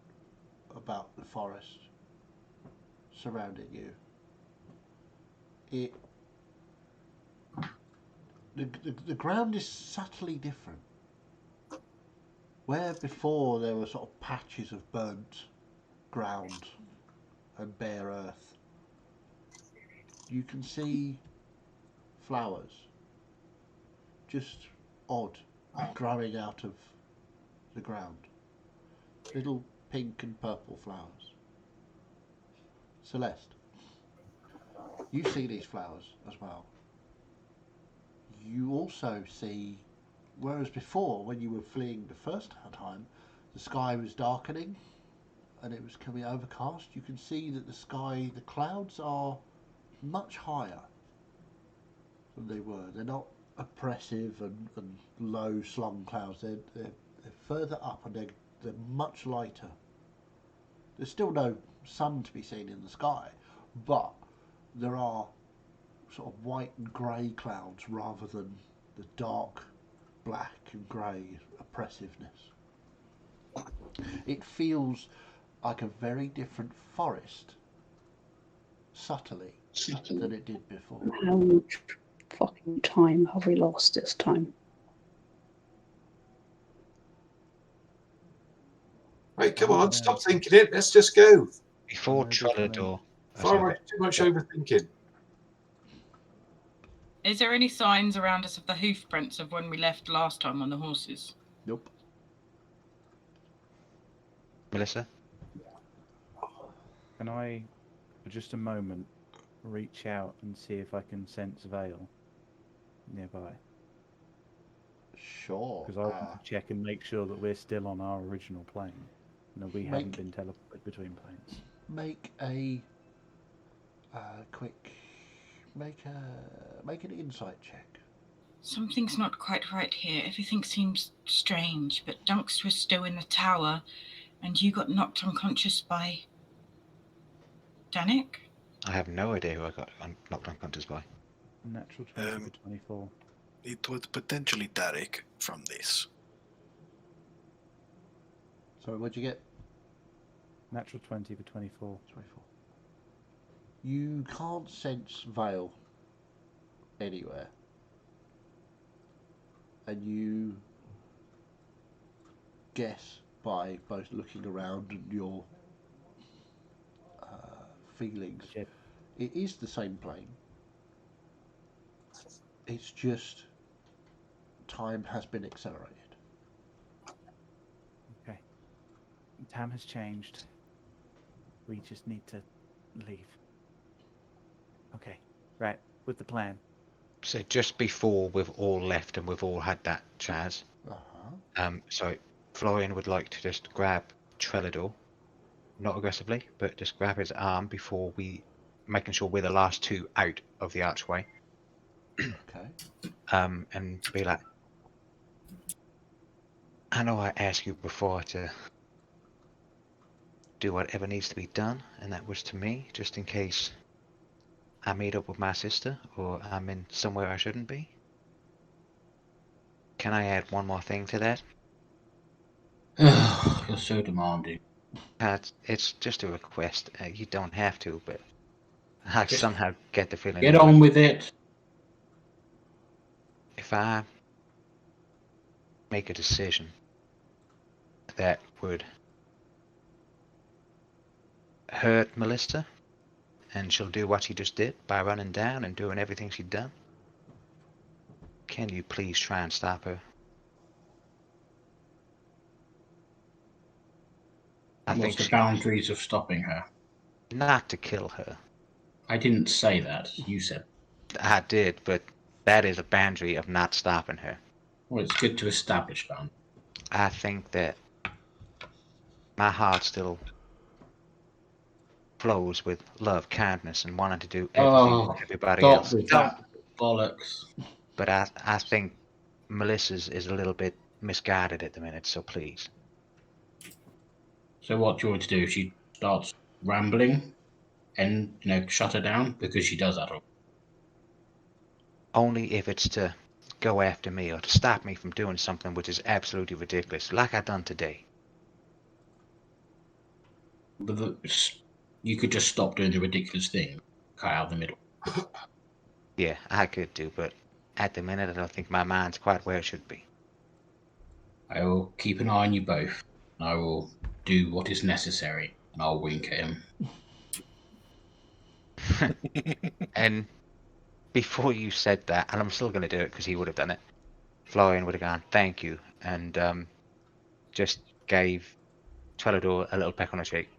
about the forest surrounding you. The ground is subtly different. Where before there were sort of patches of burnt ground and bare earth, you can see flowers, just odd, growing out of the ground. Little pink and purple flowers. Celeste, you see these flowers as well. You also see, whereas before, when you were fleeing the first time, the sky was darkening and it was coming overcast, you can see that the clouds are much higher than they were. They're not oppressive and low slung clouds. They're further up and they're much lighter. There's still no sun to be seen in the sky, but there are sort of white and grey clouds rather than the dark black and grey oppressiveness. It feels like a very different forest, subtly, than it did before. How much fucking time have we lost this time? Right, come on, stop thinking it. Let's just go. Before Trellador. Far too much overthinking. Is there any signs around us of the hoof prints of when we left last time on the horses? Nope. Melissa? Can I, for just a moment, reach out and see if I can sense Vale nearby? Sure. Because I want to check and make sure that we're still on our original plane. No, we haven't been teleported between planes. Make a quick. Make an insight check. Something's not quite right here. Everything seems strange, but Dunks was still in the tower, and you got knocked unconscious by Danik? I have no idea who I got knocked unconscious by. Natural 20 for 24. it was potentially Derek from this. Sorry, what'd you get? Natural 20 for 24. 24. You can't sense Vale anywhere. And you guess by both looking around and your feelings. Shit. It is the same plane. It's just time has been accelerated. Okay. Time has changed. We just need to leave. Okay. Right. With the plan. So just before we've all left and we've all had that Chaz, so Florian would like to just grab Trellador, not aggressively, but just grab his arm before making sure we're the last two out of the archway. Okay. And be like, I know I asked you before to do whatever needs to be done, and that was to me, just in case I meet up with my sister or I'm in somewhere I shouldn't be. Can I add one more thing to that? You're so demanding. It's just a request. You don't have to, but I Just somehow get the feeling Get on with it. if I make a decision that would hurt Melissa, and she'll do what she just did by running down and doing everything she'd done, can you please try and stop her? I What's think the boundaries of stopping her? not to kill her. I didn't say that. You said. I did, but that is a boundary of not stopping her. Well, it's good to establish boundaries. I think that my heart still flows with love, kindness, and wanting to do everything for everybody Stop else. with that bollocks. But I think Melissa's is a little bit misguided at the minute, so please. So what do you want to do? She starts rambling, and shut her down because she does that. Only if it's to go after me or to stop me from doing something which is absolutely ridiculous, like I done today. But you could just stop doing the ridiculous thing, cut out the middle. Yeah, I could do, but at the minute I don't think my mind's quite where it should be. I will keep an eye on you both. I will do what is necessary, and I'll wink at him. And before you said that, and I'm still going to do it because he would have done it, Florian would have gone, thank you, and just gave Trellador a little peck on the cheek.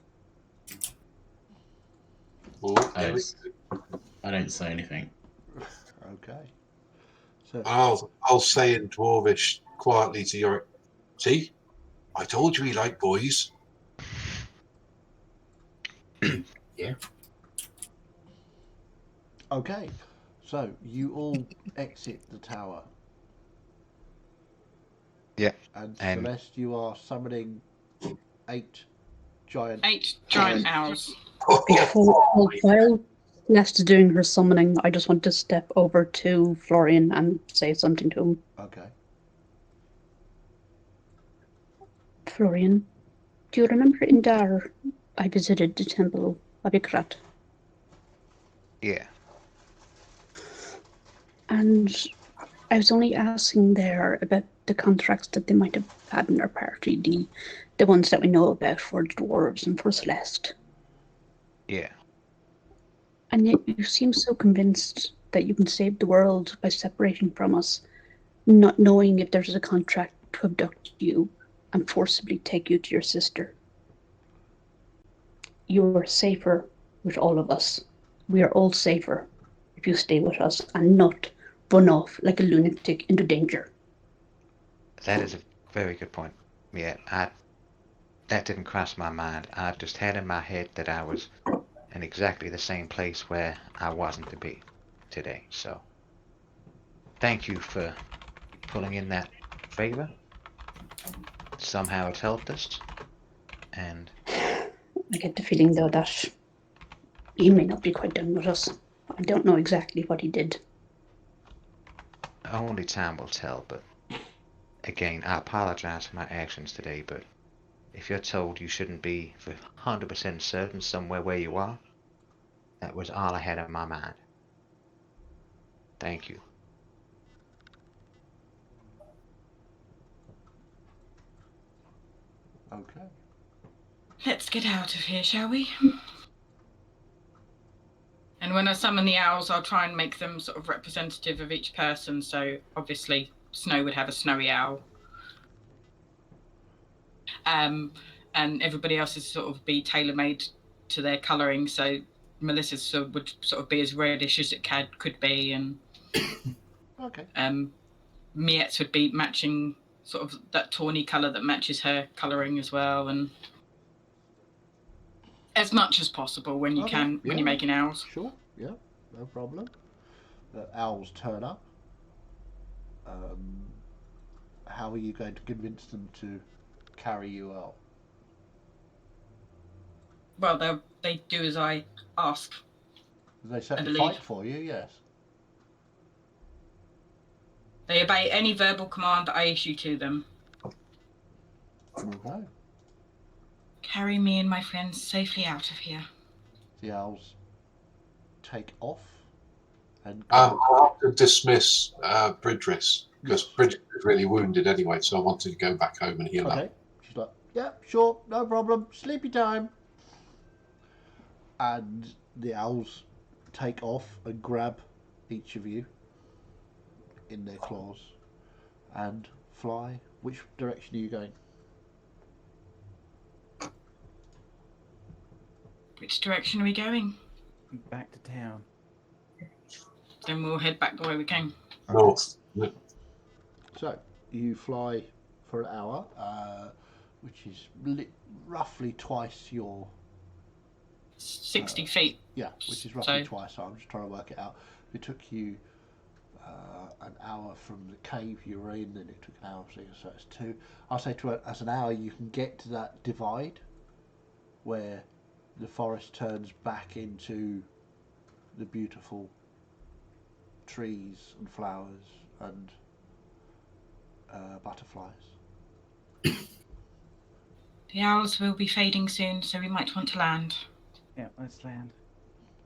I don't say anything. Okay. So I'll say in Dwarvish quietly to Yorick, see, I told you he liked boys. Yeah. okay. So you all exit the tower. Yeah. And And- Celeste, you are summoning 8 giant 8 giant owls. While Celeste is doing her summoning, I just want to step over to Florian and say something to him. Okay. Florian, do you remember in Dar I visited the temple of Ikrat? Yeah. And I was only asking there about the contracts that they might have had in their party, the ones that we know about for the dwarves and for Celeste. Yeah. And yet you seem so convinced that you can save the world by separating from us, not knowing if there's a contract to abduct you and forcibly take you to your sister. You are safer with all of us. We are all safer if you stay with us and not run off like a lunatic into danger. That is a very good point. Yeah, that didn't cross my mind. I just had in my head that I was in exactly the same place where I wasn't to be today. So, thank you for pulling in that favor. Somehow it's helped us. And I get the feeling, though, that he may not be quite done with us. I don't know exactly what he did. only time will tell, but again, I apologize for my actions today, but if you're told you shouldn't be for 100% certain somewhere where you are, that was all I had in my mind. Thank you. Okay. Let's get out of here, shall we? And when I summon the owls, I'll try and make them sort of representative of each person. So obviously, Snow would have a snowy owl. And everybody else is sort of be tailor-made to their colouring. So Melissa's would sort of be as reddish as it could be, and Okay. Miette's would be matching sort of that tawny colour that matches her colouring as well, and as much as possible when you Okay, can when you're yeah. making owls. Sure. Yeah. No problem. The owls turn up. How are you going to convince them to carry you out? Well, they do as I ask. They I certainly believe. fight for you, yes. They obey any verbal command that I issue to them. Okay. Carry me and my friends safely out of here. The owls take off and I'll have to dismiss Bridris because Yes. Bridris is really wounded anyway, so I wanted to go back home and heal Okay. up. She's like, yeah, sure, no problem. Sleepy time. And the owls take off and grab each of you in their claws and fly. Which direction are you going? Which direction are we going? Back to town. Then we'll head back the way we came. North. So you fly for an hour, which is roughly twice your 60 feet. yeah, which is roughly So- twice. So I'm just trying to work it out. It took you an hour from the cave you were in, then it took an hour, so it's 2. I'll say as an hour you can get to that divide where the forest turns back into the beautiful trees and flowers and butterflies. The owls will be fading soon, so we might want to land. Yeah, let's land.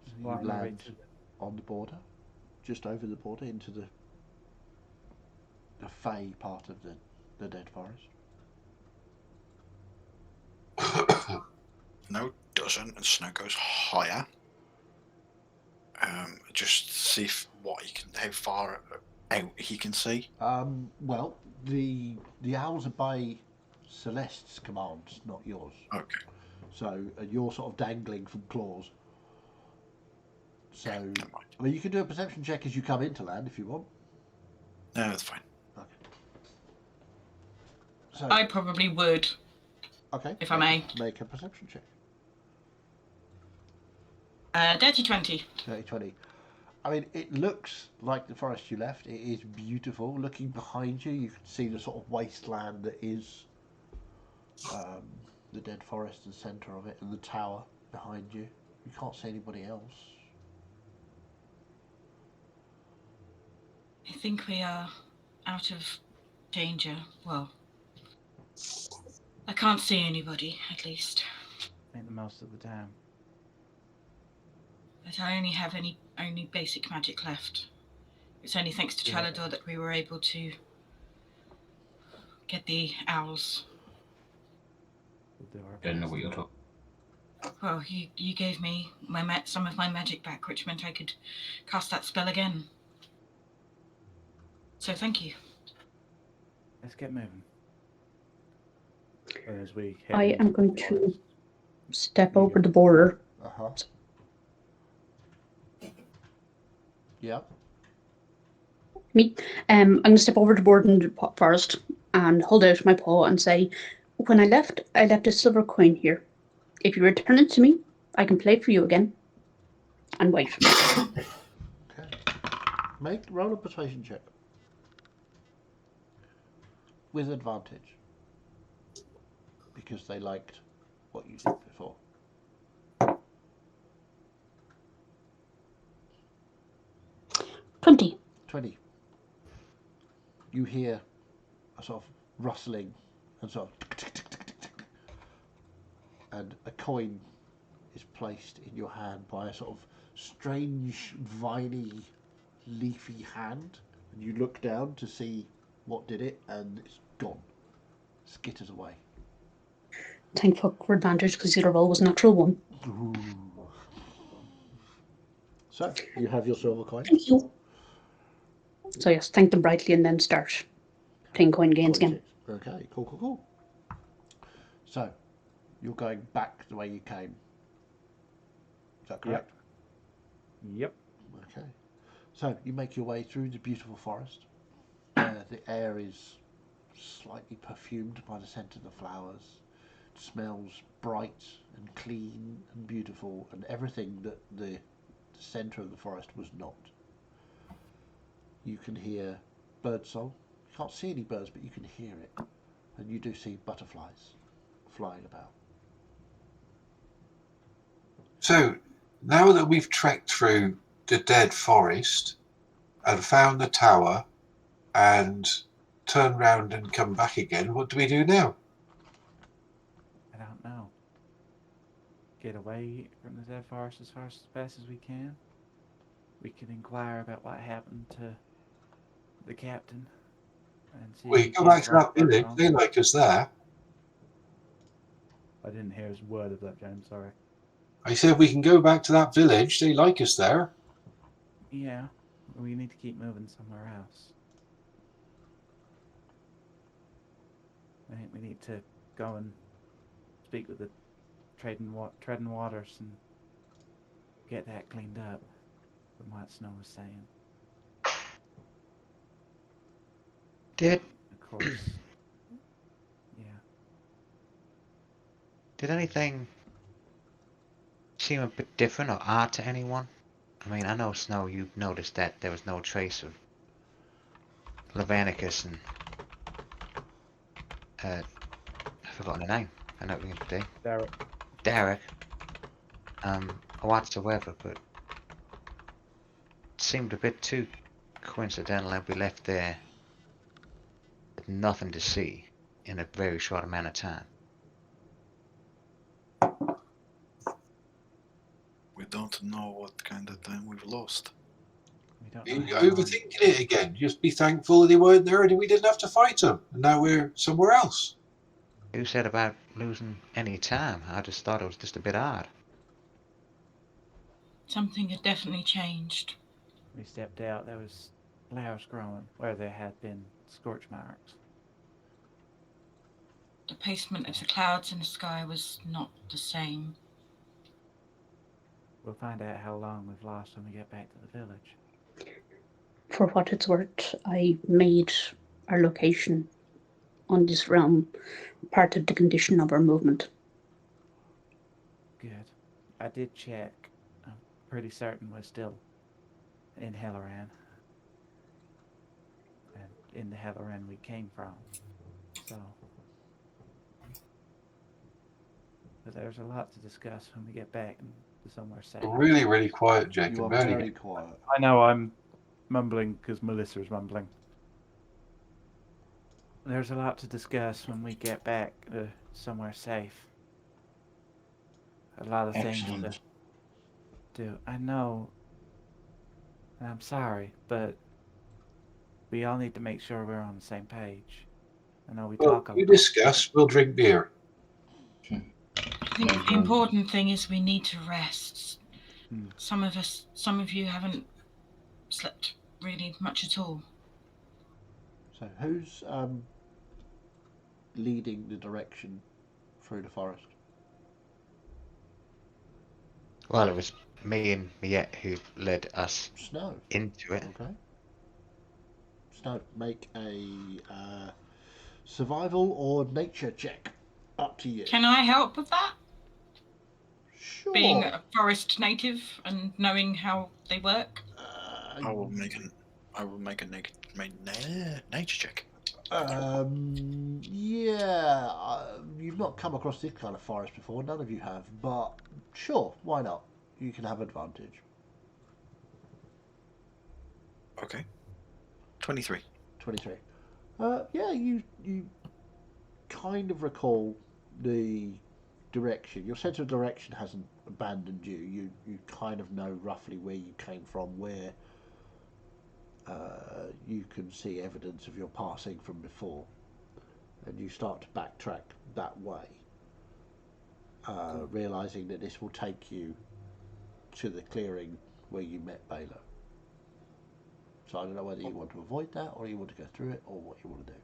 So Fly you my way land to- on the border, just over the border into the fey part of the dead forest. No, it doesn't. And Snow goes higher. Just see how far out he can see. Well, the owls obey Celeste's commands, not yours. Okay. So you're sort of dangling from claws. So Never mind. I mean, you can do a perception check as you come into land if you want. No, that's fine. Okay. So I probably would. okay, if I may. make a perception check. Dirty 20. 30-20. I mean, it looks like the forest you left. It is beautiful. Looking behind you, you can see the sort of wasteland that is the dead forest and centre of it, and the tower behind you. You can't see anybody else. I think we are out of danger. Well, I can't see anybody, at least. Make the most of the town. But I only have only basic magic left. It's only thanks to Yeah. Chalador that we were able to get the owls. We'll do our Don't know best. what you're talking. Well, you gave me some of my magic back, which meant I could cast that spell again. So thank you. Let's get moving. As we head I into am the going to forest. step over the border. Uh-huh. Yeah. Me. I'm going to step over the border in the forest and hold out my paw and say, when I left a silver coin here. If you return it to me, I can play for you again. And wait. Okay. Roll a persuasion check. With advantage. Because they liked what you did before. 20. 20. you hear a sort of rustling and sort of tick, tick, tick, tick, tick, tick, and a coin is placed in your hand by a sort of strange, viney, leafy hand, and you look down to see what did it, and it's gone. Skitters away. Thank fuck for advantage because the other roll was natural one. Ooh. So you have your silver coin. Thank you. So yes, thank them brightly and then start playing coin games again. 26. Okay, cool. So you're going back the way you came. Is that correct? Yep. Okay. So you make your way through the beautiful forest. The air is slightly perfumed by the scent of the flowers. It smells bright and clean and beautiful, and everything that the centre of the forest was not. You can hear birdsong. You can't see any birds, but you can hear it. And you do see butterflies flying about. So, now that we've trekked through the dead forest and found the tower and turned round and come back again, what do we do now? I don't know. Get away from the dead forest as fast as we can. We can inquire about what happened to the captain and see. We go back to that village. They like us there. I didn't hear a word of that, James. Sorry. I said we can go back to that village. They like us there. Yeah, we need to keep moving somewhere else. I think we need to go and speak with the treading waters and get that cleaned up, from what Snow was saying. Of course. Yeah. Did anything seem a bit different or odd to anyone? I mean, I know, Snow, you've noticed that there was no trace of Leviticus and I've forgotten the name. I know we today. Derek. Whatsoever, but it seemed a bit too coincidental that we left there with nothing to see in a very short amount of time. We don't know what kind of time we've lost. We don't You're know how long. overthinking it again. Just be thankful that they weren't there and we didn't have to fight them. And now we're somewhere else. Who said about losing any time? I just thought it was just a bit odd. Something had definitely changed. We stepped out, there was flowers growing where there had been scorch marks. The placement of the clouds in the sky was not the same. We'll find out how long we've lost when we get back to the village. For what it's worth, I made our location on this realm part of the condition of our movement. Good. I did check. I'm pretty certain we're still in Helloran. And in the Helloran we came from. So. But there's a lot to discuss when we get back to somewhere safe. Really, really quiet, Jake. You are Barely very quiet. I know I'm mumbling because Melissa is mumbling. There's a lot to discuss when we get back to somewhere safe. A lot of things Excellent. to do. I know. And I'm sorry, but we all need to make sure we're on the same page. I know we Well, talk a you lot. discuss. We'll drink beer. I think the important thing is we need to rest. Hmm. Some of you haven't slept really much at all. So who's leading the direction through the forest? Well, it was me and Miette who led us Snow. into it. Okay. Snow, make a survival or nature check. Up to you. Can I help with that? Sure. Being a forest native and knowing how they work? I will make a nature check. Yeah, you've not come across this kind of forest before. None of you have, but sure, why not? You can have advantage. Okay. 23. 23. Yeah, you kind of recall the direction. Your sense of direction hasn't abandoned you. You kind of know roughly where you came from, where you can see evidence of your passing from before, and you start to backtrack that way, realizing that this will take you to the clearing where you met Baylor. So I don't know whether you want to avoid that, or you want to go through it, or what you want to do.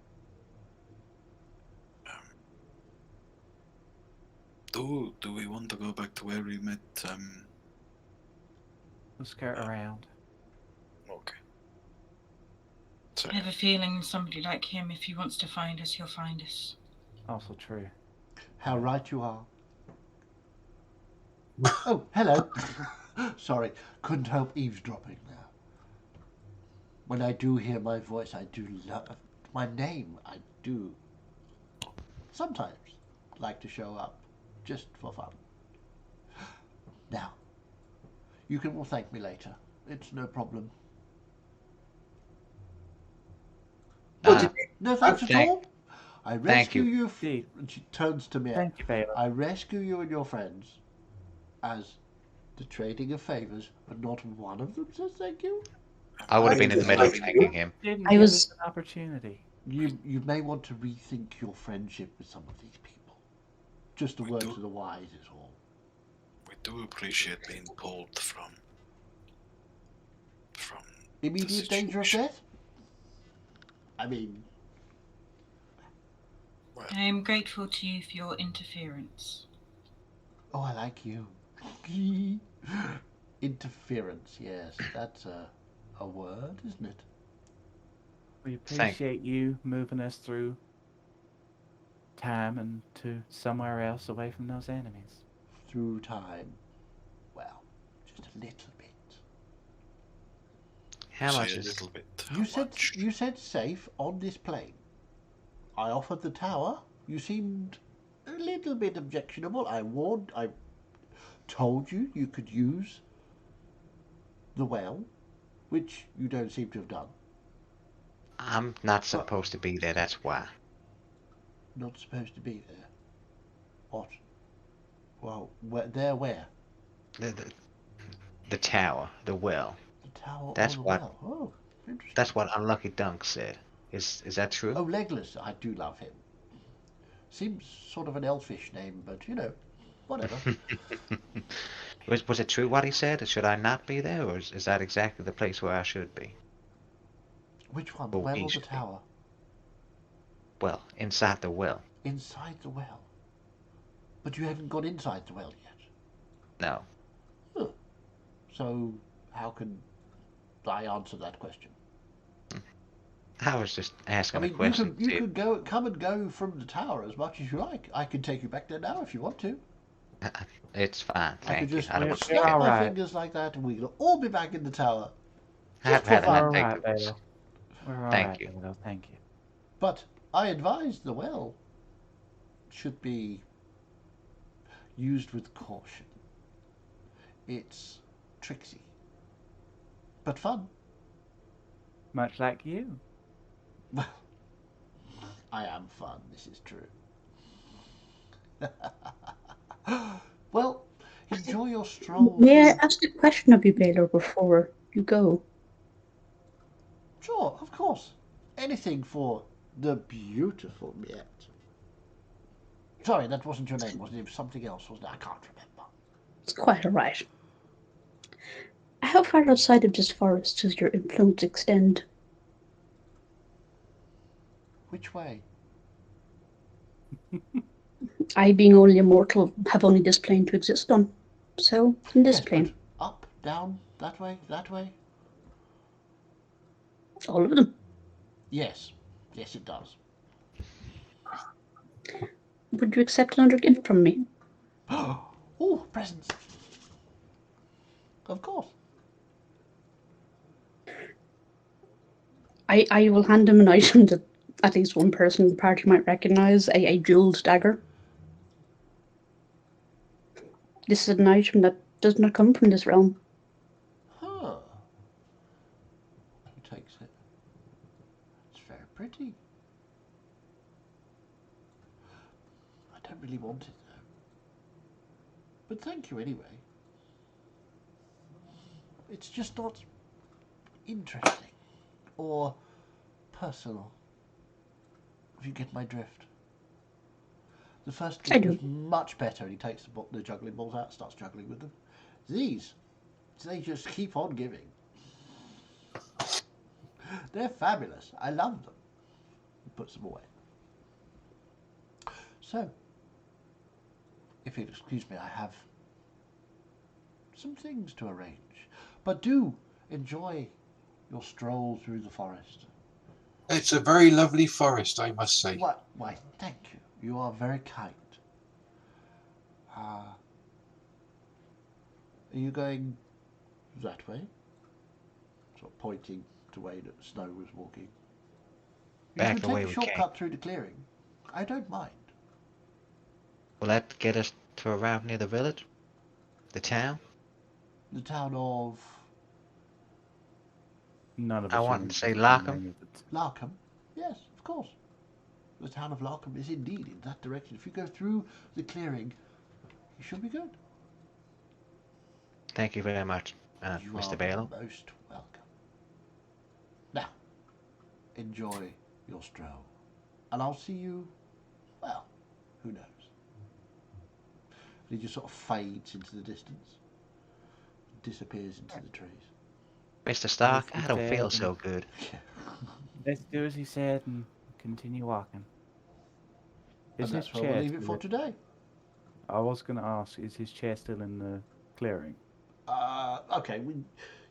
Do we want to go back to where we met? Let's skirt around. Okay. So, I have a feeling somebody like him, if he wants to find us, he'll find us. Also true. How right you are. Oh, hello. Sorry, couldn't help eavesdropping there. When I do hear my voice, I do love my name. I do sometimes like to show up just for fun. Now, you can all thank me later. It's no problem. Uh, No thanks at thank- all. I thank rescue you. you. Indeed. And she turns to me. Thank you, Baylor. I rescue you and your friends as the trading of favours, but not one of them says thank you. I would have been in the middle of thanking him. Didn't I give was- us an opportunity. You may want to rethink your friendship with some of these people. Just a We word do. to the wise is all. we do appreciate being pulled from Immediate danger of situation. death? I mean, Well, I am grateful to you for your interference. oh, I like you. Interference, yes, that's a word, isn't it? We Thank- appreciate you moving us through time and to somewhere else away from those enemies. Through time. Well, just a little bit. How say much a is little bit. How You said much? you said safe on this plane. I offered the tower. You seemed a little bit objectionable. I told you you could use the well, which you don't seem to have done. I'm not supposed to be there, that's why. Not supposed to be there. What? Well, where? The tower, the well. The tower That's or the what- well? Oh, interesting. That's what Unlucky Dunk said. Is that true? Oh, Legolas. I do love him. Seems sort of an elfish name, but you know, whatever. Was it true what he said? Should I not be there, or is that exactly the place where I should be? Which one, the Oh, well he or the should be. tower? Well, inside the well. Inside the well. But you haven't got inside the well yet. No. Huh. So how can I answer that question? I was just I asking mean, a question. you could come and go from the tower as much as you like. I can take you back there now if you want to. It's fine, I could thank you. just I don't We're snap all my right. fingers like that, and we'll all be back in the tower. I've Just for had fun. enough. We're Thank alright, you. Baylor. We're Thank alright, you. Baylor. Thank you. But I advise the well should be used with caution. It's tricksy, but fun. Much like you. Well, I am fun, this is true. Well, enjoy your stroll. May I through- ask a question of you, Baylor, before you go? Sure, of course. Anything for the beautiful Miette. Sorry, that wasn't your name, wasn't it? It was something else, wasn't it? I can't remember. It's quite alright. How far outside of this forest does your influence extend? Which way? I, being only a mortal, have only this plane to exist on. So, in this Yes, plane, but up, down, that way, that way? all of them. Yes. Yes, it does. Would you accept another gift from me? Oh, presents. Of course. I will hand him an item that at least one person in the party might recognize, a jeweled dagger. This is an item that does not come from this realm. Huh. Who takes it? It's very pretty. really want it though. But thank you anyway. It's just not interesting or personal, if you get my drift. The first I gift do. was much better, and he takes the juggling balls out, starts juggling with them. These, they just keep on giving. They're fabulous. I love them. He puts them away. So, if you'll excuse me, I have some things to arrange. But do enjoy your stroll through the forest. It's a very lovely forest, I must say. Why, thank you. You are very kind. Are you going that way? Sort of pointing to where Snow was walking. You Back could the take way a we shortcut through the clearing. I don't mind. Will that get us to around near the village? The town? The town of None of I us want are to say interested in the Larkham. name of it. Larkham. Yes, of course. The town of Larkham is indeed in that direction. If you go through the clearing, you should be good. Thank you very much, You Mr. are Balo. most welcome. Now, enjoy your stroll. And I'll see you, well, who knows? And he just sort of fades into the distance. Disappears into the trees. Mr. Stark, Yes, I don't feel Mr. so good. Let's do as he said and continue walking. And Is his that's where we'll chair leave it for still today. I was going to ask, is his chair still in the clearing? Okay.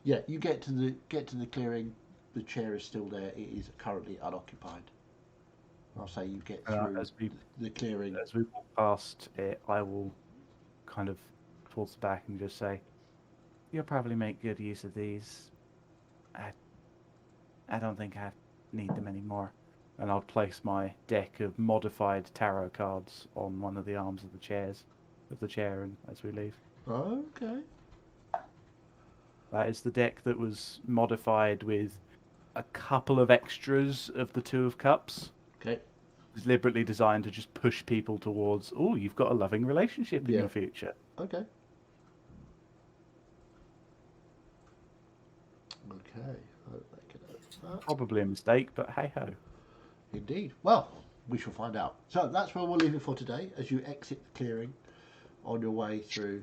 You get to the clearing. The chair is still there. It is currently unoccupied. I'll say you get through As we the clearing. as we walk past it, I will kind of towards the back and just say, "You'll probably make good use of these. I don't think I need them anymore." And I'll place my deck of modified tarot cards on one of the arms of the chair, and as we leave. Okay. That is the deck that was modified with a couple of extras of the Two of Cups. Okay. Deliberately designed to just push people towards, oh, you've got a loving relationship in Yeah. your future. Okay. Okay. I'll make a note of that. Probably a mistake, but hey ho. Indeed. Well, we shall find out. So that's where we'll leave it for today as you exit the clearing on your way through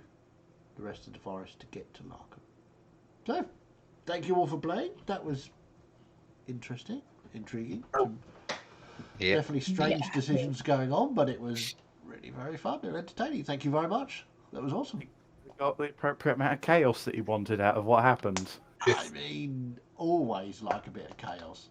the rest of the forest to get to Larkham. So, thank you all for playing. That was interesting, intriguing. Some Yeah. definitely strange decisions going on, but it was really very fun and entertaining. Thank you very much. That was awesome. We got the appropriate amount of chaos that he wanted out of what happened. I mean, always like a bit of chaos.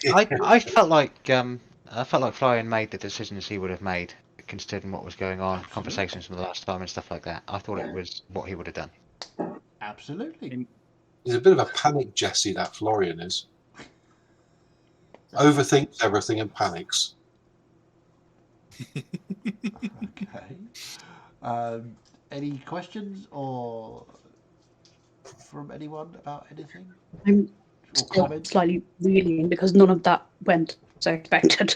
I felt like Florian made the decisions he would have made, considering what was going on, Absolutely. conversations from the last time and stuff like that. I thought it was what he would have done. Absolutely. He's a bit of a panic Jesse, that Florian is. Overthinks everything and panics. Okay. Any questions or from anyone about anything? I'm Or still comments? slightly reeling because none of that went as I expected.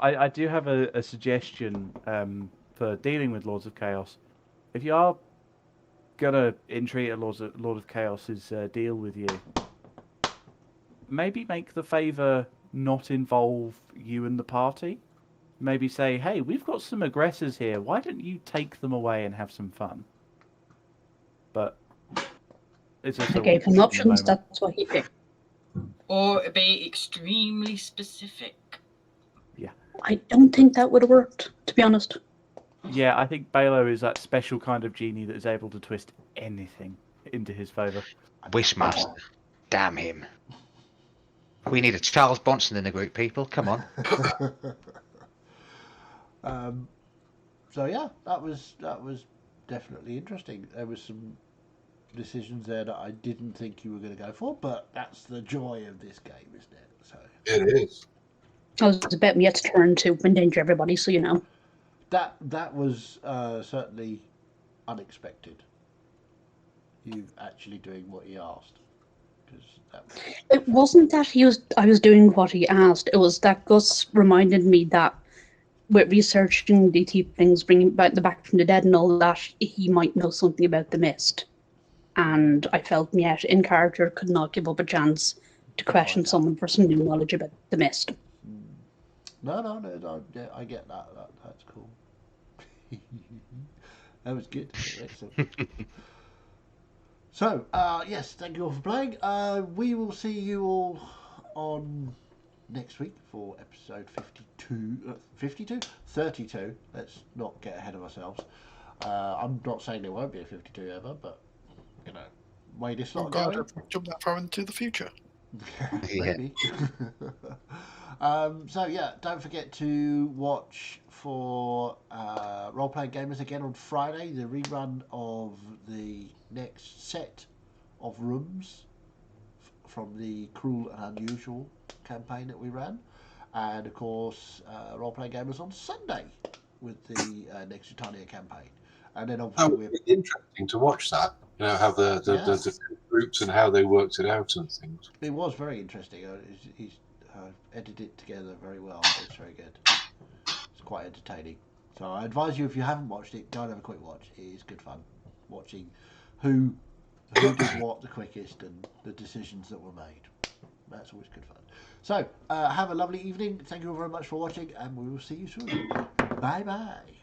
I do have a suggestion for dealing with Lords of Chaos. If you are gonna entreat a Lord of Chaos's deal with you, maybe make the favour not involve you and the party. Maybe say, hey, we've got some aggressors here. Why don't you take them away and have some fun? But it's I also gave him in the options, moment. that's what he picked. Or be extremely specific. I don't think that would have worked, to be honest. Yeah, I think Balo is that special kind of genie that is able to twist anything into his favour. Wishmaster. Damn him. We need a Charles Bronson in the group, people. Come on. So yeah, that was definitely interesting. There was some decisions there that I didn't think you were going to go for, but that's the joy of this game, isn't it? So It is. I was about me to turn to endanger everybody, so you know. that was certainly unexpected. You actually doing what he asked, because that was... It wasn't that I was doing what he asked. It was that Gus reminded me that with researching the things, bringing back the back from the dead and all that, he might know something about the mist. And I felt yet in character could not give up a chance to question out. someone for some new knowledge about the mist. No. Yeah, I get that. That's cool. That was good. Excellent. So, yes, thank you all for playing. We will see you all on next week for episode 32. Let's not get ahead of ourselves. I'm not saying there won't be a 52 ever, but, you know, way this lot God, going. if we jump that far into the future. Maybe. So yeah, don't forget to watch for Role Playing Gamers again on Friday, the rerun of the next set of rooms from the Cruel and Unusual campaign that we ran, and of course Role Playing Gamers on Sunday with the next Titania campaign, and then That obviously would be interesting to watch that. You know, how the groups and how they worked it out and things. it was very interesting. He's edited it together very well. It's very good. It's quite entertaining. So I advise you, if you haven't watched it, go and have a quick watch. It is good fun watching who did what the quickest and the decisions that were made. That's always good fun. So have a lovely evening. Thank you all very much for watching, and we will see you soon. Bye bye.